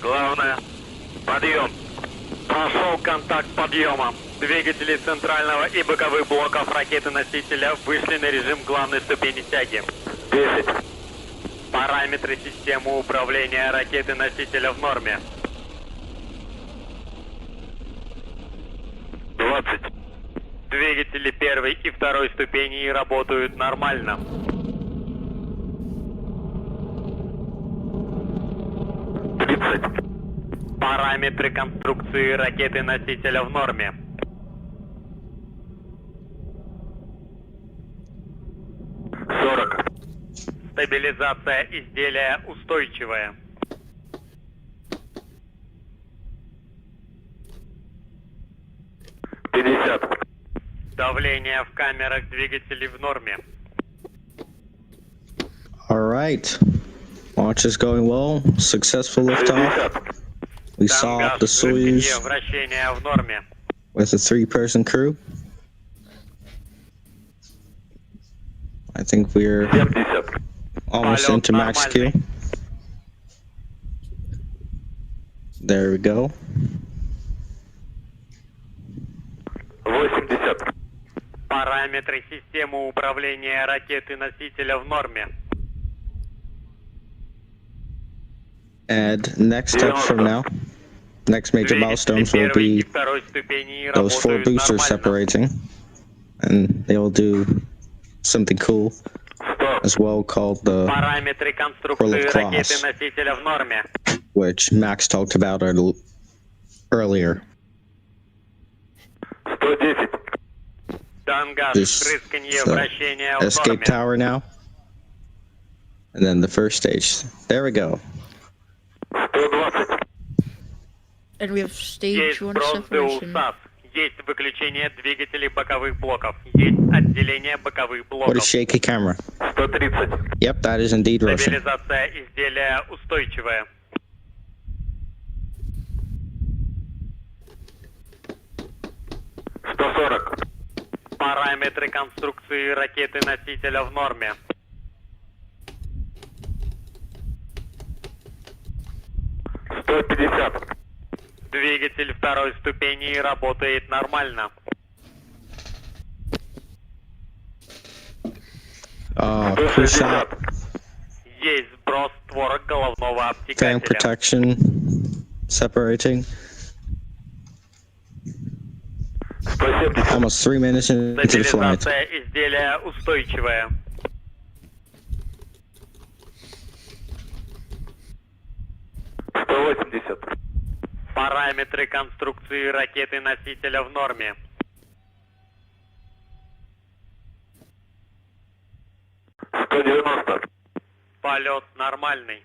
Главное. Подъем. Прошел контакт подъема. Двигатели центрального и боковых блоков ракеты-носителя вышли на режим главной ступени тяги. 10. Параметры системы управления ракеты-носителя в норме. 20. Двигатели первой и второй ступени работают нормально. 30. Параметры конструкции ракеты-носителя в норме. 40. Стабилизация изделия устойчивая. 50. Давление в камерах двигателей в норме. All right. Launch is going well. Successful liftoff. We saw the Soyuz with a 3-person crew. I think we're almost into max Q. There we go. 80. Параметры системы управления ракеты-носителя в норме. And next step from now, next major milestones will be those 4 boosters separating, and they will do something cool as well called the Pearl of Claws, which Max talked about earlier. This escape tower now, and then the first stage. There we go. And we have stage 1 separation. Есть выключение двигателей боковых блоков. Есть отделение боковых блоков. What a shaky camera. 130. Yep, that is indeed Russian. Стабилизация изделия устойчивая. 140. Параметры конструкции ракеты-носителя в норме. 150. Двигатель второй ступени работает нормально. Push out. Есть сброс створок головного Fan обтекателя. protection separating. Almost 3 minutes into the flight. Стабилизация изделия устойчивая. 180. Параметры конструкции ракеты-носителя в норме. 190. Полет нормальный.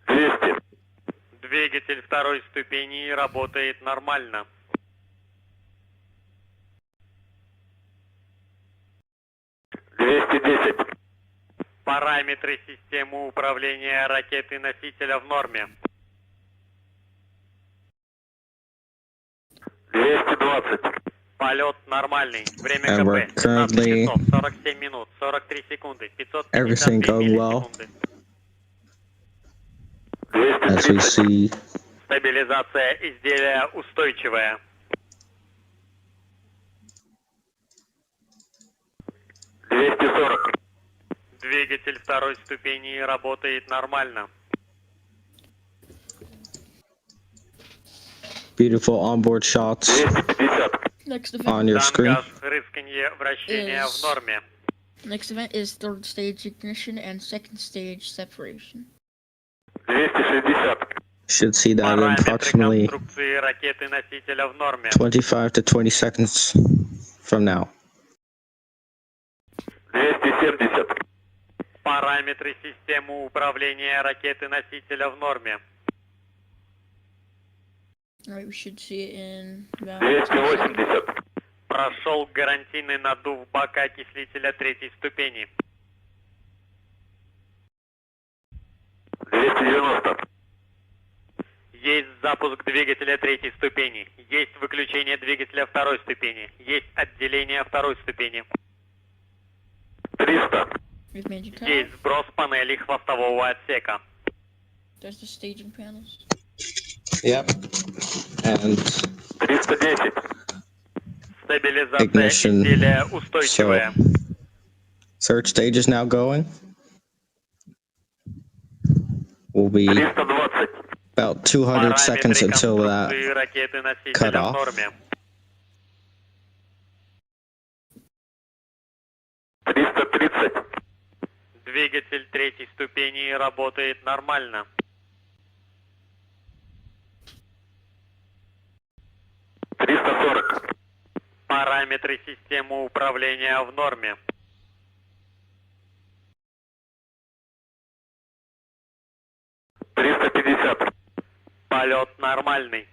200. Двигатель второй ступени работает нормально. 210. Параметры системы управления ракеты-носителя в норме. 220. Полет нормальный. Время And we're КП. 15 currently часов, 47 минут, 43 секунды, everything 553 going well миллисекунды. as we see. Стабилизация изделия устойчивая. 240. Двигатель второй ступени работает нормально. Beautiful onboard shots 250. Next on event your screen. Тангаж, рысканье, вращение в норме. next event is third stage ignition and second stage separation. 260. Should see that in Параметры approximately конструкции ракеты-носителя в норме. 25 to 20 seconds from now. 270. Параметры системы управления ракеты-носителя в норме. Alright, we should see it in about 280. Прошел гарантийный надув бака окислителя третьей ступени. 290. Есть запуск двигателя третьей ступени. Есть выключение двигателя второй ступени. Есть отделение второй ступени. 300. We've made you cut. Есть сброс панелей хвостового отсека. There's the staging panels. Yep. And 310. Стабилизация ignition. изделия So, устойчивая. third stage is now going. Will be 320. about 200 seconds Параметры until that конструкции cut ракеты-носителя в off. норме. 330. Двигатель третьей ступени работает нормально. 340. Параметры системы управления в норме. 350. Полет нормальный.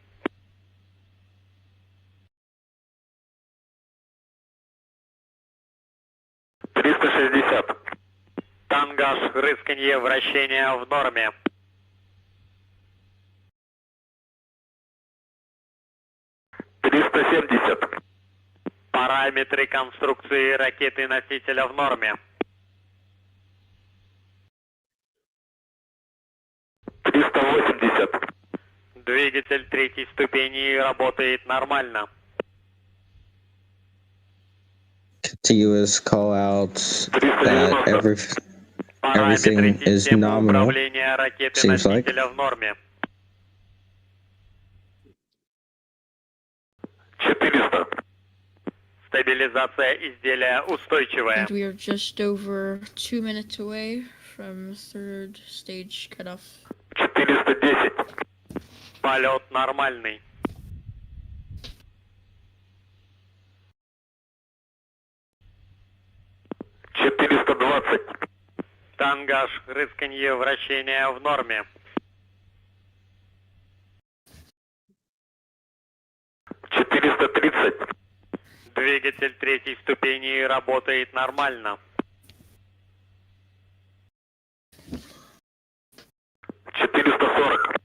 360. Тангаж, рысканье, вращение в норме. 370. Параметры конструкции ракеты-носителя в норме. 380. Двигатель третьей ступени работает нормально. Continuous call outs that everything Параметры is системы nominal. управления Seems like. ракеты-носителя в норме. 400. Стабилизация изделия устойчивая. And we are just over 2 minutes away from third stage cutoff. 410. Полет нормальный. 420. Тангаж, рысканье, вращение в норме. 430. Двигатель третьей ступени работает нормально. 440.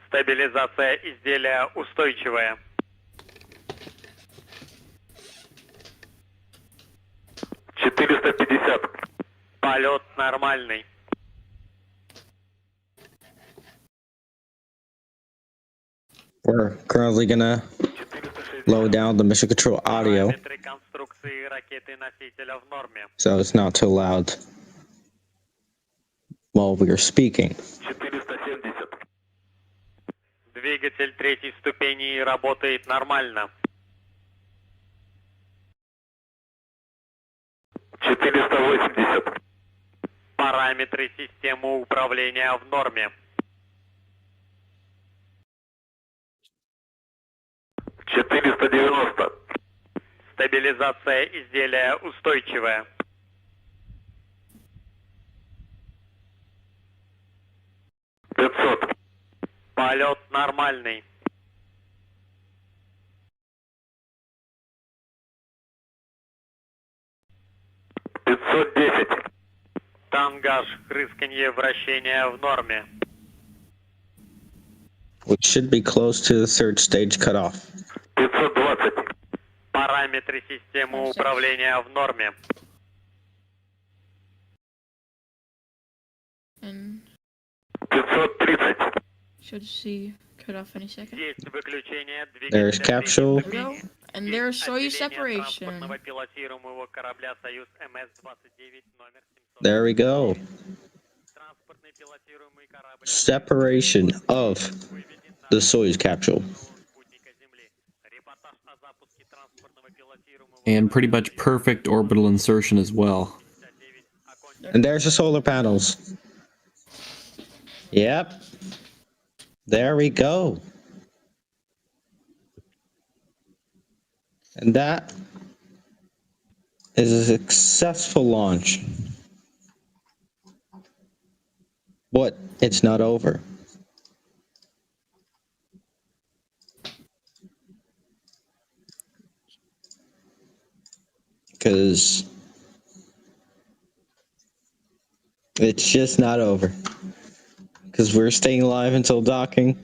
Стабилизация изделия устойчивая. 450. Полет нормальный. We're currently gonna load down the mission control audio, Параметры конструкции ракеты-носителя в норме. so it's not too loud while we are speaking. 470. Двигатель третьей ступени работает нормально. 480. Параметры системы управления в норме. 490. Стабилизация изделия устойчивая. 500. Полет нормальный. 510. Тангаж, рысканье, вращение в норме. We should be close to the third stage cutoff. 520. Параметры системы управления в норме. And 530. should see cut off any second. Есть выключение There's двигателя. capsule. There we go. And there's Soyuz separation. Транспортного пилотируемого корабля «Союз» MS-29 номер 700. There we go. Транспортный пилотируемый корабль Separation of the Soyuz capsule. спутника Земли. Репортаж о запуске транспортного пилотируемого And pretty much perfect orbital insertion as well. And there's the solar panels. Yep. There we go. And that is a successful launch. But it's not over. Because it's just not over. Because we're staying alive until docking.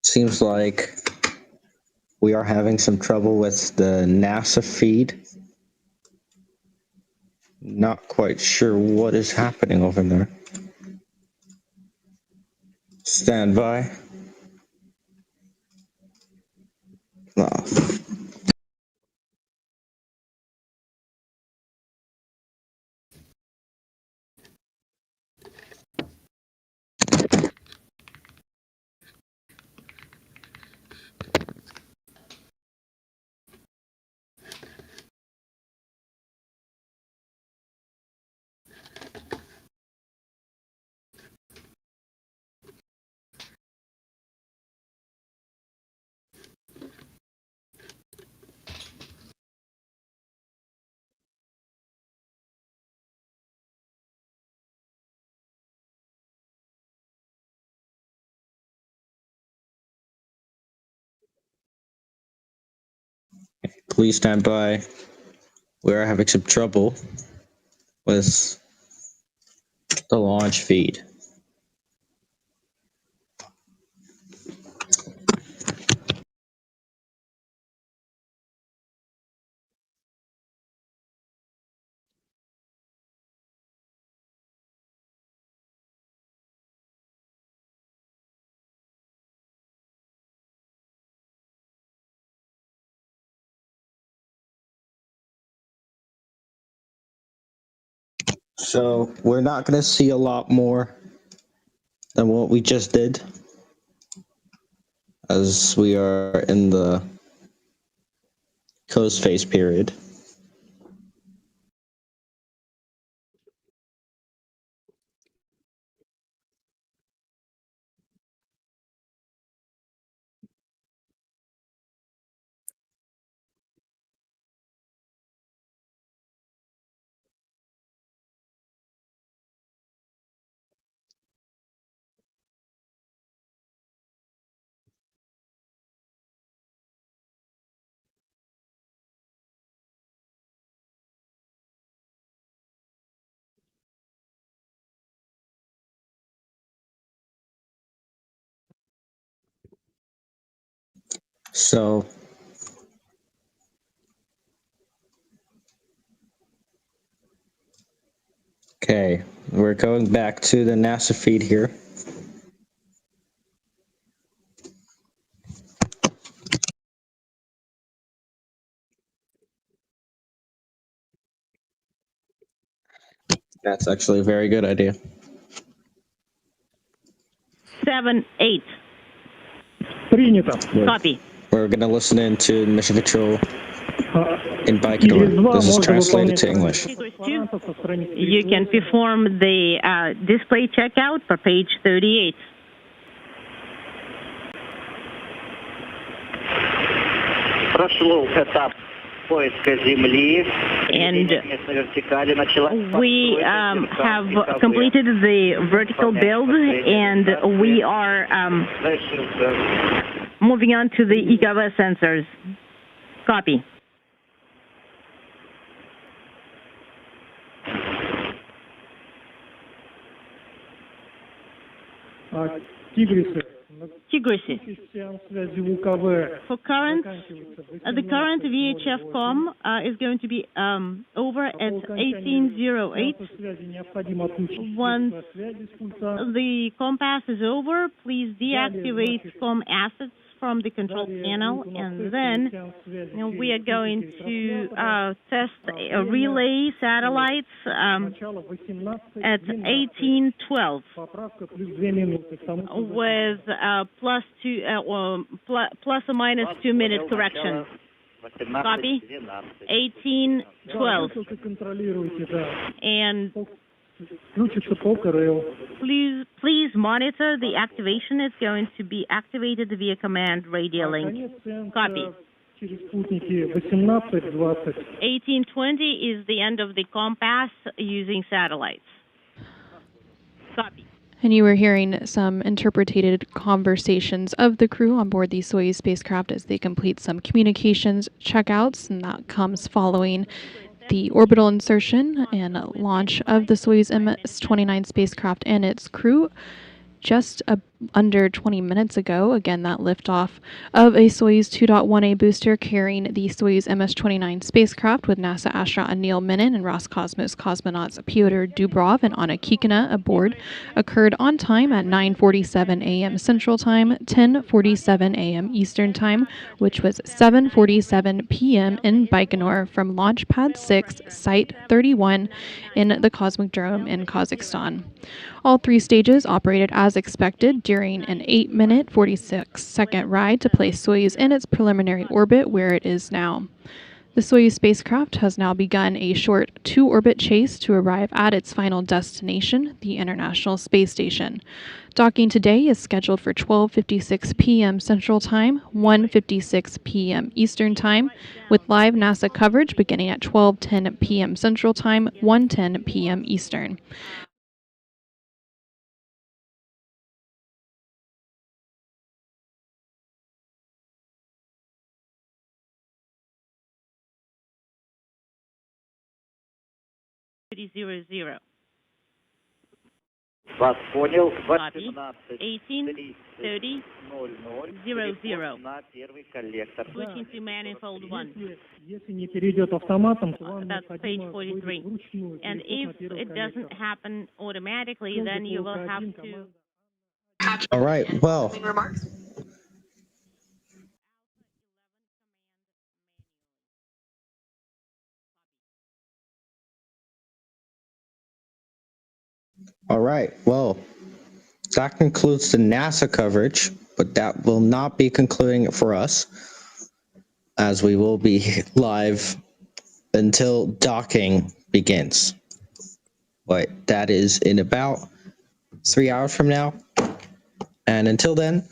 Seems like we are having some trouble with the NASA feed. Not quite sure what is happening over there. Stand by. Oh. Please stand by. We are having some trouble with the launch feed. So we're not going to see a lot more than what we just did, as we are in the coast phase period. So, okay, we're going back to the NASA feed here. That's actually a very good idea. 7-8. Copy. We're going to listen in to Mission Control in Baikonur. This is translated to English. You can perform the display checkout for page 38. Прошел этап поиска Земли. And we have completed the vertical build, and we are moving on to the ECOVA sensors. Copy. Tigrisy. For current, the current VHF com is going to be over at 1808. Once the compass is over, please deactivate com assets from the control panel, and then we are going to test a relay satellites at 1812 with plus or minus 2-minute correction. Copy. 1812. And please monitor the activation. It's going to be activated via command radio link. Copy. 1820 is the end of the compass using satellites. Copy. And you were hearing some interpreted conversations of the crew on board the Soyuz spacecraft as they complete some communications checkouts, and that comes following the orbital insertion and launch of the Soyuz MS-29 spacecraft and its crew just under 20 minutes ago. Again, that liftoff of a Soyuz 2.1A booster carrying the Soyuz MS-29 spacecraft with NASA astronaut Neil Minin and Roscosmos cosmonauts Pyotr Dubrov and Anna Kikina aboard occurred on time at 9:47 a.m. Central Time, 10:47 a.m. Eastern Time, which was 7:47 p.m. in Baikonur from Launch Pad 6, Site 31 in the Cosmic Dome in Kazakhstan. All three stages operated as expected during an 8-minute, 46-second ride to place Soyuz in its preliminary orbit where it is now. The Soyuz spacecraft has now begun a short 2-orbit chase to arrive at its final destination, the International Space Station. Docking today is scheduled for 12:56 p.m. Central Time, 1:56 p.m. Eastern Time, with live NASA coverage beginning at 12:10 p.m. Central Time, 1:10 p.m. Eastern. Вас понял. 18:30:00 на первый коллектор. Switching to manifold 1. Если не перейдет автоматом, то вам That's page 43. And if it doesn't happen automatically, then you will have to... All right, well. All right, well, that concludes the NASA coverage, but that will not be concluding it for us, as we will be live until docking begins. But that is in about 3 hours from now. And until then,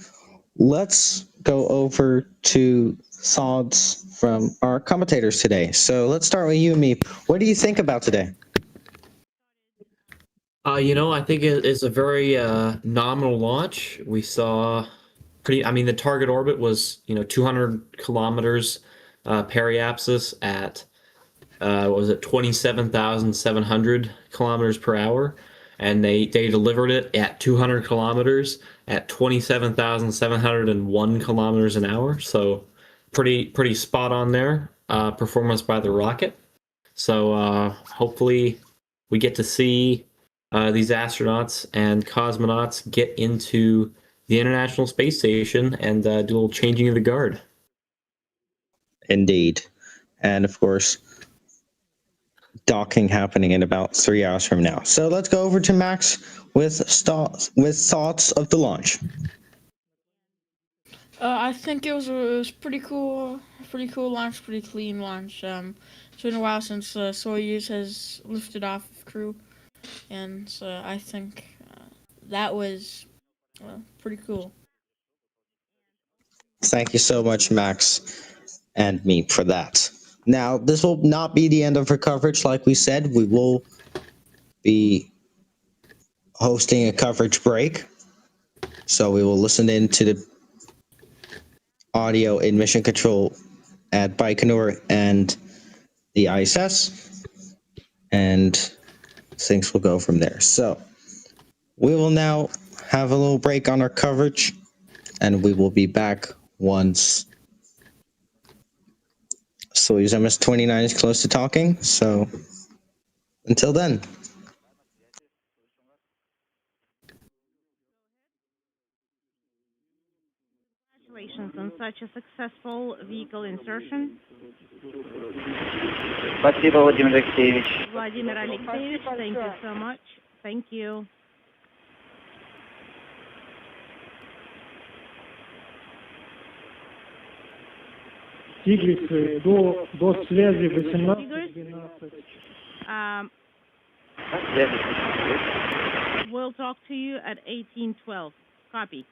let's go over to thoughts from our commentators today. So let's start with you, Meep. What do you think about today? I think it's a very nominal launch. We saw the target orbit was, 200 kilometers periapsis at, 27,700 kilometers per hour. And they delivered it at 200 kilometers at 27,701 kilometers an hour. So pretty spot on there. Performance by the rocket. So hopefully we get to see these astronauts and cosmonauts get into the International Space Station and do a little changing of the guard. Indeed. And of course, docking happening in about 3 hours from now. So let's go over to Max with thoughts of the launch. I think it was pretty cool launch, pretty clean launch. It's been a while since Soyuz has lifted off of crew, and I think that was pretty cool. Thank you so much, Max and me, for that. Now, this will not be the end of our coverage. Like we said, we will be hosting a coverage break. So we will listen in to the audio in mission control at Baikonur and the ISS, and things will go from there. So we will now have a little break on our coverage, and we will be back once Soyuz MS-29 is close to talking. So until then. Congratulations on such a successful vehicle insertion. Спасибо, Владимир Алексеевич. Vladimir Alexeyevich, thank you so much. Thank you. Тигрис, до связи 18-12. We'll talk to you at 1812. Copy.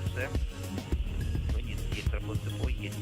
шоссе. Вниз, есть работа цепой, есть.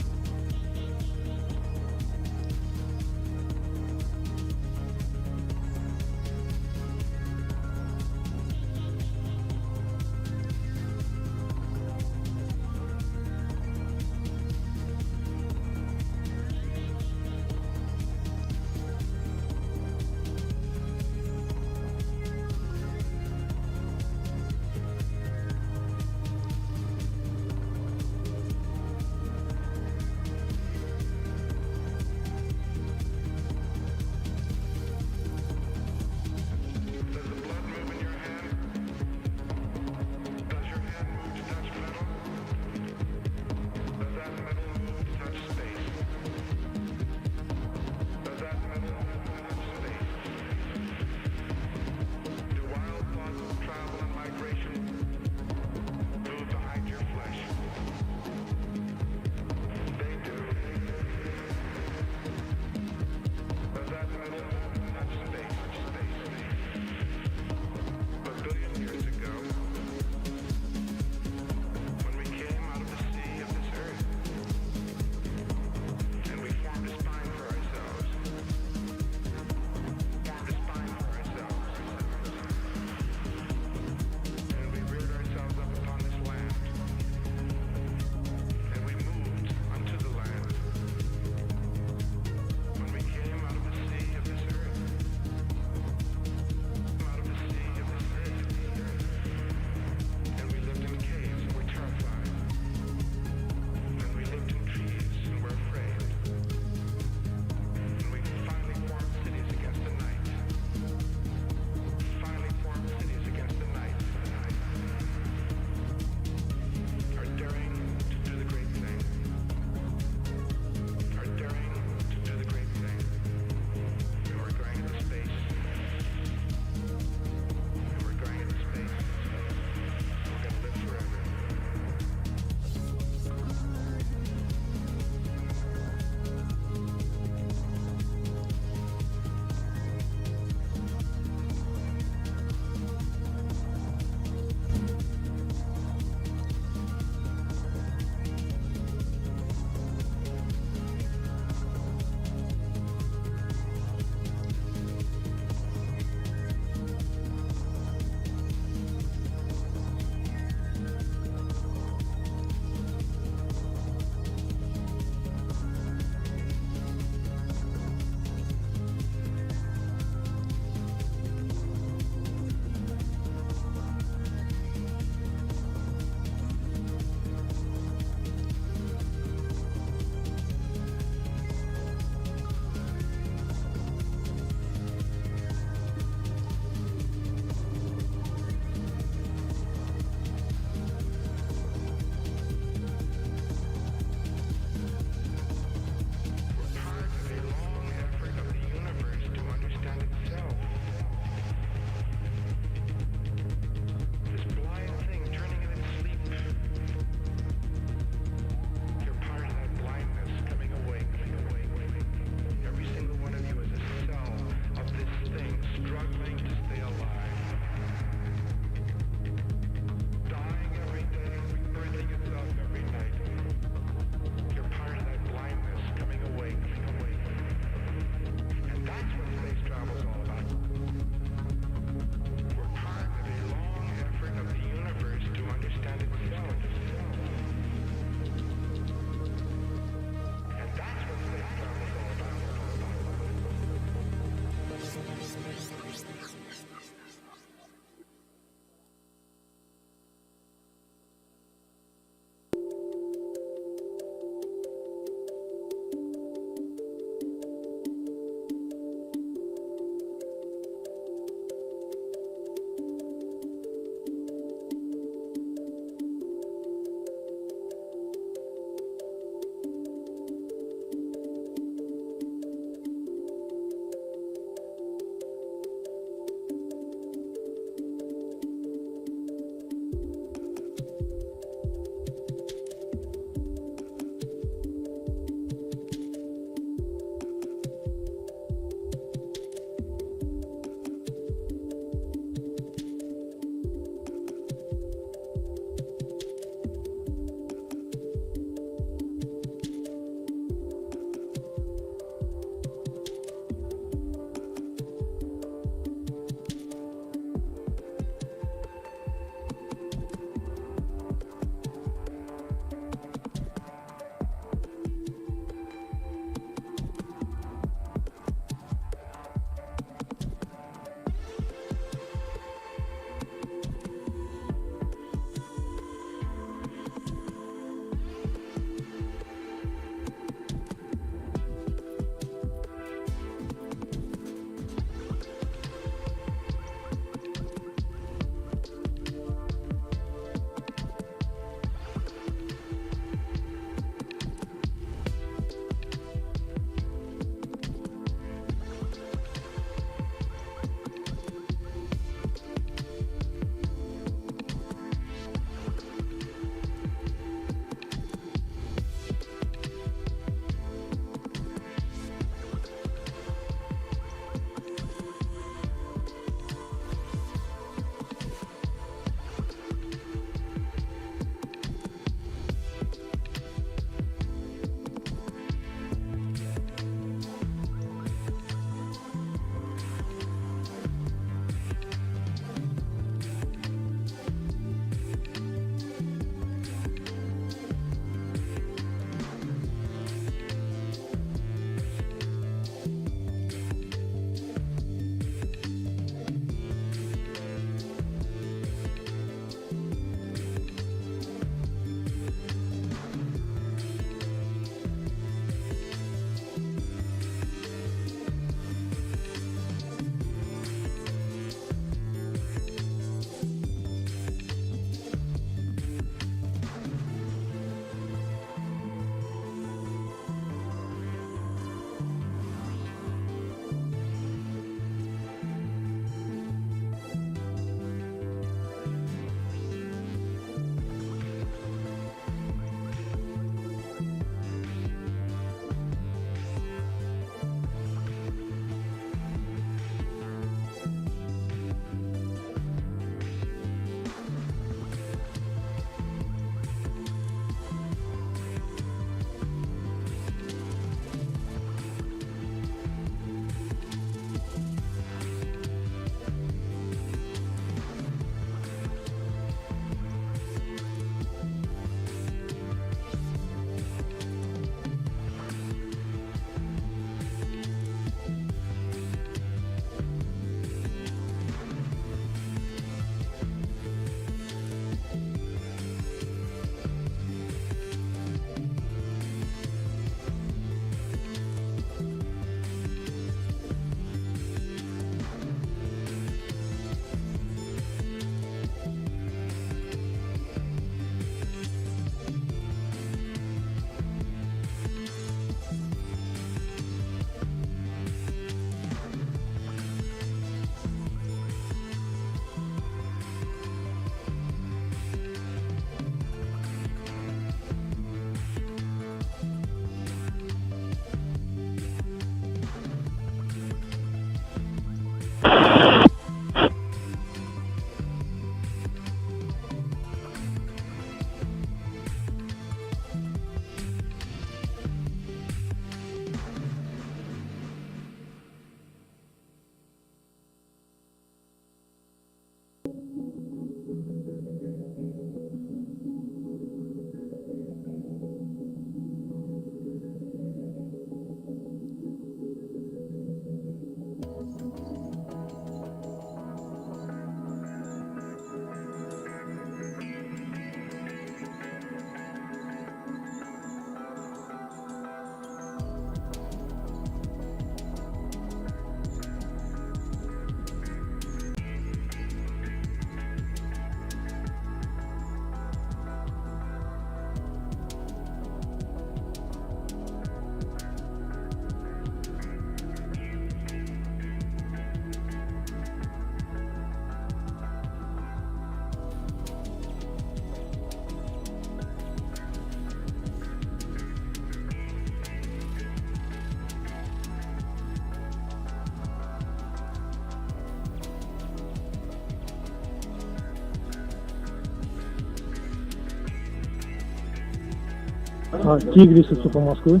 Тигрис из УПА Москвы.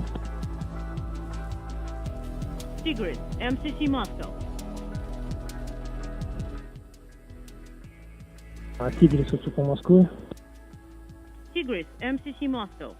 Tigris, MCC Moscow. Тигрис из УПА Москвы. Tigris, MCC Moscow.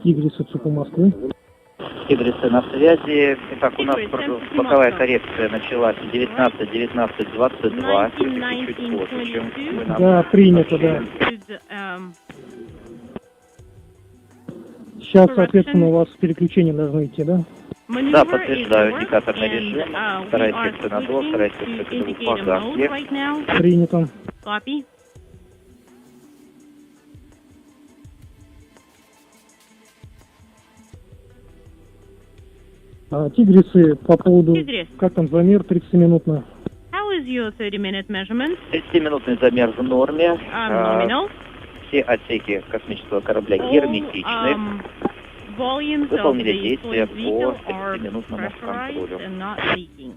Тигрис из УПА Москвы. Тигрисы на связи. Итак, у нас боковая коррекция началась 19:22, чуть позже, чем вы нам... Да, принято, да. Сейчас, соответственно, у вас переключение должны идти, да? Да, подтверждаю, индикаторный режим. Вторая секция на до, вторая секция на погаске. Принято. Copy. Тигрисы по поводу, Тигрис. как там замер 30-минутно? How is your 30-minute measurement? 30-минутный замер в норме. Nominal. Все отсеки космического корабля герметичны. Volumes of Выполнили the действия Soyuz по vehicle are 30-минутному pressurized контролю. and not leaking.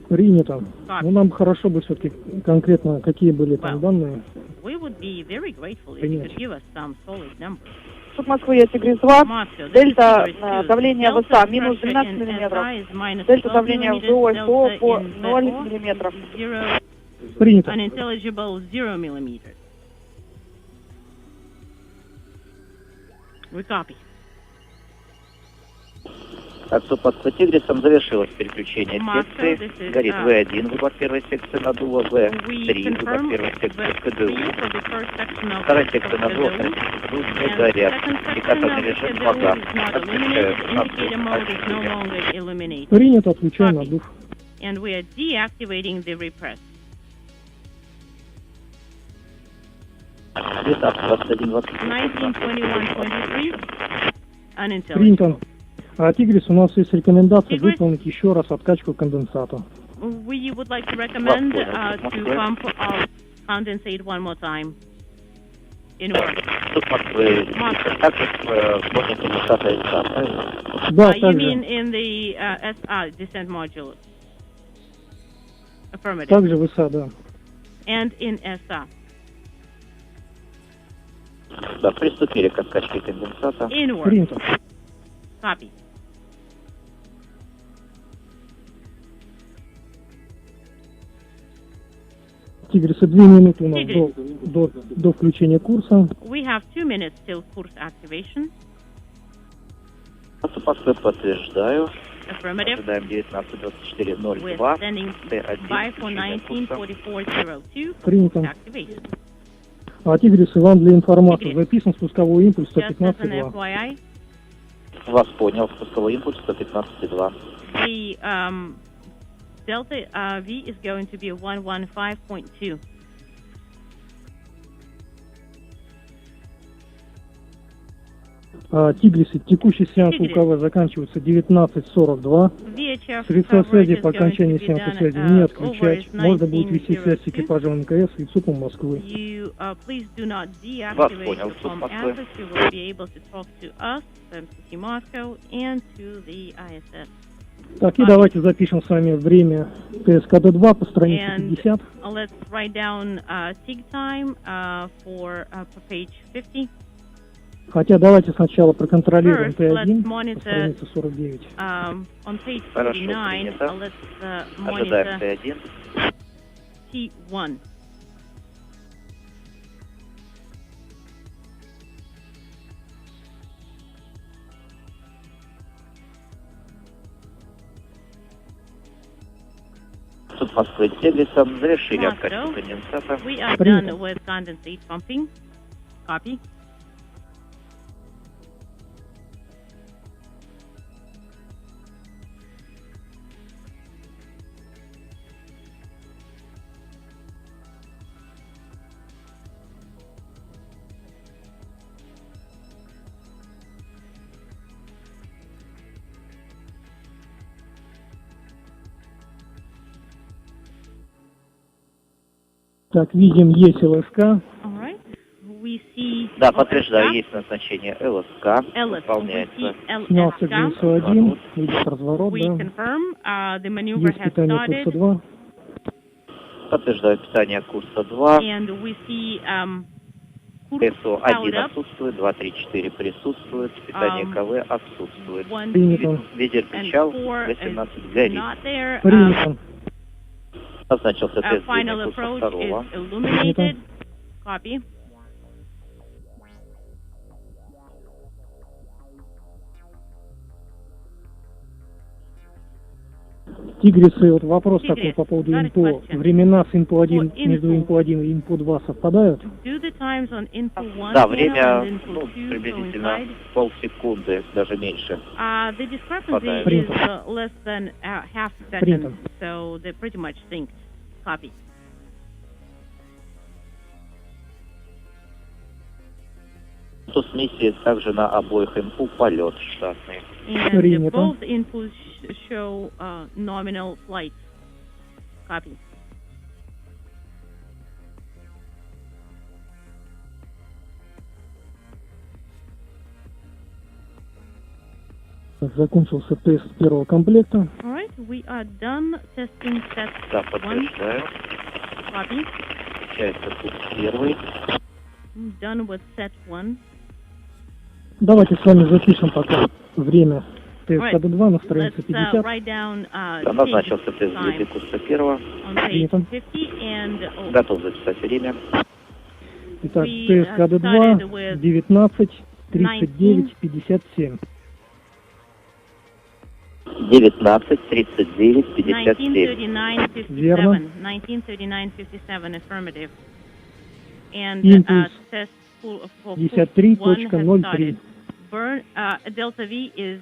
Принято. Ну, нам хорошо бы все-таки конкретно, какие были там данные. We would be very grateful if you could give us some solid numbers. Суд Москвы, я Тигрис-2. Moscow, Дельта this is давление Delta ВСА минус pressure 12 in миллиметров. SI is minus Дельта 12 давление в ВО millimeters, по Delta 0 in миллиметров. Zero, Принято. unintelligible 0 millimeters. We copy. Отцу под Тигрисом завершилось переключение Moscow, секции. this is, Горит В1, выбор первой секции надува, В3, We выбор confirm первой секции the КДУ. speed for the first section of Вторая секция надува, KDU. третья секция не And горят. second section Индикаторный of режим KDU погас. is not Отключаю illuminated. Indicator mode is no станцию. longer illuminated. Принято, отключаем надув. And we are deactivating the repress. Летап 21-20. 1921-23. Unintelligible. Принято. Тигрис, у нас есть рекомендация Тигрис. выполнить еще раз откачку конденсата. We would like to recommend to pump out condensate one more time. In work. Суд Москвы. Так как сборник конденсата ИСА, правильно? Да, You также. mean in the descent module? Affirmative. Также ВСА, да. And in SA. Да, приступили к откачке конденсата. In work. Принято. Copy. Тигрисы, 2 минуты у нас Тигрис. до включения курса. We have 2 minutes till course activation. Отцу Москвы подтверждаю. Affirmative. Ожидаем We're 19:24:02. sending Т1. by for 194402. Принято. Activation. Тигрисы, вам для информации Тигрис. записан спусковой импульс Just as an 115,2. FYI, Вас понял. Спусковой импульс 115,2. the Delta V is going to be 115.2. Тигрисы, текущий сеанс Тигрис. УКВ заканчивается 19:42. VHF Средства связи coverage по is going окончании to be сеанса done, связи не over отключать. Можно будет вести связь с 19:02. экипажем МКС и ЦУПом Москвы. You please do not Вас deactivate понял, the Суд phone Москвы. access. You will be able to talk to us, MCC Moscow, and to the ISS. Так, и давайте запишем с вами время ТСКД-2 по странице And 50. let's write down TIG time for page 50. Хотя давайте сначала проконтролируем First, let's Т1 по monitor странице 49. On page Хорошо, 49, принято. let's Ожидаем monitor Т1. T1. Суд Москвы с Тигрисом завершили Moscow, откачку конденсата. we are Принято. done with condensate pumping. Copy. Так, видим, есть ЛСК. We see Да, подтверждаю, есть назначение ЛСК. Выполняется. Снялся к ГСУ 1, идет разворот, We да. confirm the maneuver Есть has питание started. курса 2. Подтверждаю питание курса 2. And we see ТСО 1 отсутствует, 2, 3, 4 присутствует, питание КВ отсутствует. Принято. Ветер причал, 18 горит. Принято. Назначился тест Final длины курса approach 2. is illuminated. Copy. Тигрисы, вот вопрос такой по поводу инпо. Времена с инпо 1, между инпо 1 и инпо 2 совпадают? Do the times on info 1 Да, and время info 2 приблизительно coincide? полсекунды, даже меньше. The discrepancy Принято. is less than half second, Принято. so they pretty much sync. Copy. Статус миссии также на обоих инфу полет штатный. And Принято. both inputs show nominal flights. Copy. Закончился тест первого комплекта. All right, we are done testing set Да, 1. подтверждаю. Copy. Включается курс первый. Done with set 1. Давайте с вами запишем пока время Right. ТСД-2 на странице Let's 50. write down Да, назначился тест time длины курса первого. on page Принято. 50 and Готов записать время. Итак, we, ТСКД-2 started with 19, 39, 57. 19, 39, 57. 1939, 57. Верно. 1939, 57, affirmative. And Импульс test for 53.03. 1 has started. Burn, delta V is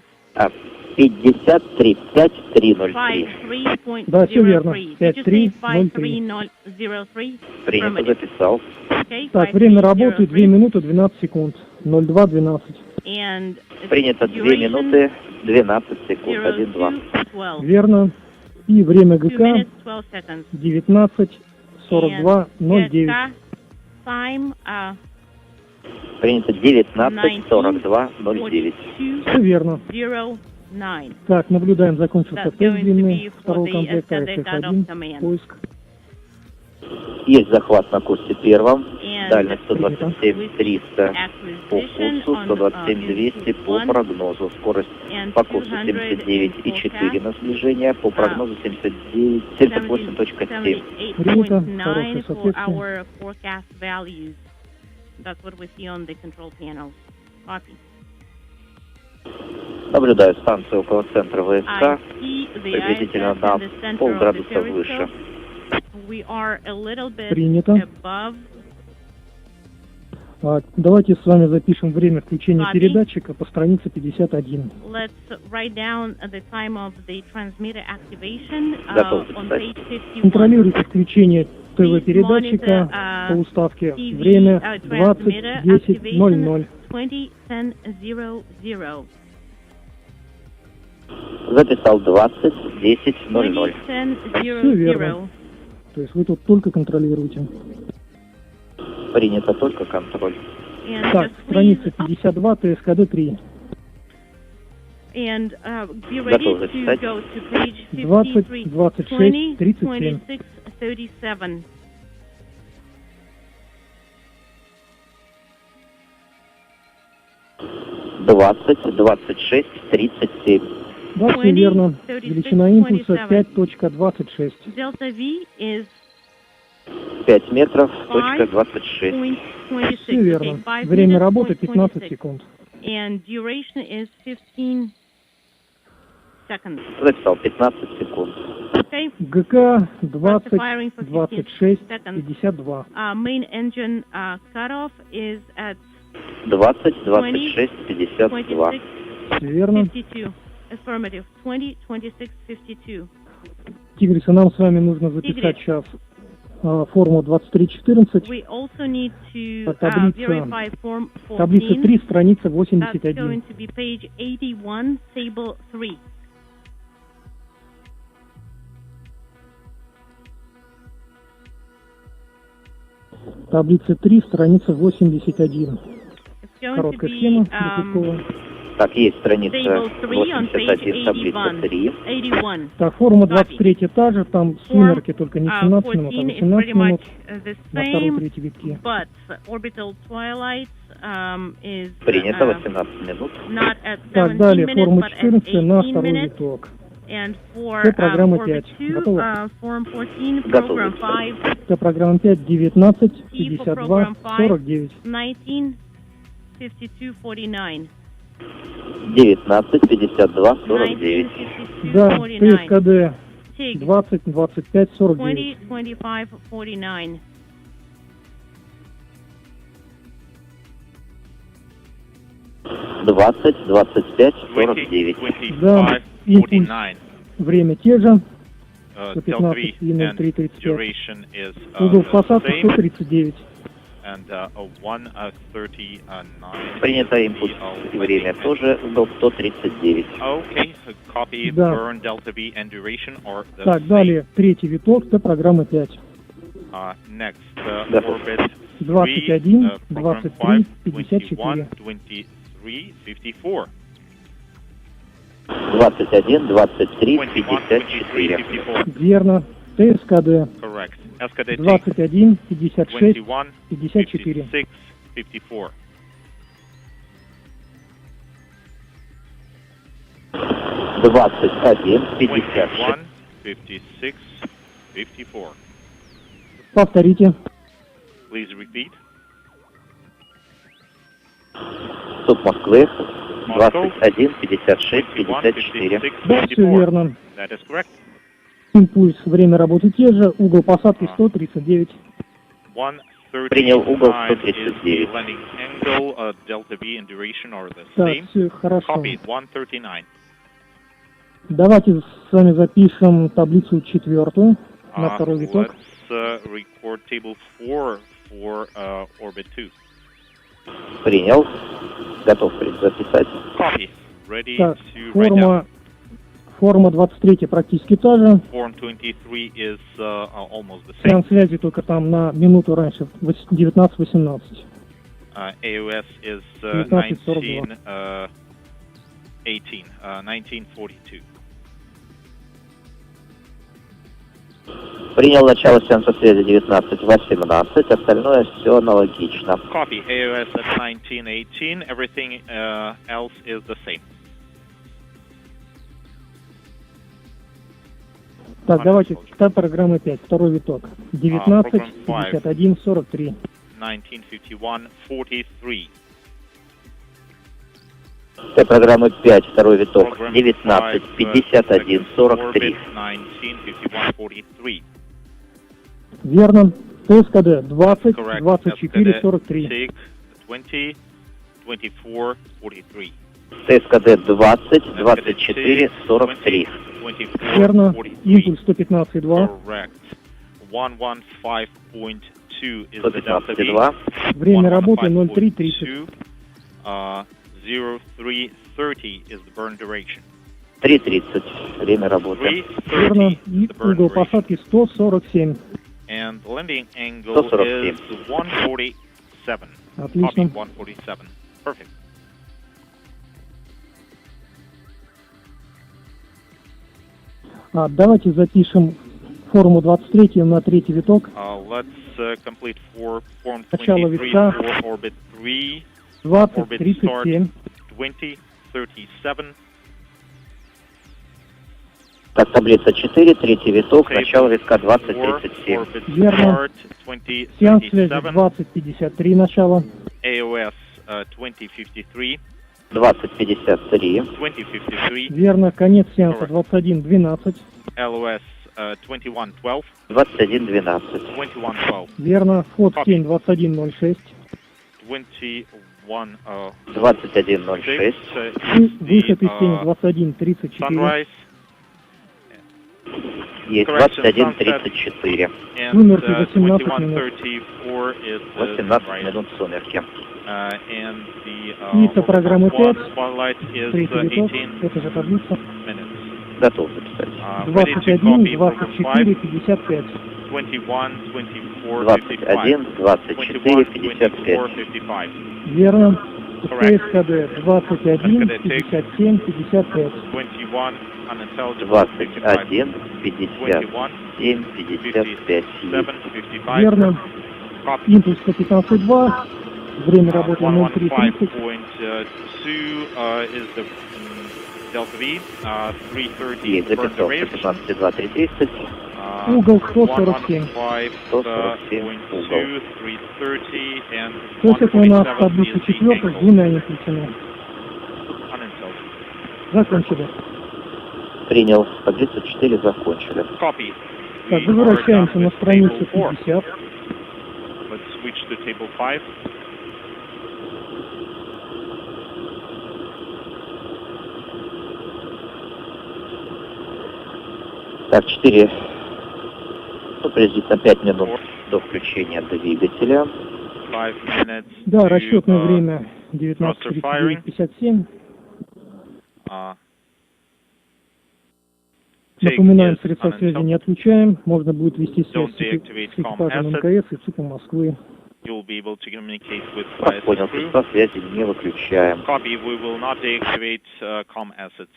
53, 5303. 53.03. Да, все верно. Did you say 5303. 5303? Принято, Affirmative. записал. Okay, Так, время работы 2 5303. минуты 12 секунд. 02:12. And Принято 2 duration минуты 12 секунд. 1-2. 02:12. Верно. И время 2 ГК minutes, 12 seconds. 19:42:09. And time Принято 19, 42, 09. Все верно. 09. Так, наблюдаем, закончился That's тест going to длины be for второго the комплекта SDG СС-1. command. Поиск. Есть захват на курсе первом. And Дальность 127 300 по acquisition курсу, on 127 200 по one прогнозу. Скорость and по курсу 200 79,4 на снижение, по прогнозу 78.7. Принято. 78.9 Хорошее for соответствие. our forecast values. That's what we see on the control panel. Copy. Наблюдаю станцию около центра ВСК, I see the приблизительно ISS на in the center of the полградуса выше. periscope. We are a little bit Принято. above. Давайте с вами запишем время включения Copy. передатчика по странице 51. Let's write down the time of the transmitter activation Готов on записать. page 51. Контролируйте включение ТВ-передатчика monitor, по уставке. TV, Время transmitter 20:10:00. 20:10:00. Записал 20:10:00. 20:10:00. То есть вы тут только контролируете. Принято только контроль. And Так, just страница please, 52, ТСКД-3. and be ready Готов to записать. go to page 20, 53, 26, 20, 37. 26, 37. Двадцать, 26, 37. Да, все 20, верно. 36, Величина импульса 27. 5.26. Delta V is 5 метров, точка 26. 5.26. Все верно. Okay, 5 Время minutes, работы 26. 15 секунд. And duration is 15 seconds. Записал 15 секунд. Okay. ГК 20, firing for 26, seconds. 52. Main engine cutoff is at 20, 26, 52. 26, Все верно. 52. Affirmative. 20, 26, 52. Тигрисы, нам с вами нужно записать сейчас форму 2314. We also need to Таблица, verify form 14. таблица 3, страница That's 81. going to be page 81, table 3. Таблица 3, страница 81. It's going to Короткая be схема, Десятковая. Так, есть страница table 3 on page 81, таблица 81. 3. 81. Так, форма 23 та же, там сумерки, только не 17 минут, а 14 is 18 pretty much минут the на второй same, третьей витке. but orbital twilight is Принято 18 минут. not at Так, 17 далее, minutes, форма but at 14 на 18 второй minutes. виток. And for Все, программа orbit 5. 2, Готово? form 14, Готово. program 5, Это программа 5, 19, T for 52, program 5, 49. 19, 52, 49. 19, 52, 49. 19, Да, 52, 49. ТСКД TIG 20, 25, 49. 20, 25, 49. Двадцать, 25, 49. 20, Да, 25, импульс. 49. Время те же, Del 3 и and 03:35. duration is Угол the посадки same, 139. and 1:39. Принято импульс. И время тоже угол 139. Okay, copy. Да. Burn Delta V and duration are the Так, same. далее, третий виток, это программа 5. Next, Да. orbit 21, 3, program 23, 5, 21, 54. 23, 54. 21, 23, 21, 23, 54. 54. Верно. ТСКД Correct. SKD 21, 56, 21, 54. 56, 54. 21, 56. 21, 56, 54. Повторите. Please repeat. Суп Москвы. Moscow. 21, 56, 21, 54. 56, Да, все 54. верно. That is correct. Импульс, время работы те же, угол посадки 139. 139 Принял угол is 139. the landing angle, delta V and duration are the Так, same. все хорошо. Copied, 139. Давайте с вами запишем таблицу четвертую на второй виток. Let's record table 4 for orbit 2. Принял. Готов записать. Copy. Ready Так, to write down. форма 23 практически та же. Form 23 is almost the same. Сеанс связи только там на минуту раньше, 19:18. AOS is 19:42. 1942. Принял начало сеанса связи 19:18. Остальное все аналогично. Copy. AOS at 1918. Everything else is the same. Так, давайте, штаб программы 5, второй виток. 19, 51, 43. 1951, 43. Программы 5, второй виток. 19, 51, 43. 1951, 43. Верно. ТСКД 20, 24, 43. 6, 20, 24, 43. ТСКД 20, 24, 43. 24, Верно. 43. Импульс 115,2. Correct. 115.2 is the delta V. 115,2. Время работы 03:30. 03:30 is the burn duration. 3:30. Время работы. 3:30 Верно. is И the burn угол duration. посадки 147. And the landing angle 147. is 147. Отлично. Copy, 147. Perfect. Давайте запишем форму 23 на третий виток. Let's complete for form Начало 23 витка. for orbit 3. 20, Orbit start 37. 20, 37. Так, таблица 4, третий виток, начало витка 20, 4, 37. orbit Верно. start 20, Сеанс связи 37. 20, 53 начало. AOS 2053. 20, 53. 2053. Верно. Конец сеанса 21, 12. LOS 2112. 21, 12. 2112. Верно. Вход в тень 21.06. 21 21.06. И выход из тени 21.34. Sunrise. Есть Correction, 21:34. And Сумерки 18 минут. 21:34 is the 18 sunrise. минут сумерки. And the И это программа 5. twilight is Третий виток. 18 Это же таблица. minutes. Готов записать. Ready to 21, copy program 24, 5. 55. 21, 24, 21, 55. 24, 21, 24, 55. 55. Верно. Correct. ТСКД 21, TSDG. 57, 55. 21, unintelligible, 55. 21, 57, 55. 7, 55. Верно. Copy. Импульс 115,2. Время работы 03:30. 115.2 is the Delta V, 330 Есть burn the записал range. 115,2, 330. Угол 147. 115.2, 330 and То есть это у нас 147 таблица is the 4 с angle. двумя импульсами. Unintelligible. Закончили. Принял. Таблицу 4 закончили. Copy. Так, We возвращаемся are done на with страницу table 4. 50. Let's switch to table 5. Так, 4. Приблизительно 5 минут до включения двигателя. 5 minutes Да, to, расчетное время 19:39:57. Напоминаем, средства связи не отключаем. Можно будет вести связь с экипажем МКС и ЦУПом Москвы. you'll be able to communicate with Понял, ISS crew. средства связи не выключаем. Copy. We will not deactivate comm assets.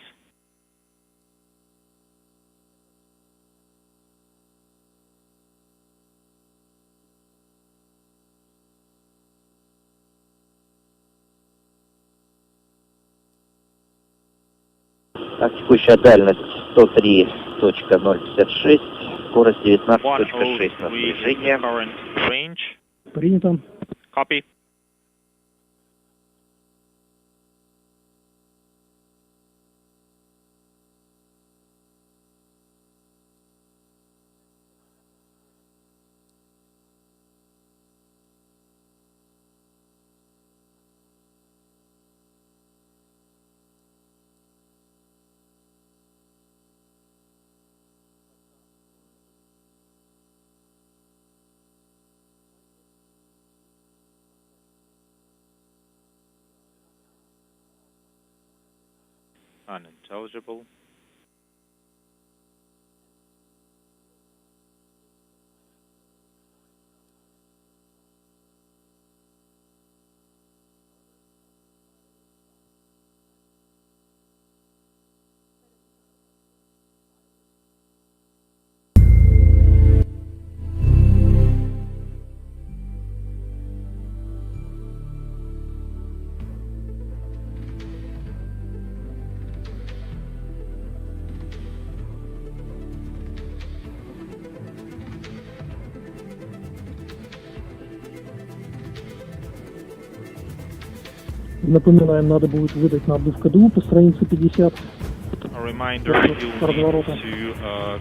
Так, текущая дальность 103.056, скорость 19.6 на 103 is the снижение. current range. Принято. Copy. Unintelligible. Напоминаем, надо будет выдать на обдув КДУ по странице 50. A reminder, you'll need to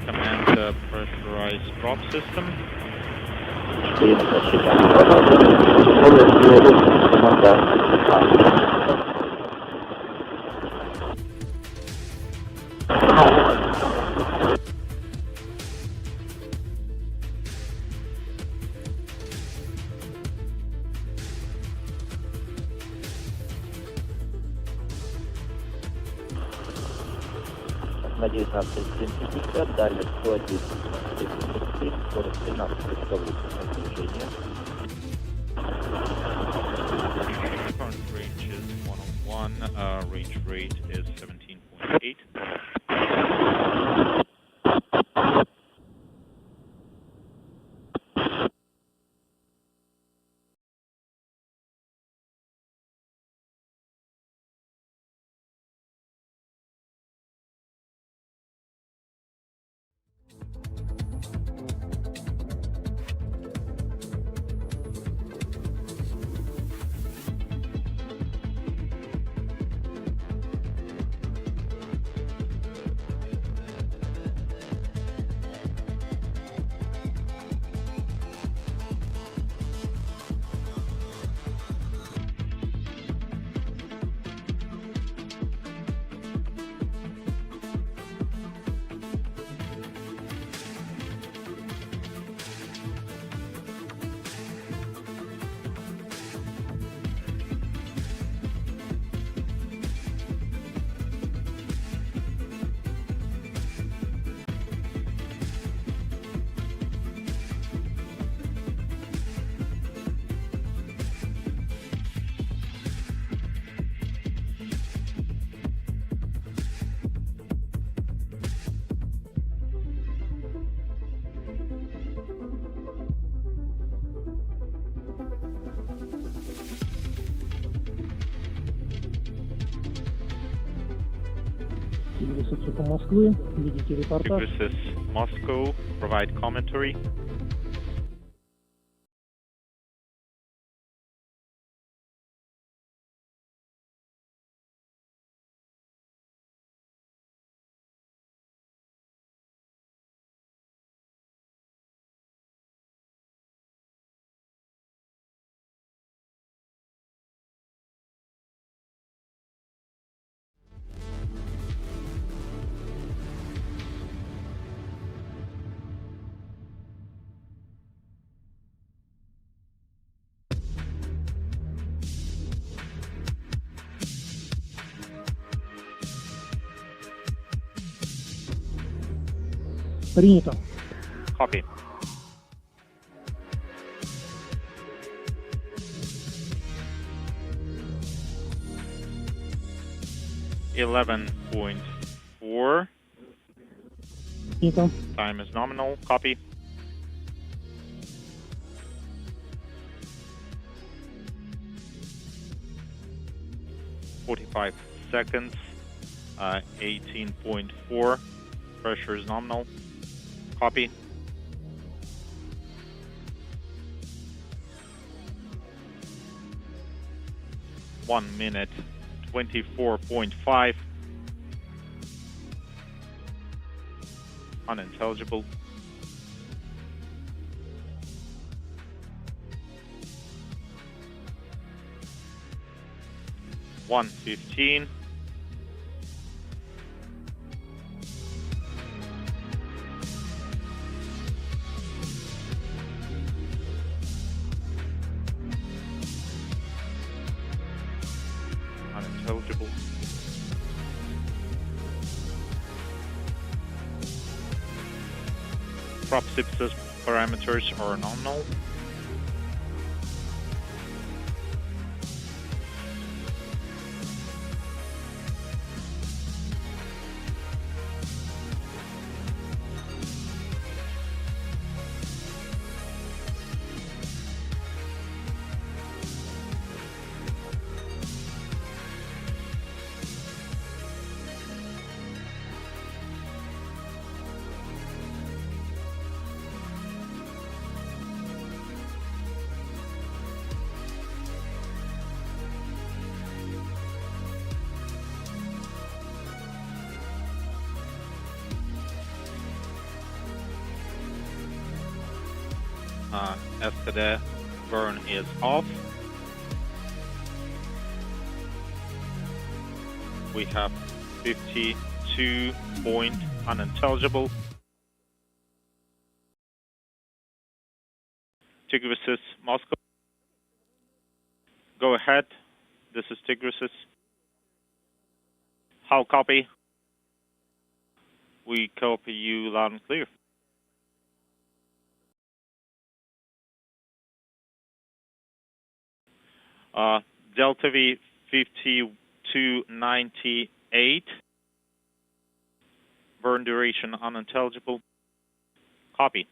command the pressurized drop system. На 19.50, дальность 101.33, скорость 13.8 на снижение. Current range is 101. Range rate is 17.8. Тигрис Москвы, видите репортаж. Tigris Moscow, provide commentary. Принято. Copy. .4. Принято. Time is nominal. Copy. .45 seconds. 18.4. Pressure is nominal. Copy. One minute, 24.5. Unintelligible. .115. Unintelligible. Prop SIPSIS parameters are nominal. STD burn is off. We have 52 point unintelligible. Tigris Moscow. Go ahead. This is Tigris. How copy? We copy you loud and clear. Delta V 5298. Burn duration unintelligible. Copy.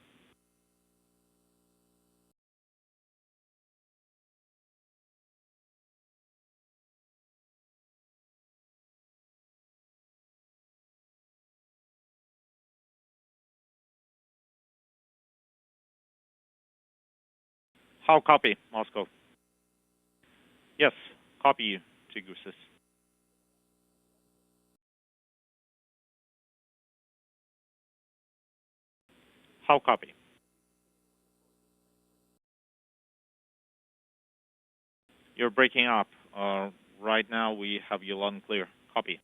How copy, Moscow? Yes, copy you, Tigris. How copy? You're breaking up. Right now we have you loud and clear. Copy.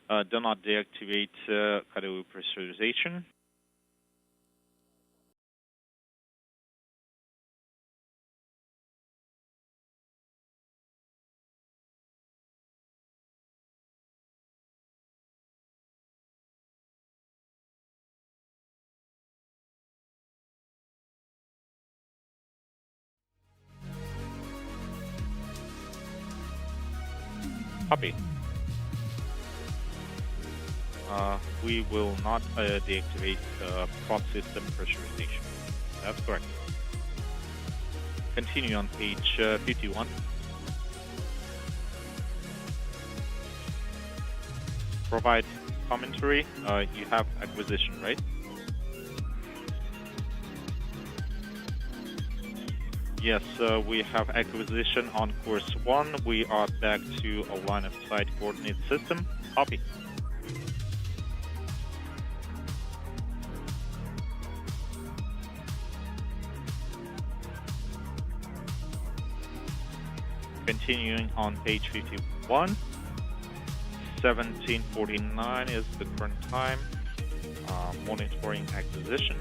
Do not deactivate cargo pressurization. Copy. We will not deactivate prop system pressurization. That's correct. Continue on page 51. provide commentary. You have acquisition, right? Yes, we have acquisition on course 1. We are back to a line of sight coordinate system. Copy. Continuing on page 51. 17:49 is the current time. Monitoring acquisition.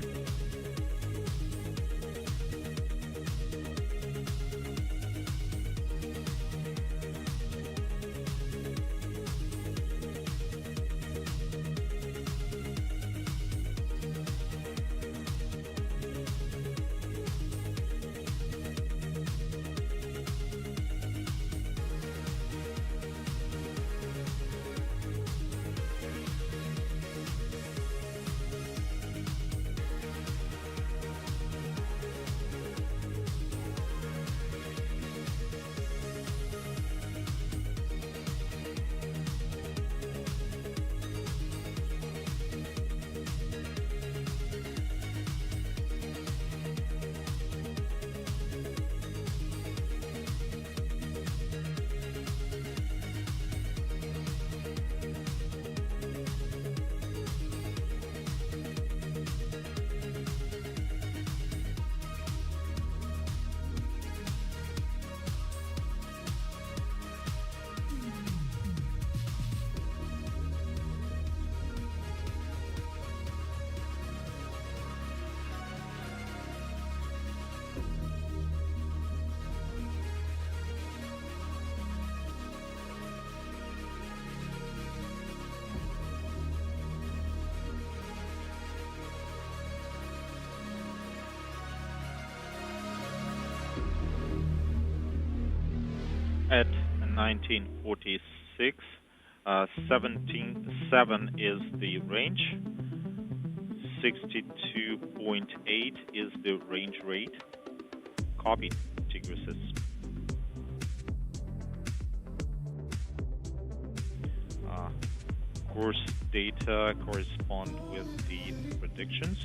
At 1946, 17.7 is the range, 62.8 is the range rate. Copy, Tigris. Course data correspond with the predictions.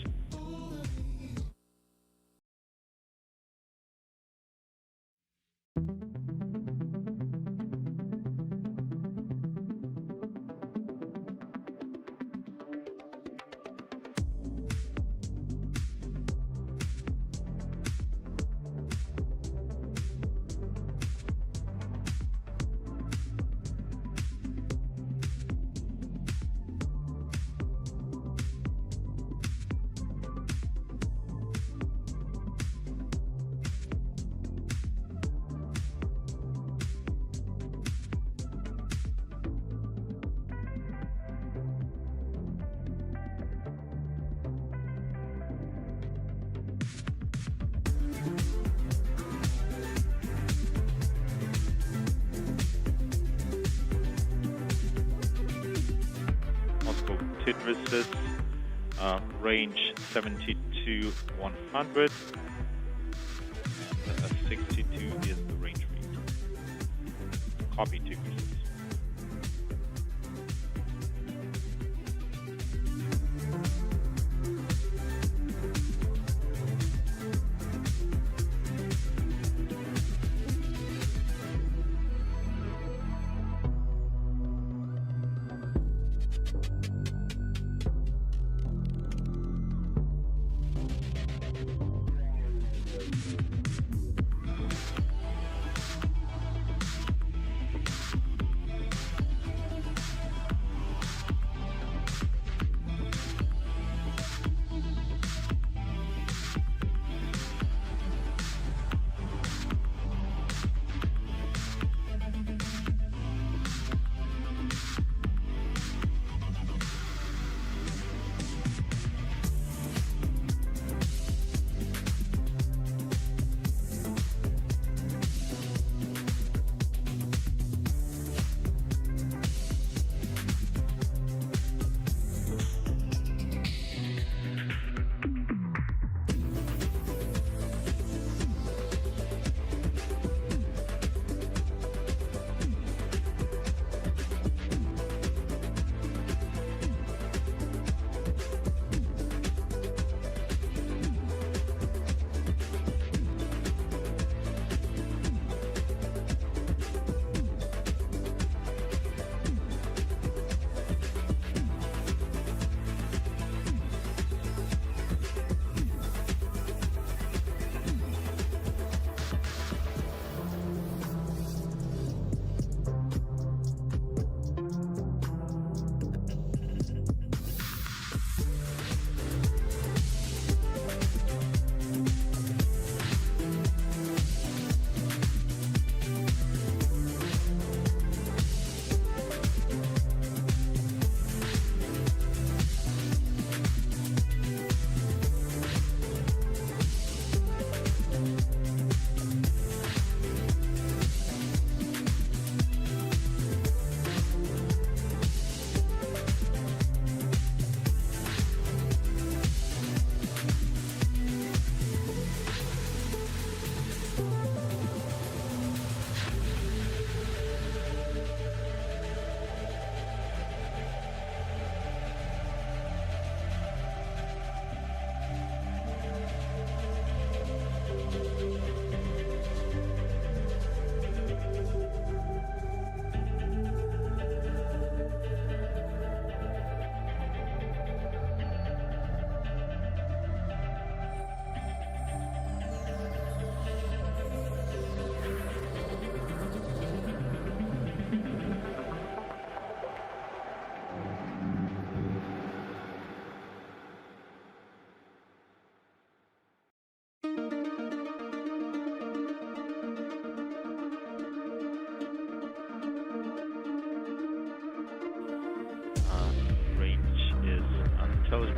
Tigris, range 72-100, and 62 is the range rate. Copy, Tigris.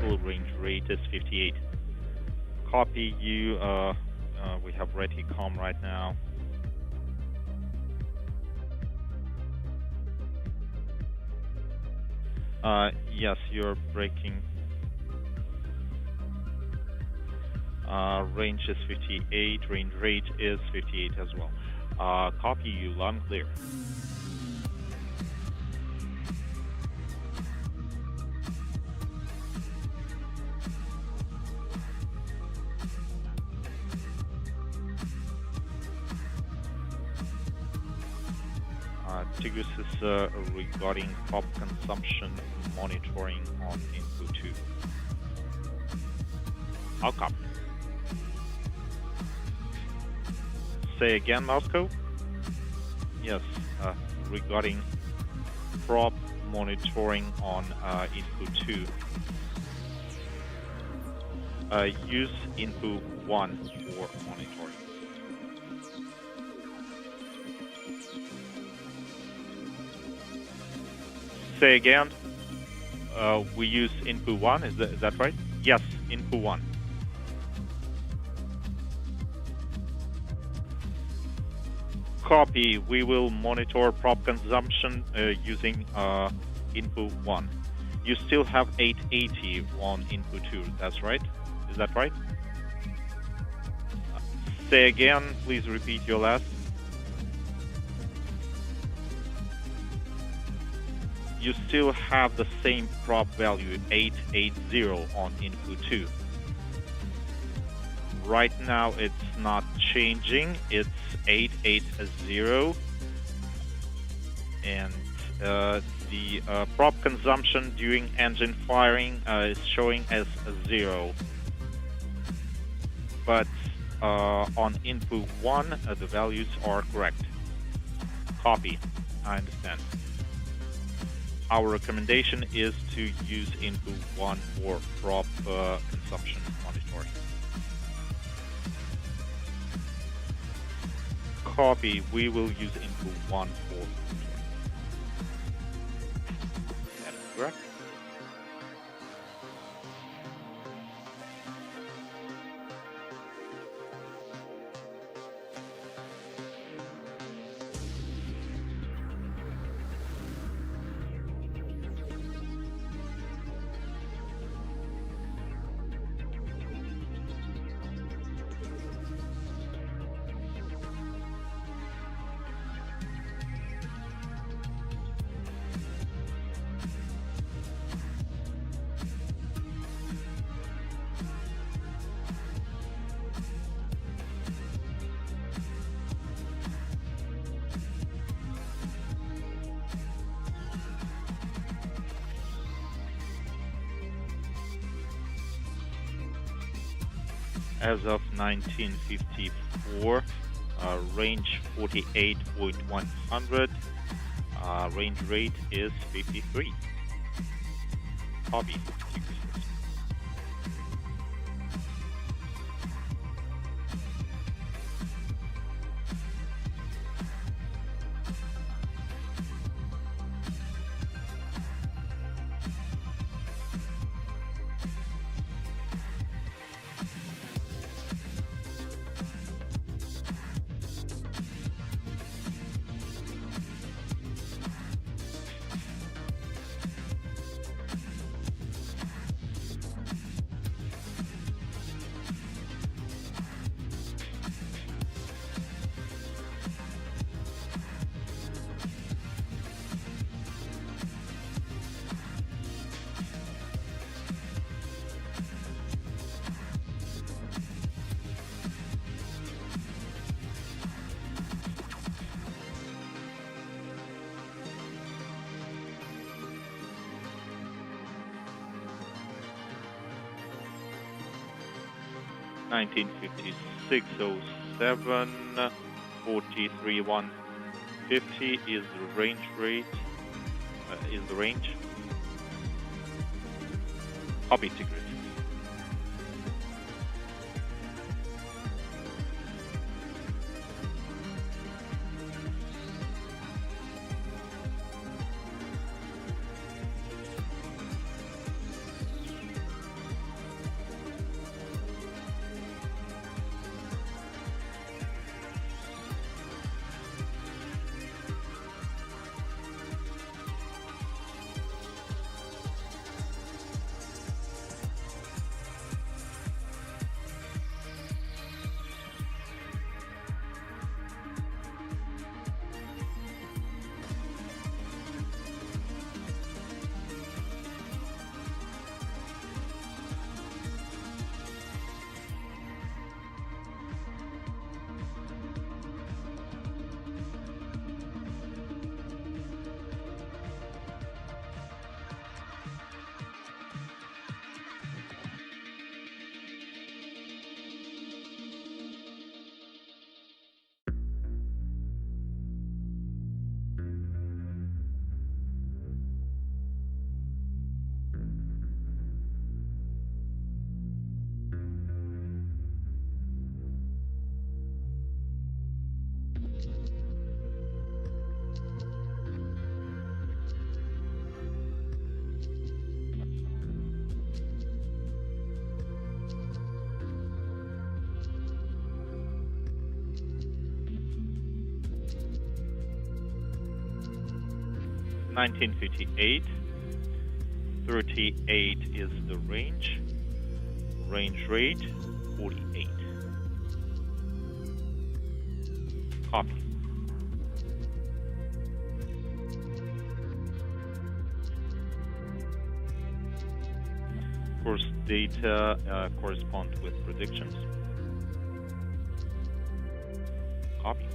vertical, range rate is 58. Copy you, we have ready comm right now. Yes, you're breaking. Range is 58, range rate is 58 as well. Copy you, loud and clear. Tigris is regarding prop consumption monitoring on input 2. I'll copy. Say again, Moscow? Yes, regarding prop monitoring on input 2. Use input 1 for monitoring. Say again. We use input 1, is that right? Yes, input 1. Copy. We will monitor prop consumption using input 1. You still have 880 on input 2, that's right? Is that right? Say again, please repeat your last. You still have the same prop value, 880 on input 2. Right now it's not changing, it's 880, and the prop consumption during engine firing is showing as 0. But on input 1 the values are correct. Copy, I understand. Our recommendation is to use input 1 for prop consumption monitoring. Copy, we will use input 1 for monitoring. That is correct. As of 1954, range 48.100, range rate is 53. Copy. Nineteen 5607 43,150 is the range rate. Is the range. Copy, Tigris. 1958. 38 is the range. Range rate 48. Copy. Course data correspond with predictions. Copy.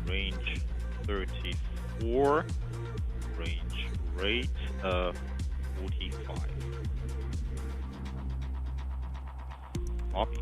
Range 34, range rate 45. Copy.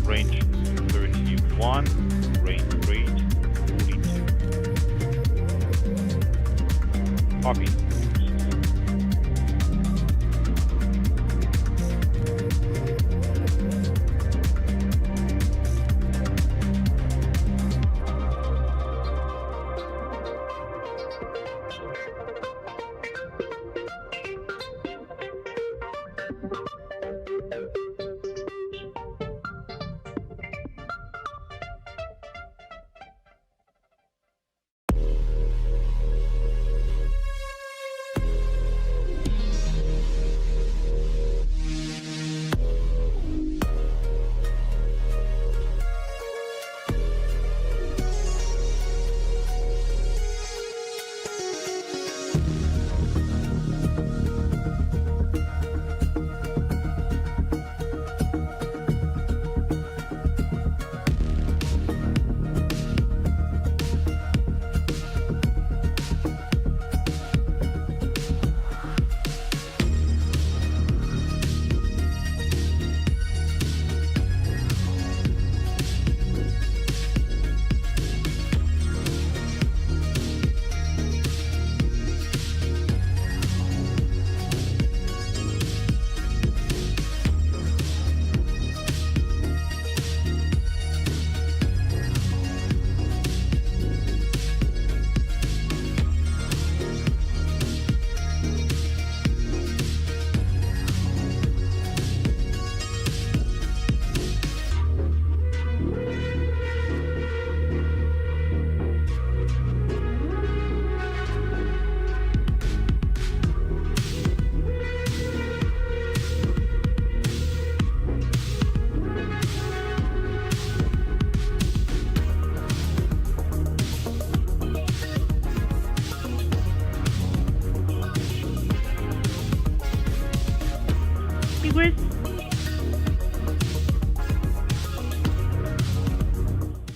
Range 31, range rate 42. Copy.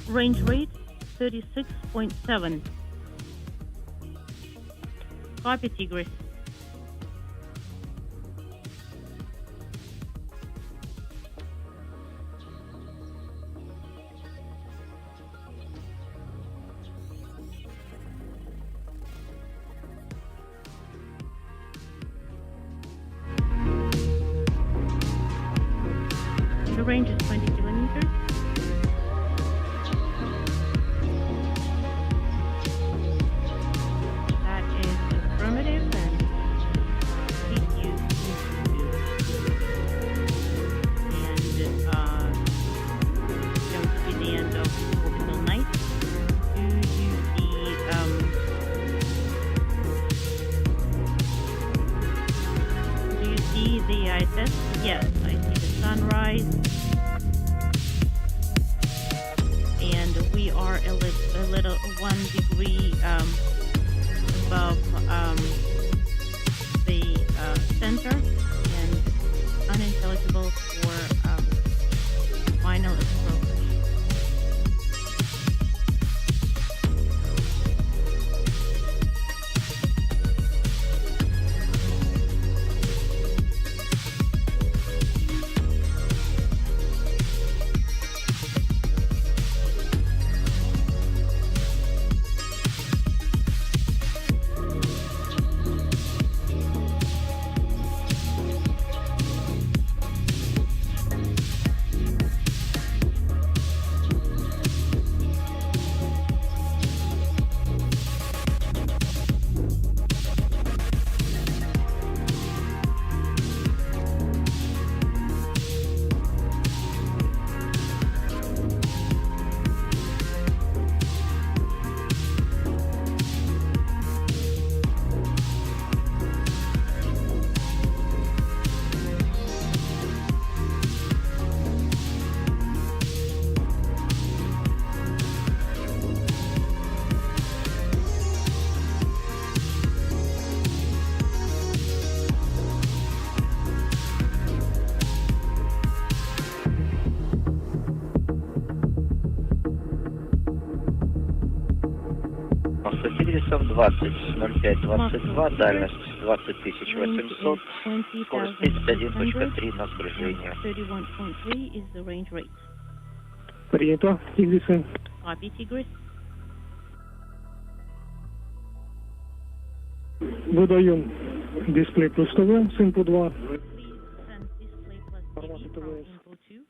Range rate 36.7. Copy, Tigris. Copy. The range is 20 kilometers. That is affirmative, and please use and don't see the end of orbital night. Do you see the ISS? Yes, I see the sunrise. And we are a little 1 degree above the center, and unintelligible for final approach. Сирисом 20.05.22, дальность 20800, скорость 31.3 на сближение. 31.3 is the range rate. Принято. Тигрисы. Copy, Tigris. Выдаем дисплей плюс ТВ с input 2. Please send display plus TV from input 2.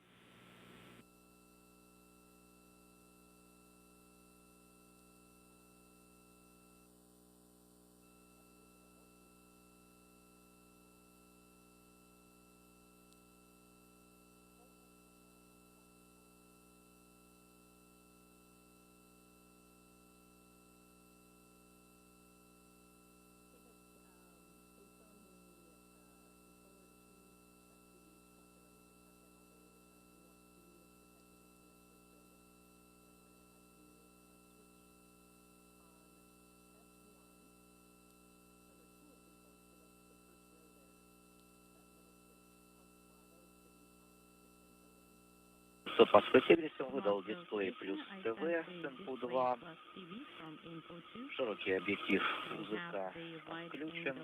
Москва Тигрисом выдал дисплей плюс ТВ с input 2. Широкий объектив УЗК включен.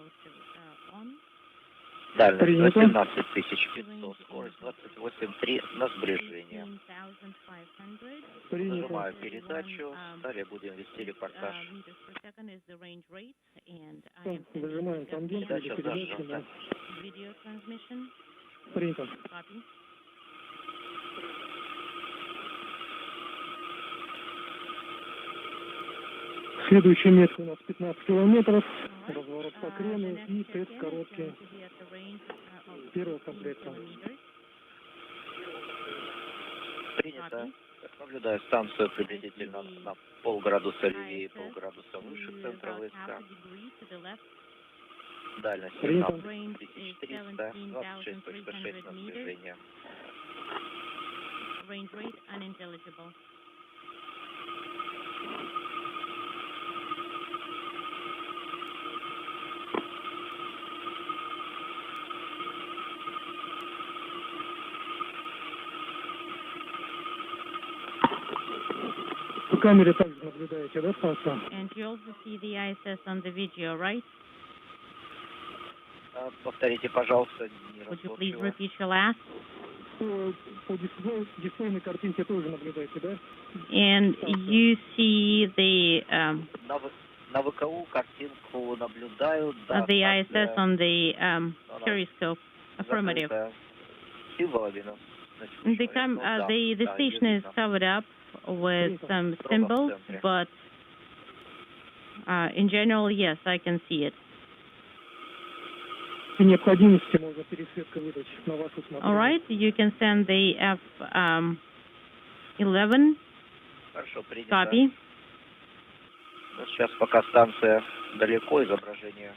Дальность 18500, скорость 28.3 на сближение. Нажимаю передачу, далее будем вести репортаж. Зажимаем тангенты, передачу, да. Принято. Следующая метка у нас 15 километров, разворот по крену и тест короткий первого комплекта. Принято. Наблюдаю станцию приблизительно на полградуса левее, полградуса выше центра войска. Дальность 17300, 26.6 на сближение. Range rate unintelligible. По камере также наблюдаете, да, станцию? And you also see the ISS on the video, right? Повторите, пожалуйста. Would you please repeat your last? По дисплейной картинке тоже наблюдаете, да? And you see the на ВКУ картинку наблюдаю. Да, the ISS on the periscope. Affirmative. The station is covered up with some symbols, but in general, yes, I can see it. All right, you can send the F-11. Copy. Сейчас пока станция далеко, изображение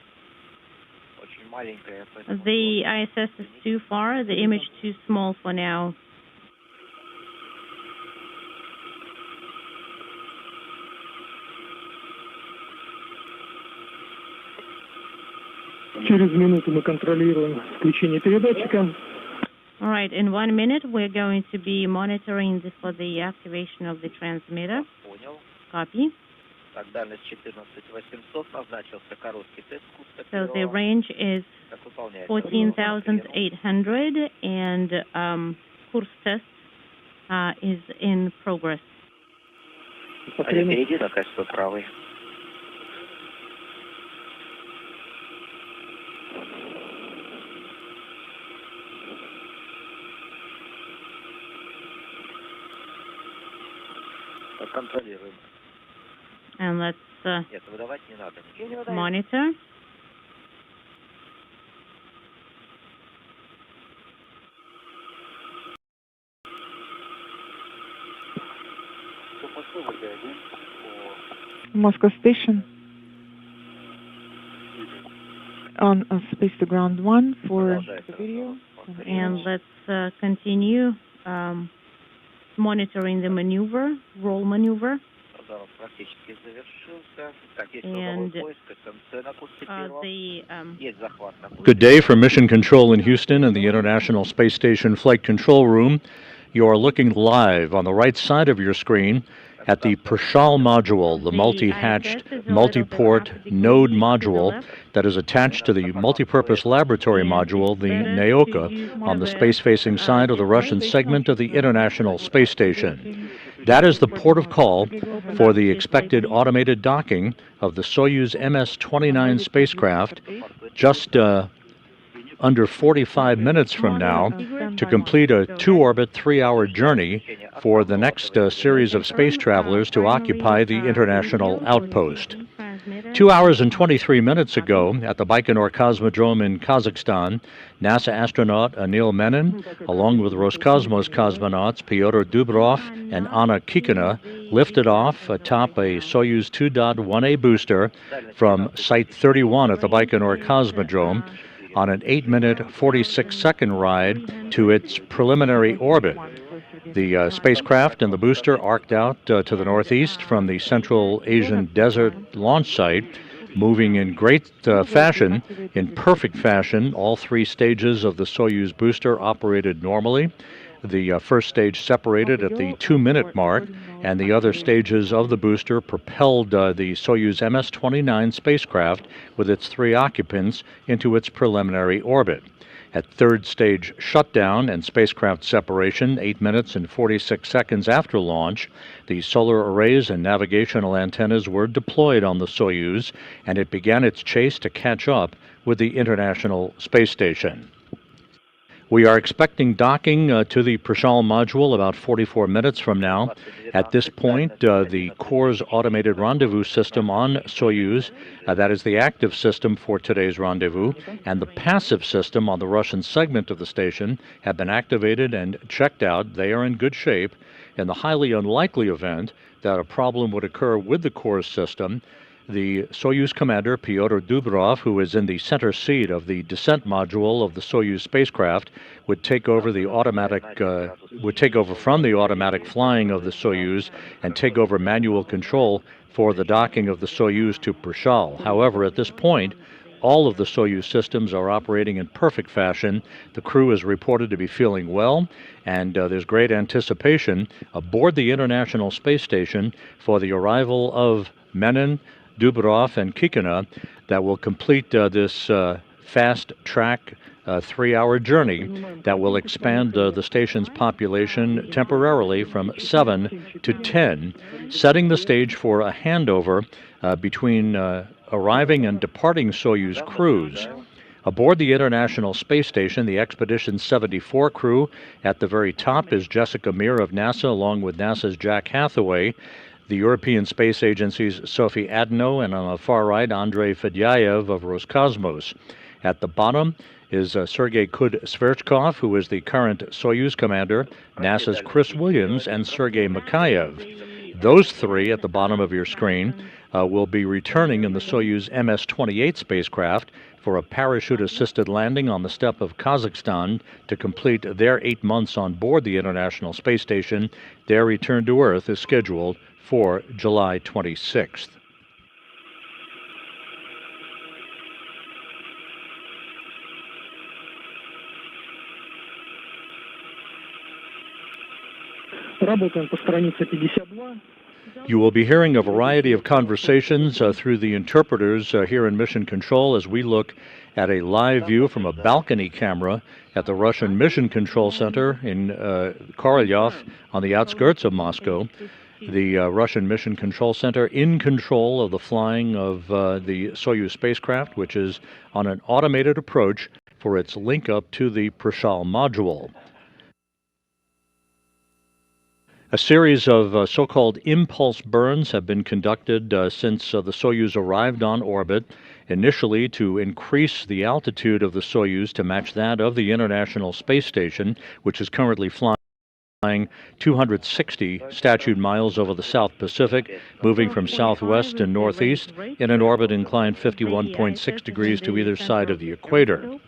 очень маленькое. The ISS is too far, the image too small for now. Через минуту мы контролируем включение передатчика. All right, in 1 minute we're going to be monitoring for the activation of the transmitter. Copy. Так, дальность 14800, назначился короткий тест курса. So the range is 14,800 and course test is in progress. Они впереди на качество правый. Контролируем. And let's Нет, выдавать не надо. monitor. Moscow station on space to ground 1 for the video. And let's continue monitoring the maneuver, roll maneuver. And Good day from Mission Control in Houston and the International Space Station Flight Control Room. You are looking live on the right side of your screen at the Prashal module, the multi-hatched, multi-port node module that is attached to the multipurpose laboratory module, the Naoka, on the space-facing side of the Russian segment of the International Space Station. That is the port of call for the expected automated docking of the Soyuz MS-29 spacecraft just under 45 minutes from now to complete a 2-orbit, 3-hour journey for the next series of space travelers to occupy the international outpost. 2 hours and 23 minutes ago, at the Baikonur Cosmodrome in Kazakhstan, NASA astronaut Anil Menon, along with Roscosmos cosmonauts Pyotr Dubrov and Anna Kikina, lifted off atop a Soyuz 2.1A booster from Site 31 at the Baikonur Cosmodrome on an 8-minute, 46-second ride to its preliminary orbit. The spacecraft and the booster arced out to the northeast from the Central Asian Desert launch site, moving in great fashion, in perfect fashion. All 3 stages of the Soyuz booster operated normally. The first stage separated at the 2-minute mark, and the other stages of the booster propelled the Soyuz MS-29 spacecraft with its 3 occupants into its preliminary orbit. At third stage shutdown and spacecraft separation, 8 minutes and 46 seconds after launch, the solar arrays and navigational antennas were deployed on the Soyuz, and it began its chase to catch up with the International Space Station. We are expecting docking to the Prashal module about 44 minutes from now. At this point, the Core's automated rendezvous system on Soyuz, that is the active system for today's rendezvous, and the passive system on the Russian segment of the station have been activated and checked out. They are in good shape. In the highly unlikely event that a problem would occur with the Core's system, the Soyuz commander, Pyotr Dubrov, who is in the center seat of the descent module of the Soyuz spacecraft, would take over from the automatic flying of the Soyuz and take over manual control for the docking of the Soyuz to Prashal. However, at this point, all of the Soyuz systems are operating in perfect fashion. The crew is reported to be feeling well, and there's great anticipation aboard the International Space Station for the arrival of Menon, Dubrov, and Kikina that will complete this fast-track 3-hour journey that will expand the station's population temporarily from 7 to 10, setting the stage for a handover between arriving and departing Soyuz crews. Aboard the International Space Station, the Expedition 74 crew, at the very top is Jessica Meir of NASA, along with NASA's Jack Hathaway, the European Space Agency's Sophie Adno, and on the far right, Andrei Fedyaev of Roscosmos. At the bottom is Sergei Kud-Sverchkov, who is the current Soyuz commander, NASA's Chris Williams, and Sergei Mikhayev. Those three at the bottom of your screen will be returning in the Soyuz MS-28 spacecraft for a parachute-assisted landing on the steppe of Kazakhstan to complete their 8 months on board the International Space Station. Their return to Earth is scheduled for July 26th. Работаем по странице 52. You will be hearing a variety of conversations through the interpreters here in Mission Control as we look at a live view from a balcony camera at the Russian Mission Control Center in Korolyov on the outskirts of Moscow. The Russian Mission Control Center in control of the flying of the Soyuz spacecraft, which is on an automated approach for its link up to the Prishal module. A series of so-called impulse burns have been conducted since the Soyuz arrived on orbit, initially to increase the altitude of the Soyuz to match that of the International Space Station, which is currently flying 260 statute miles over the South Pacific, moving from southwest to northeast in an orbit inclined 51.6 degrees to either side of the equator.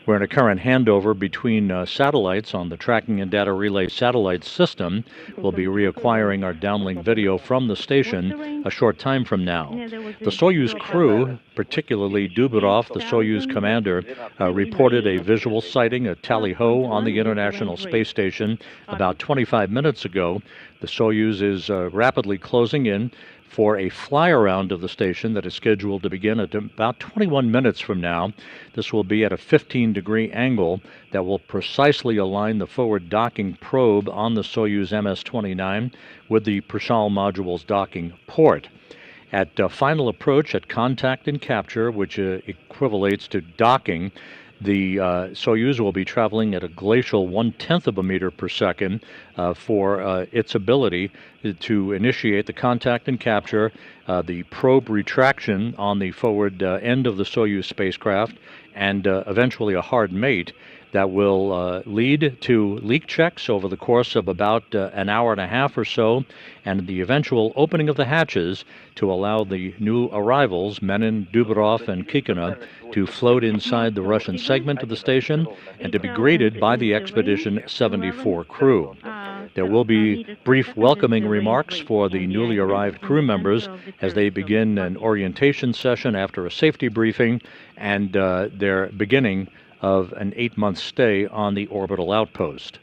We're in a current handover between satellites on the Tracking and Data Relay Satellite System. We'll be reacquiring our downlink video from the station a short time from now. The Soyuz crew, particularly Dubirov, the Soyuz commander, reported a visual sighting at Tally Ho on the International Space Station about 25 minutes ago. The Soyuz is rapidly closing in for a fly-around of the station that is scheduled to begin at about 21 minutes from now. This will be at a 15-degree angle that will precisely align the forward docking probe on the Soyuz MS-29 with the Prishal module's docking port. At final approach, at contact and capture, which equivalates to docking, the Soyuz will be traveling at a glacial 1/10 of a meter per second for its ability to initiate the contact and capture, the probe retraction on the forward end of the Soyuz spacecraft, and eventually a hard mate that will lead to leak checks over the course of about an hour and a half or so, and the eventual opening of the hatches to allow the new arrivals, Menin, Dubirov, and Kikina, to float inside the Russian segment of the station and to be greeted by the Expedition 74 crew. There will be brief welcoming remarks for the newly arrived crew members as they begin an orientation session after a safety briefing and their beginning of an 8-month stay on the orbital outpost.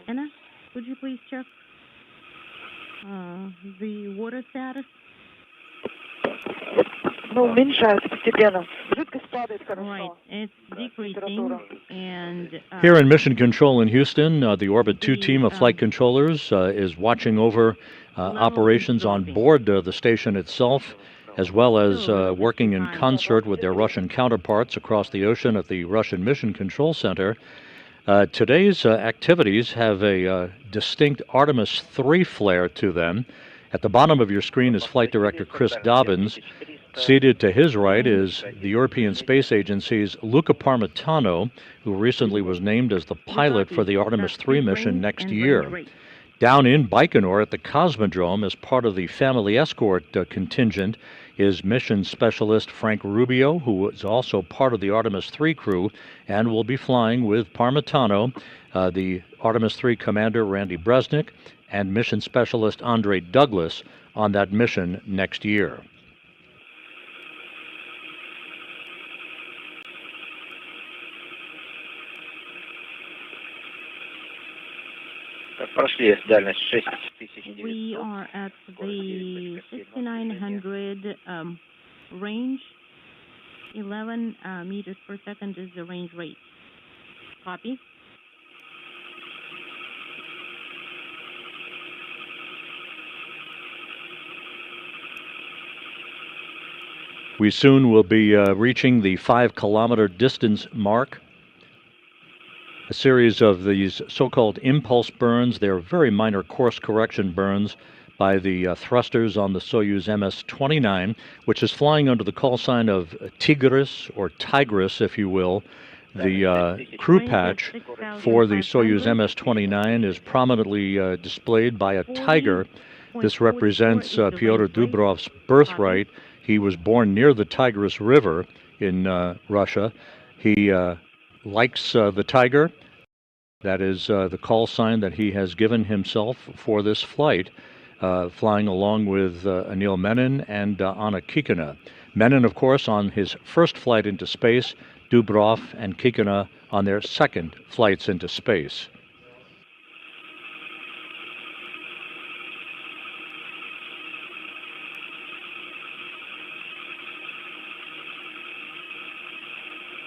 Anna, would you please check the water status? Уменьшается постепенно. Жидкость падает хорошо. Right, it's decreasing, and here in Mission Control in Houston, the Orbit 2 team of flight controllers is watching over operations on board the station itself, as well as working in concert with their Russian counterparts across the ocean at the Russian Mission Control Center. Today's activities have a distinct Artemis 3 flair to them. At the bottom of your screen is Flight Director Chris Dobbins. Seated to his right is the European Space Agency's Luca Parmitano, who recently was named as the pilot for the Artemis 3 mission next year. Down in Baikonur at the Cosmodrome, as part of the family escort contingent, is mission specialist Frank Rubio, who is also part of the Artemis 3 crew and will be flying with Parmitano, the Artemis 3 commander Randy Bresnik, and mission specialist Andre Douglas on that mission next year. we are at the 6900 range. 11 meters per second is the range rate. Copy. We soon will be reaching the 5-kilometer distance mark. A series of these so-called impulse burns. They're very minor course correction burns by the thrusters on the Soyuz MS-29, which is flying under the call sign of Tigris, or Tigris, if you will. The crew patch for the Soyuz MS-29 is prominently displayed by a tiger. This represents Pyotr Dubrov's birthright. He was born near the Tigris River in Russia. He likes the tiger. That is the call sign that he has given himself for this flight, flying along with Anil Menon and Anna Kikina. Menon, of course, on his first flight into space, Dubrov and Kikina on their second flights into space.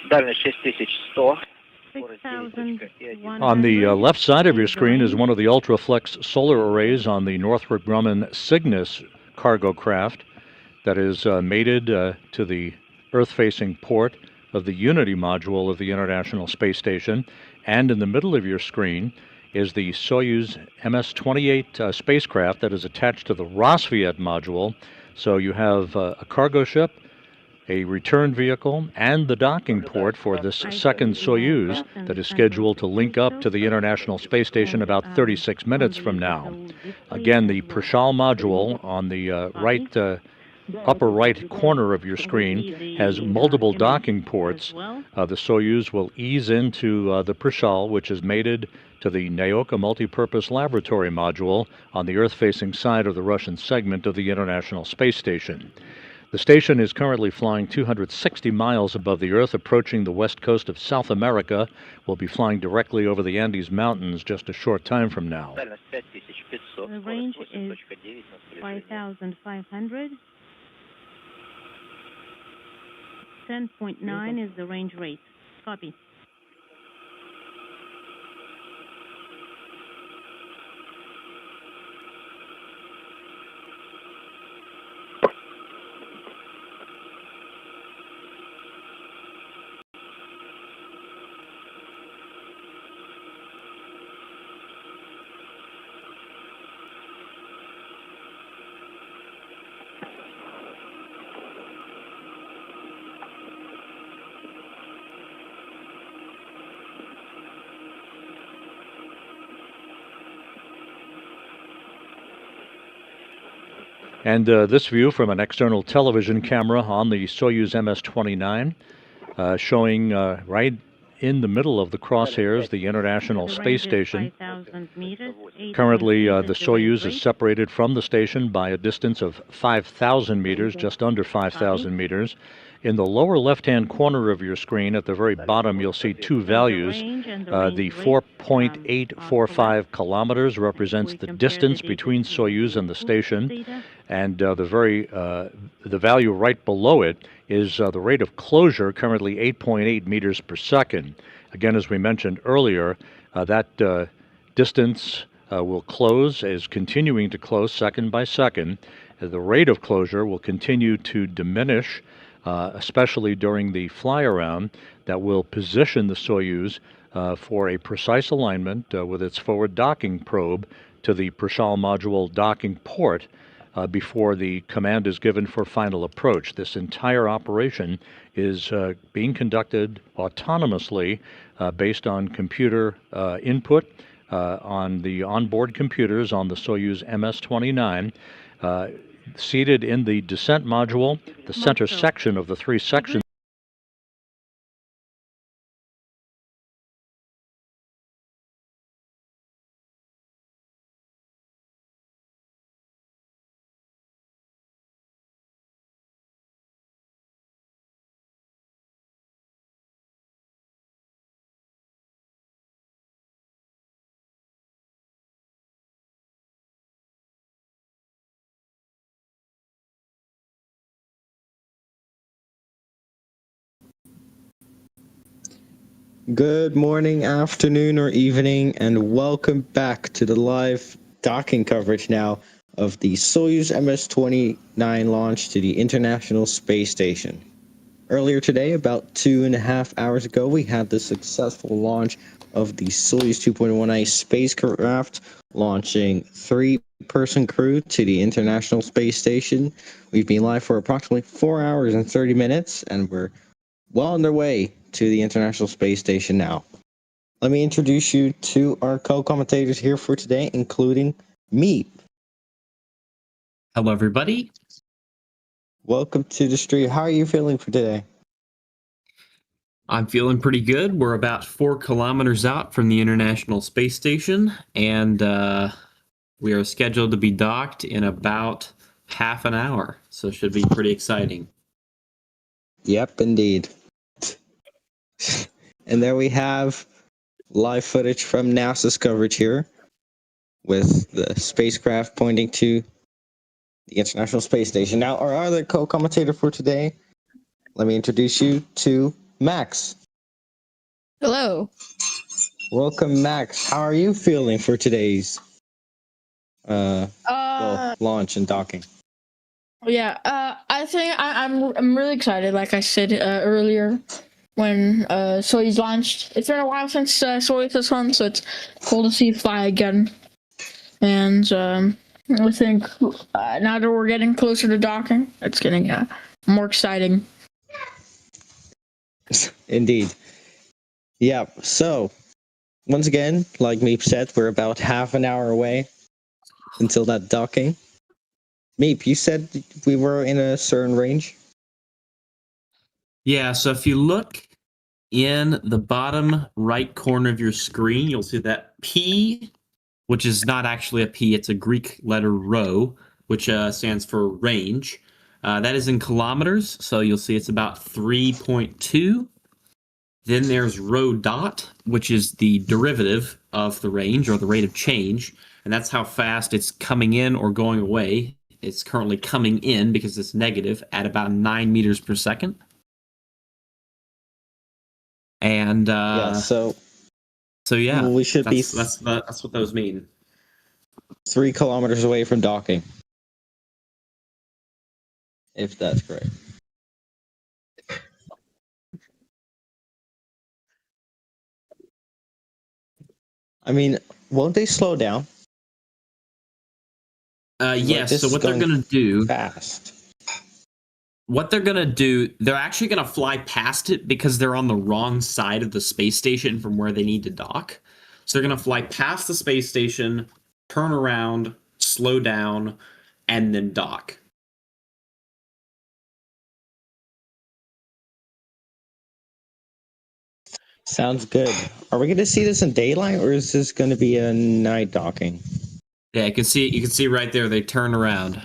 Дальность 6100. On the left side of your screen is one of the Ultraflex solar arrays on the Northrop Grumman Cygnus cargo craft that is mated to the Earth-facing port of the Unity module of the International Space Station. And in the middle of your screen is the Soyuz MS-28 spacecraft that is attached to the Rassvet module. So you have a cargo ship, a return vehicle, and the docking port for this second Soyuz that is scheduled to link up to the International Space Station about 36 minutes from now. Again, the Prishal module on the upper right corner of your screen has multiple docking ports. The Soyuz will ease into the Prishal, which is mated to the Naoka Multipurpose Laboratory module on the Earth-facing side of the Russian segment of the International Space Station. The station is currently flying 260 miles above the Earth, approaching the west coast of South America. We'll be flying directly over the Andes Mountains just a short time from now. The range is 5,500. 10.9 is the range rate. Copy. And this view from an external television camera on the Soyuz MS-29, showing right in the middle of the crosshairs the International Space Station. Currently, the Soyuz is separated from the station by a distance of 5,000 meters, just under 5,000 meters. In the lower left-hand corner of your screen, at the very bottom, you'll see two values. The 4.845 kilometers represents the distance between Soyuz and the station, and the value right below it is the rate of closure, currently 8.8 meters per second. Again, as we mentioned earlier, that distance will close, is continuing to close second by second. The rate of closure will continue to diminish, especially during the fly-around that will position the Soyuz for a precise alignment with its forward docking probe to the Prishal module docking port before the command is given for final approach. This entire operation is being conducted autonomously based on computer input on the onboard computers on the Soyuz MS-29. Seated in the descent module, the center section of the three sections. Good morning, afternoon, or evening, and welcome back to the live docking coverage now of the Soyuz MS-29 launch to the International Space Station. Earlier today, about 2.5 hours ago, we had the successful launch of the Soyuz 2.1A spacecraft, launching 3-person crew to the International Space Station. We've been live for approximately 4 hours and 30 minutes, and we're well on their way to the International Space Station now. Let me introduce you to our co-commentators here for today, including me. Hello, everybody. Welcome to the street. How are you feeling for today? I'm feeling pretty good. We're about 4 kilometers out from the International Space Station, and we are scheduled to be docked in about half an hour, so it should be pretty exciting. Yep, indeed. And there we have live footage from NASA's coverage here, with the spacecraft pointing to the International Space Station. Now, our other co-commentator for today, let me introduce you to Max. Hello. Welcome, Max. How are you feeling for today's launch and docking? Yeah, I think I'm really excited. Like I said earlier, when Soyuz launched, it's been a while since Soyuz has flown, so it's cool to see it fly again. And I think now that we're getting closer to docking, it's getting more exciting. Indeed. Yeah. So once again, like Meep said, we're about half an hour away until that docking. Meep, you said we were in a certain range? Yeah, so if you look in the bottom right corner of your screen, you'll see that P, which is not actually a P, it's a Greek letter rho, which stands for range. That is in kilometers, so you'll see it's about 3.2. Then there's rho dot, which is the derivative of the range, or the rate of change, and that's how fast it's coming in or going away. It's currently coming in, because it's negative, at about 9 meters per second. And so yeah, we should that's what those mean. 3 kilometers away from docking, if that's correct. I mean, won't they slow down? Yes. So what they're gonna do? Fast. What they're gonna do? They're actually gonna fly past it because they're on the wrong side of the space station from where they need to dock. So they're gonna fly past the space station, turn around, slow down, and then dock. Sounds good. Are we going to see this in daylight, or is this going to be a night docking? Yeah, you can see right there. They turn around.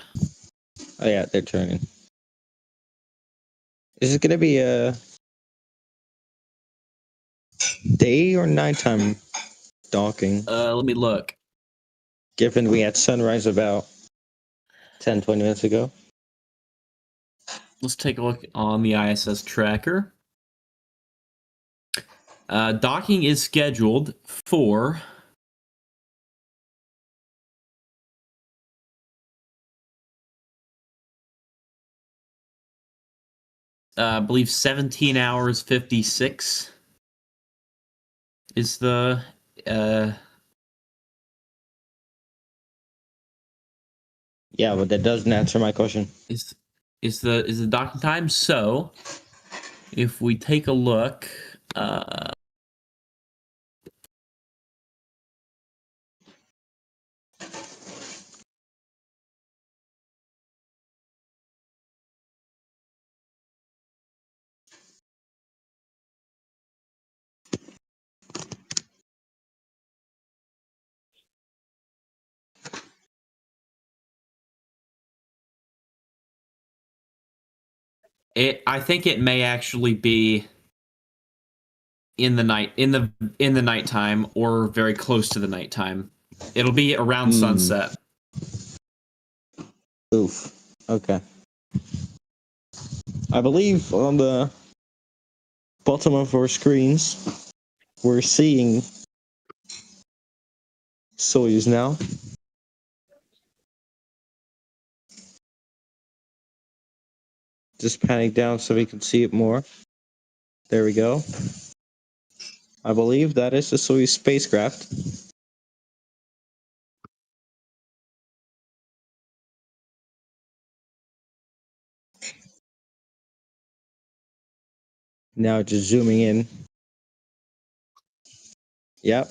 Oh yeah, they're turning. Is it going to be a day or nighttime docking? Let me look. Given we had sunrise about 10-20 minutes ago. Let's take a look on the ISS tracker. Docking is scheduled for I believe 17 hours 56 is the Yeah, but that doesn't answer my question. Is the docking time. So if we take a look, I think it may actually be in the nighttime, or very close to the nighttime. It'll be around sunset. Oof. Okay. I believe on the bottom of our screens, we're seeing Soyuz now. Just panning down so we can see it more. There we go. I believe that is the Soyuz spacecraft. Now just zooming in. Yep.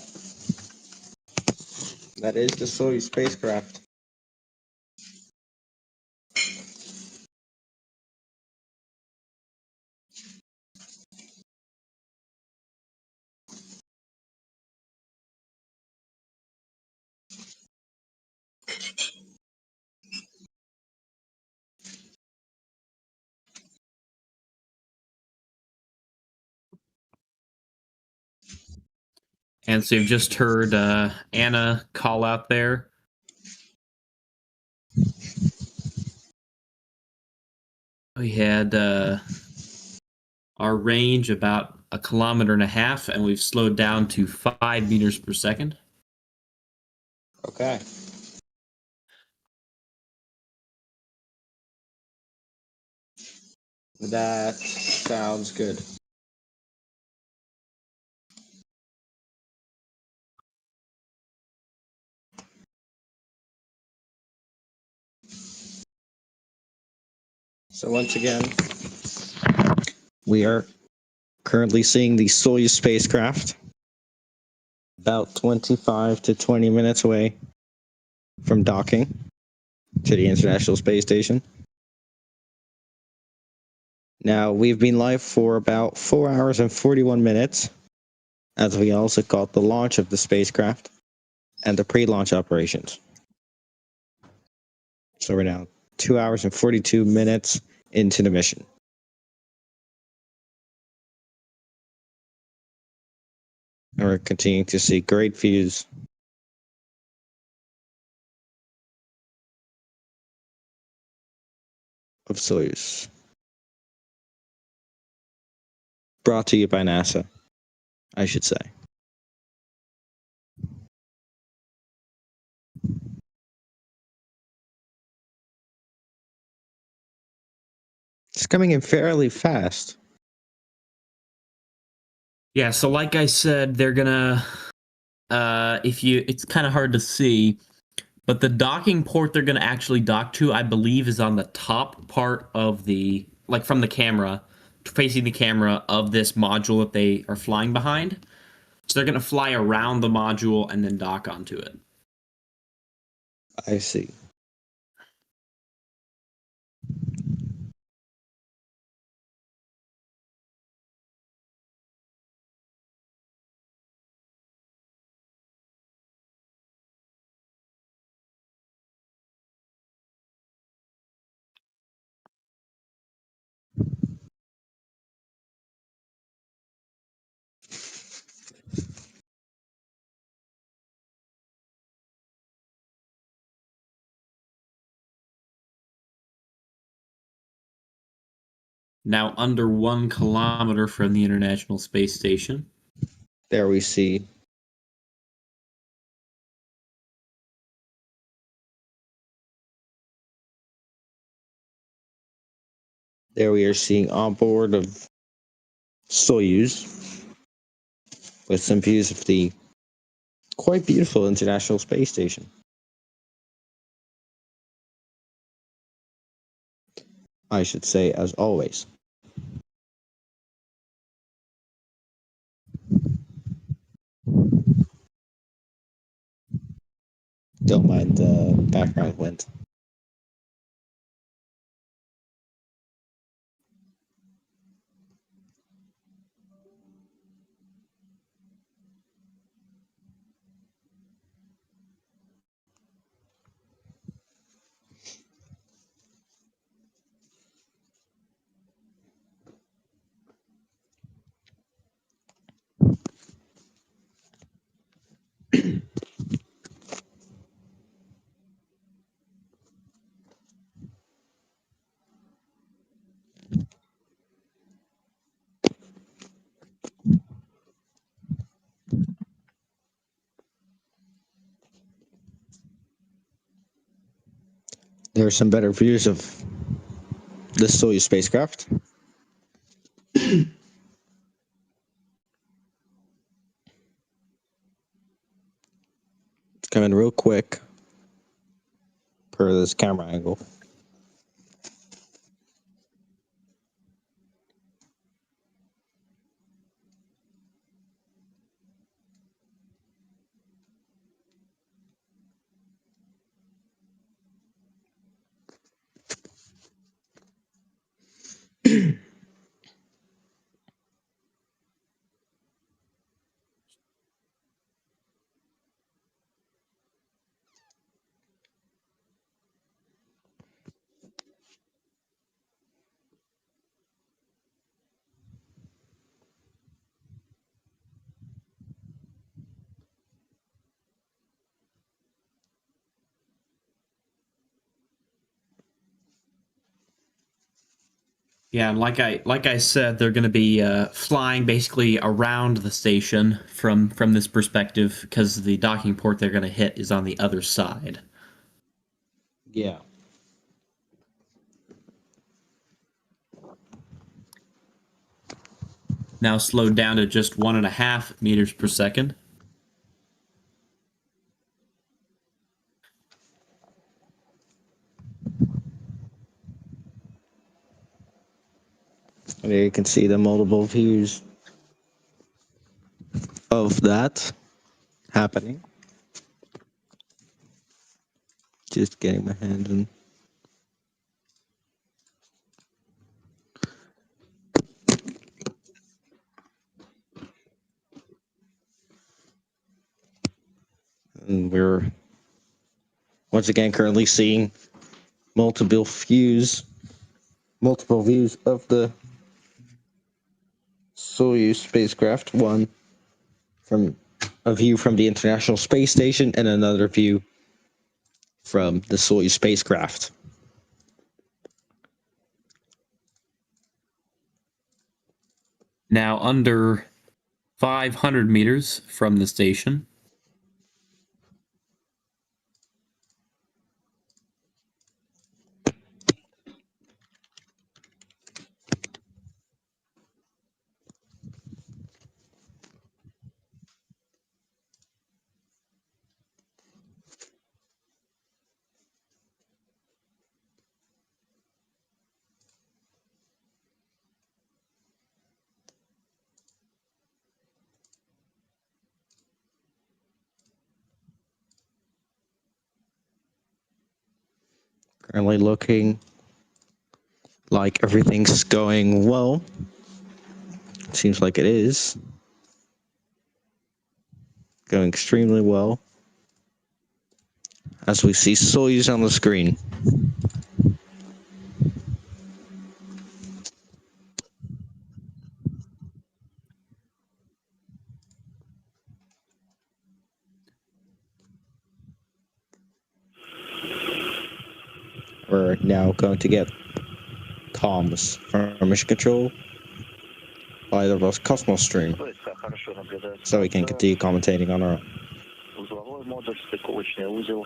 That is the Soyuz spacecraft. And so you've just heard Anna call out there. We had our range about 1.5 kilometers, and we've slowed down to 5 meters per second. Okay. That sounds good. So once again, we are currently seeing the Soyuz spacecraft about 25 to 20 minutes away from docking to the International Space Station. Now, we've been live for about 4 hours and 41 minutes, as we also caught the launch of the spacecraft and the pre-launch operations. So we're now 2 hours and 42 minutes into the mission. And we're continuing to see great views of Soyuz. Brought to you by NASA, I should say. It's coming in fairly fast. Yeah, so like I said, they're gonna it's kind of hard to see, but the docking port they're gonna actually dock to, I believe, is on the top part of the, like, from the camera, facing the camera of this module that they are flying behind. So they're gonna fly around the module and then dock onto it. I see. Now under 1 kilometer from the International Space Station. There we see there we are seeing on board of Soyuz with some views of the quite beautiful International Space Station. I should say, as always. Don't mind the background wind. There are some better views of the Soyuz spacecraft. It's coming real quick per this camera angle. Yeah, and like I said, they're going to be flying basically around the station from this perspective because the docking port they're going to hit is on the other side. Yeah. Now slowed down to just 1.5 meters per second. And there you can see the multiple views of that happening. Just getting my hands in. And we're once again currently seeing multiple views of the Soyuz spacecraft. One from a view from the International Space Station and another view from the Soyuz spacecraft. Now under 500 meters from the station. Currently looking like everything's going well. Seems like it is. Going extremely well. As we see Soyuz on the screen. We're now going to get comms from mission control by the Cosmos stream, so we can continue commentating on our own. Узловой модуль, стыковочный узел.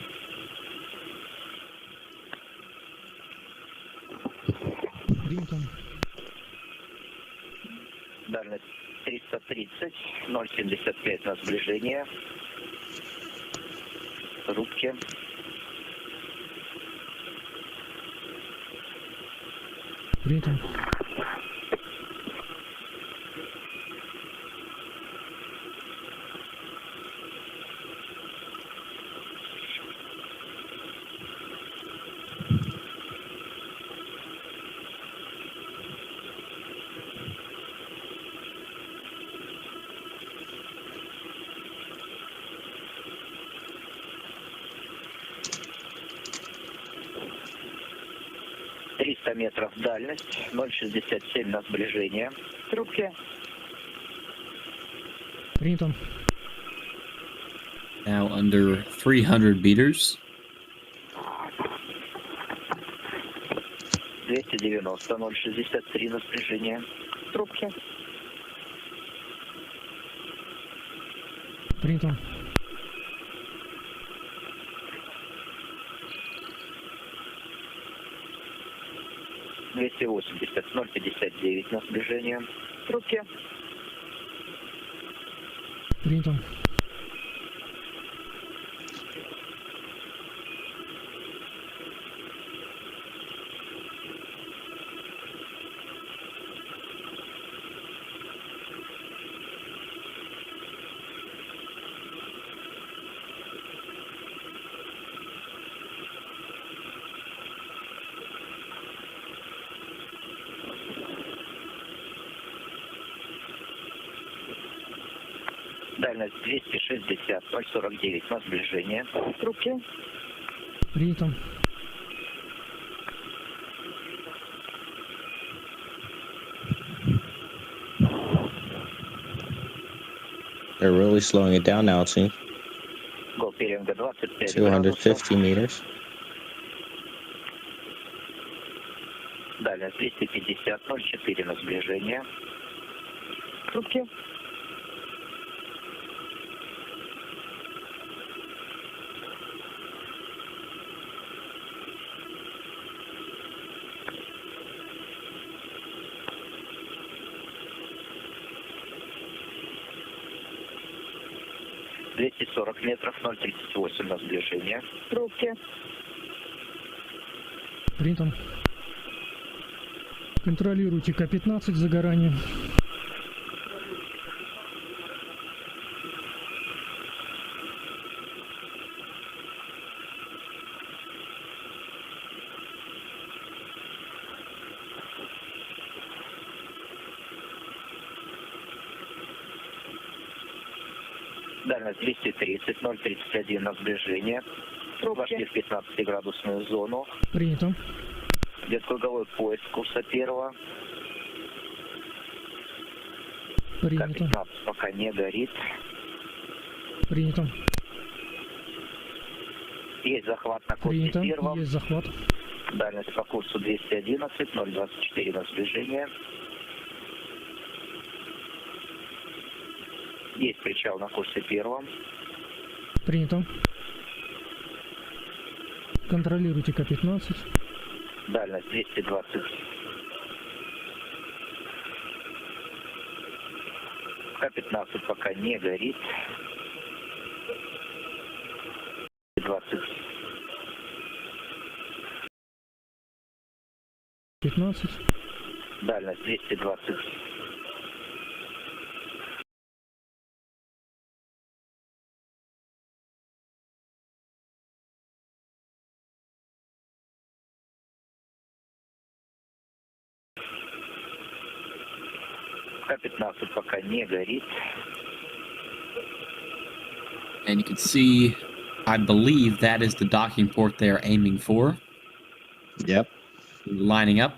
Дальность 330, 0,75 на сближение. Рубки. Принято. Метров дальность, 0,67 на сближение. Трубки. Принято. Now under 300 meters. 290, 0,63 на сближение. Трубки. Принято. 280, 059 на сближение. Трубки. Принято. Дальность 260, 049 на сближение. Трубки. Принято. They're really slowing it down now, it seems. Гол периода 25 250 meters. Дальность 250, 0,4 на сближение. Трубки. метров, 0,38 на сближение. Трубки. Принято. Контролируйте К-15 загорание. Дальность 230, 0,31 на сближение. Вошли в 15-градусную зону. Принято. Идет круговой поиск курса первого. Принято. К-15 пока не горит. Принято. Есть захват на курсе Принято. первом. Есть захват. Дальность по курсу 211, 0,24 на сближение. Есть причал на курсе первом. Принято. Контролируйте К-15. Дальность 220. К-15 пока не горит. 20. 15. Дальность 220. К-15 пока не горит. And you can see, I believe that is the docking port they're aiming for. Yep. Lining up.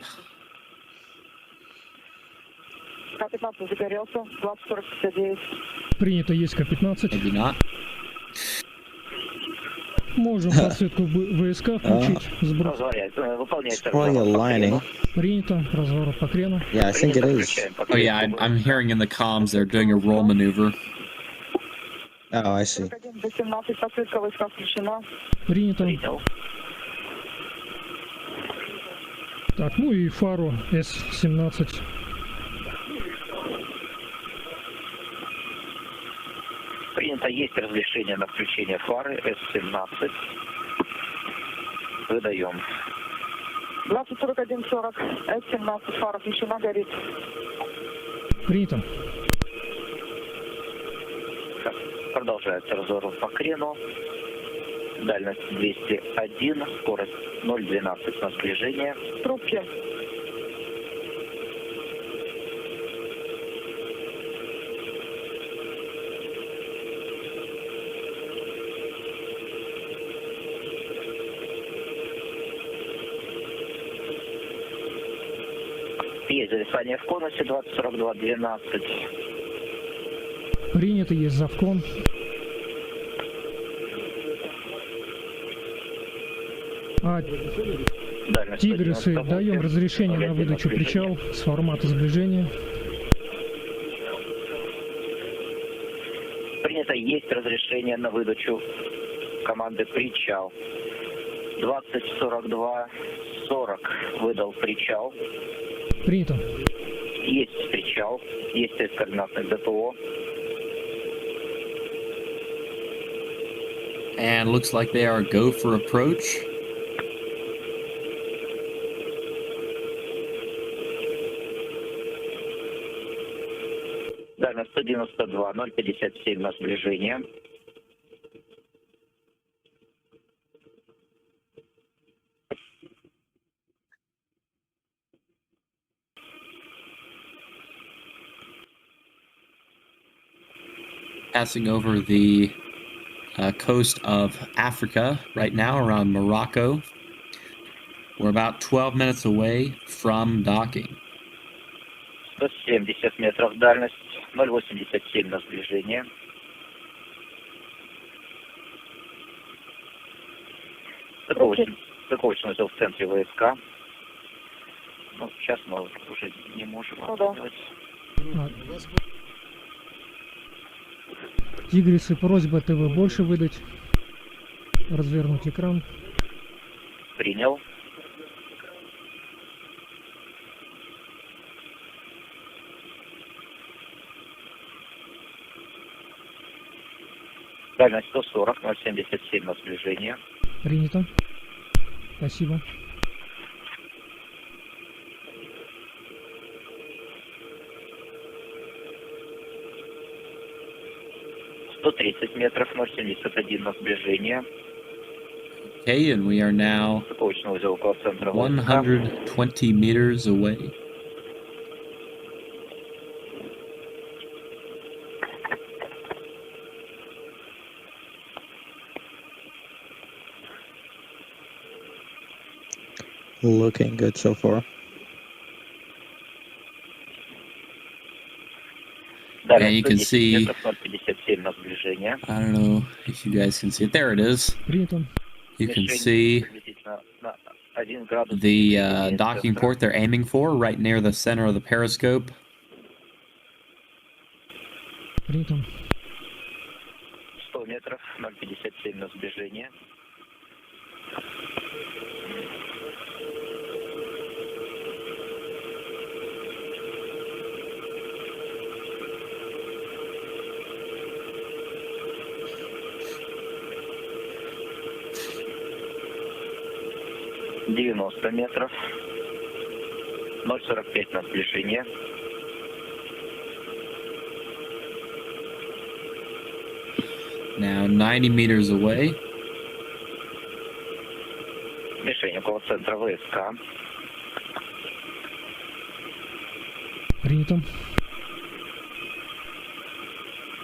К-15 загорелся, 20-40-59. Принято, есть К-15. Maybe not. Можем подсветку ВСК включить. Сброс. Выполняется. Lining. Принято. Разворот по крену. Yeah, I think it is. Oh yeah, I'm hearing in the comms they're doing a roll maneuver. Oh, I see. 18, подсветка войска включена. Принято. Так, ну и фару С-17. Принято, есть разрешение на включение фары С-17. Выдаем. 20-41-40, С-17, фара включена, горит. Принято. Продолжается разворот по крену. Дальность 201, скорость 0,12 на сближение. Трубки. Есть зависание в конусе 2042-12. Принято, есть завкон. Тигрысы, даем разрешение на выдачу причал с формата сближения. Принято, есть разрешение на выдачу команды причал. 20:42:40 выдал причал. Принято. Есть причал, есть координатное ДПО. And looks like they are go for approach. Дальность 192, 057 на сближение. Passing over the coast of Africa right now, around Morocco. We're about 12 minutes away from docking. 170 метров дальность, 087 на сближение. Стыковочный узел в центре ВСК. Ну, сейчас мы уже не можем сделать. Тигрисы, просьба ТВ больше выдать. Развернуть экран. Принял. Дальность 140, 077 на сближение. Принято. Спасибо. метров, 071 на сближение. Okay, and we are now 120 meters away. Looking good so far. Yeah, you can see. I don't know if you guys can see it. There it is. You can see the docking port they're aiming for right near the center of the periscope. 100 метров, 057 на сближение. метров, 0,45 на сближение. Now 90 meters away. Мишень около центра ВСК. Принято.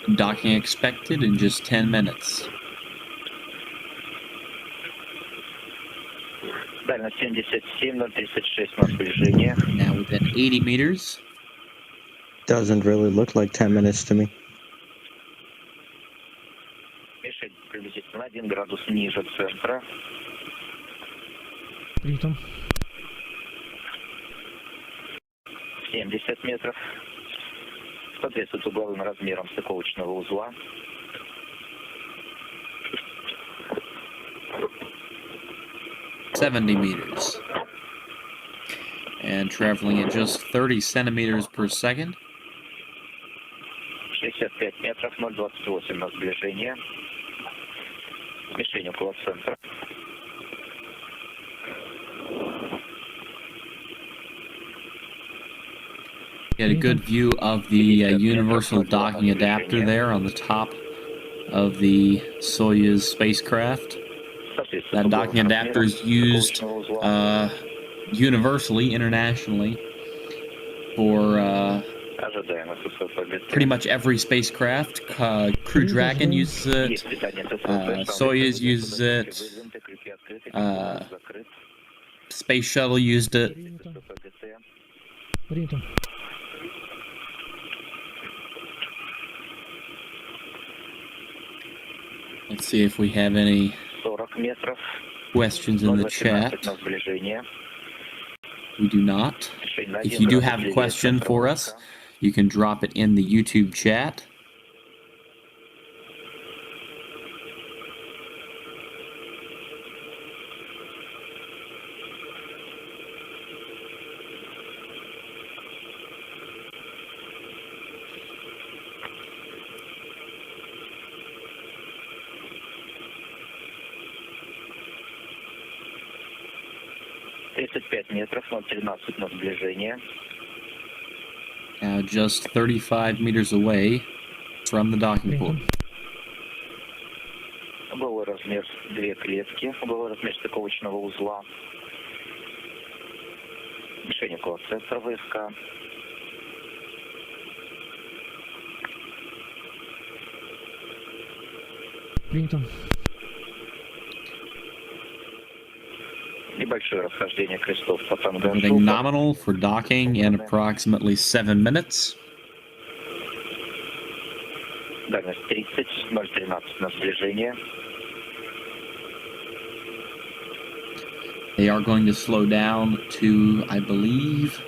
Docking expected in just 10 minutes. Дальность 77, 036 на сближение. Now within 80 meters. Doesn't really look like 10 minutes to me. Мишень приблизительно 1 градус ниже центра. Принято. 70 метров. Соответствует угловым размерам стыковочного узла. $70 meters. And traveling at just 30 centimeters per second. 65 метров, 0,28 на сближение. Мишень около центра. Get a good view of the universal docking adapter there on the top of the Soyuz spacecraft. That docking adapter is used universally, internationally, for pretty much every spacecraft. Crew Dragon uses it, Soyuz uses it, Space Shuttle used it. Let's see if we have any questions in the chat. We do not. If you do have a question for us, you can drop it in the YouTube chat. 35 метров, 013 на сближение. Now just 35 meters away from the docking port. Угловой размер 2 клетки, угловой размер стыковочного узла. Мишень около центра ВСК. Принято. Небольшое расхождение крестов по Everything nominal for docking in approximately 7 minutes. Дальность 30, 013 на сближение. They are going to slow down to, I believe,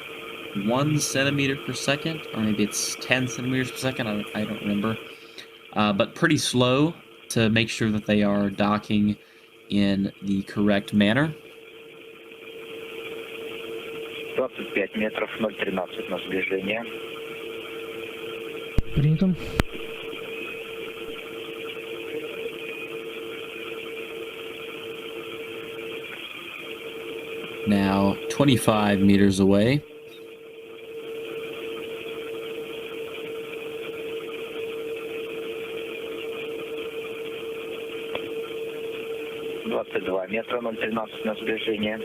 1 centimeter per second, or maybe it's 10 centimeters per second. I don't remember. But pretty slow to make sure that they are docking in the correct manner. 25 метров, 013 на сближение. Принято. Now 25 meters away. метра, 013 на сближение.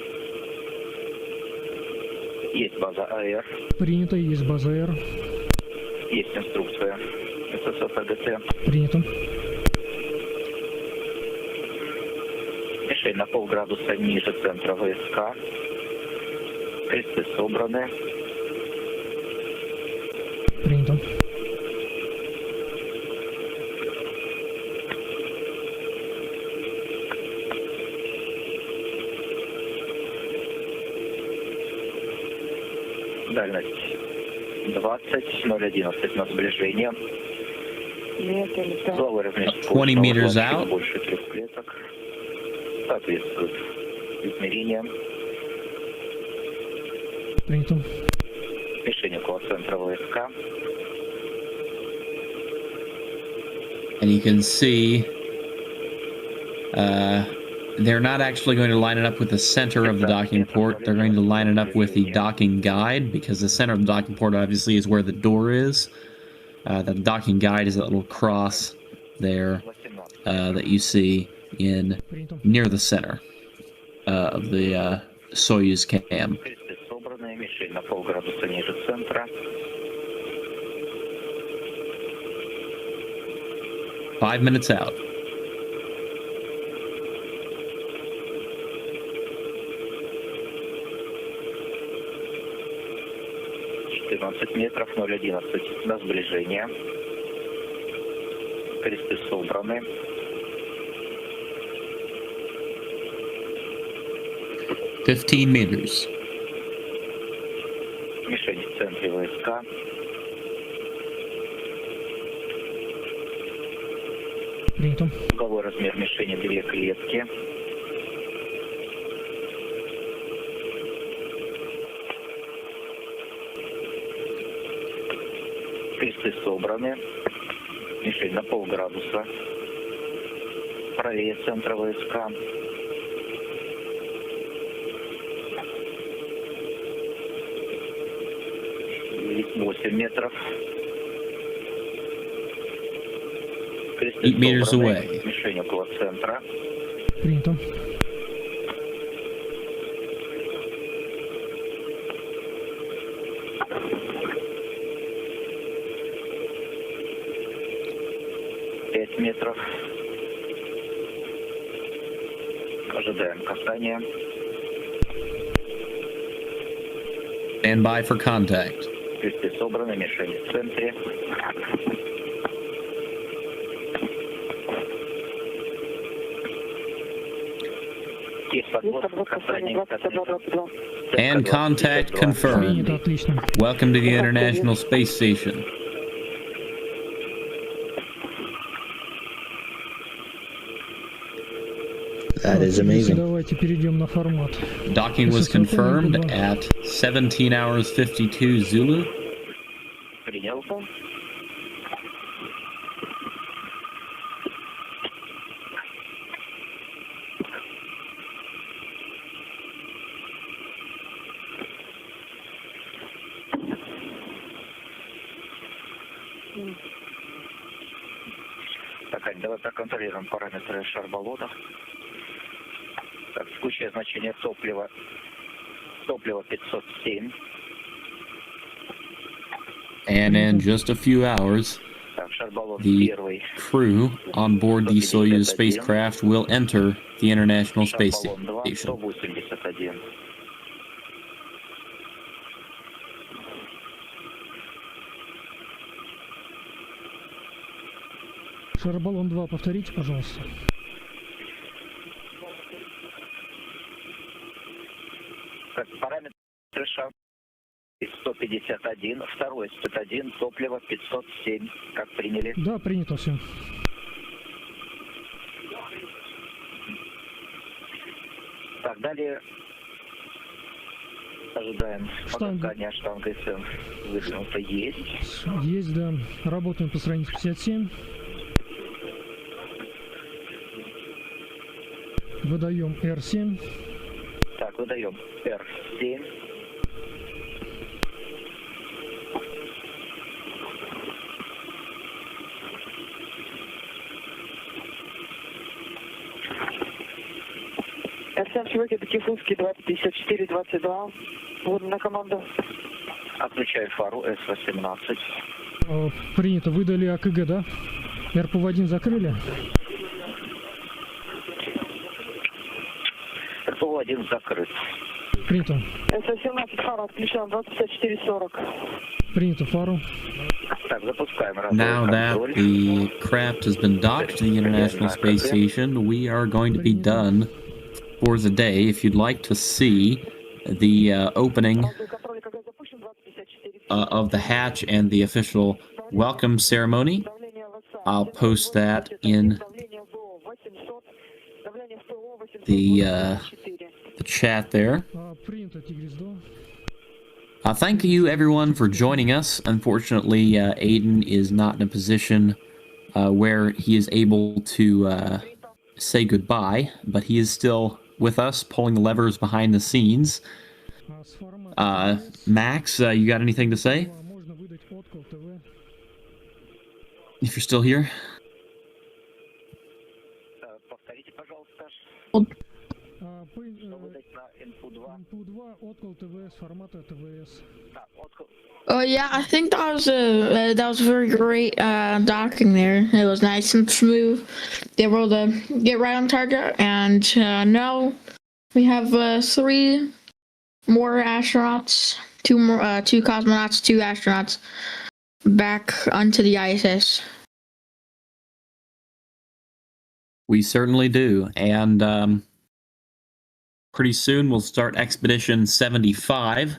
Есть база АР. Принято, есть база АР. Есть инструкция ССС АГТ. Принято. Мишень на полградуса ниже центра ВСК. Кресты собраны. Принято. Дальность 20, 011 на сближение. 20 meters out. Больше 3 клеток. Соответствует измерениям. Принято. Мишень около центра ВСК. And you can see they're not actually going to line it up with the center of the docking port. They're going to line it up with the docking guide, because the center of the docking port obviously is where the door is. The docking guide is that little cross there that you see in near the center of the Soyuz cam. 5 minutes out. Метров 011 на сближение. Кресты собраны. $15 meters. Мишень в центре ВСК. Принято. Угловой размер мишени 2 клетки. Кресты собраны. Мишень на полградуса. Правее центра ВСК. И 8 метров. 8 meters away. Мишень около центра. Принято. Метров. Ожидаем касания. Stand by for contact. Кресты собраны, мишень в центре. And contact confirmed. Welcome to the International Space Station. That is amazing. Давайте перейдем на формат. Docking was confirmed at 17 hours 52 Zulu. Принял. Так, Ань, давай проконтролируем параметры шарболода. Так, текущее значение топлива. Топлива 507. And in just a few hours, Так, шарболод the первый. crew on board the Soyuz spacecraft will enter the International Space Шарболон 2, Station. 181. Шарбаллон 2, повторите, пожалуйста. Так, параметры шар 151, второй 101, топливо 507. Как приняли? Да, принято все. Так, далее ожидаем опускания штанга СМ. Выдвинуто есть. Есть, да. Работаем по странице 57. Выдаем R7. Так, выдаем R7. РСМ сегодня Тихунский 2054-22. Вот на команду. Отключаю фару С-18. Принято. Выдали АКГ, да? РПВ-1 закрыли? РПВ-1 закрыт. Принято. С-18 фара отключаем 2054-40. Принято. Фару. Так, запускаем. Now that the craft has been docked to the International Space Station, we are going to be done for the day. If you'd like to see the opening of the hatch and the official welcome ceremony, I'll post that in the chat there. Thank you everyone for joining us. Unfortunately, Aiden is not in a position where he is able to say goodbye, but he is still with us, pulling the levers behind the scenes. Max, you got anything to say? If you're still here. Oh yeah, I think that was a very great docking there. It was nice and smooth. They were able to get right on target, and now we have 3 more astronauts, 2 cosmonauts, 2 astronauts back onto the ISS. We certainly do, and pretty soon we'll start Expedition 75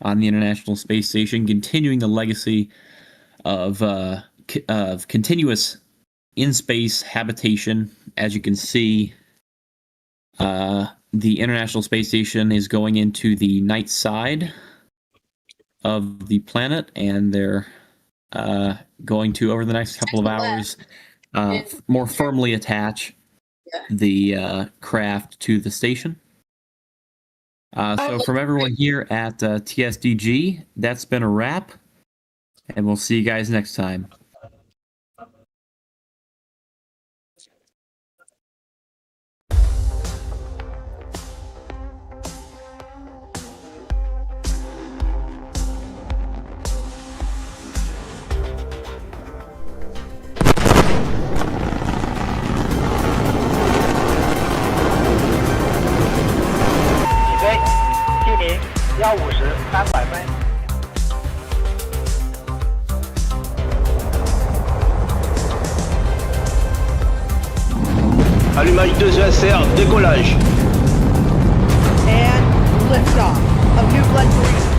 on the International Space Station, continuing the legacy of continuous in-space habitation. As you can see, the International Space Station is going into the night side of the planet, and they're going to, over the next couple of hours, more firmly attach the craft to the station. So from everyone here at TSDG, that's been a wrap, and we'll see you guys next time. Allumage 2 décollage. And liftoff of New Glenn 3.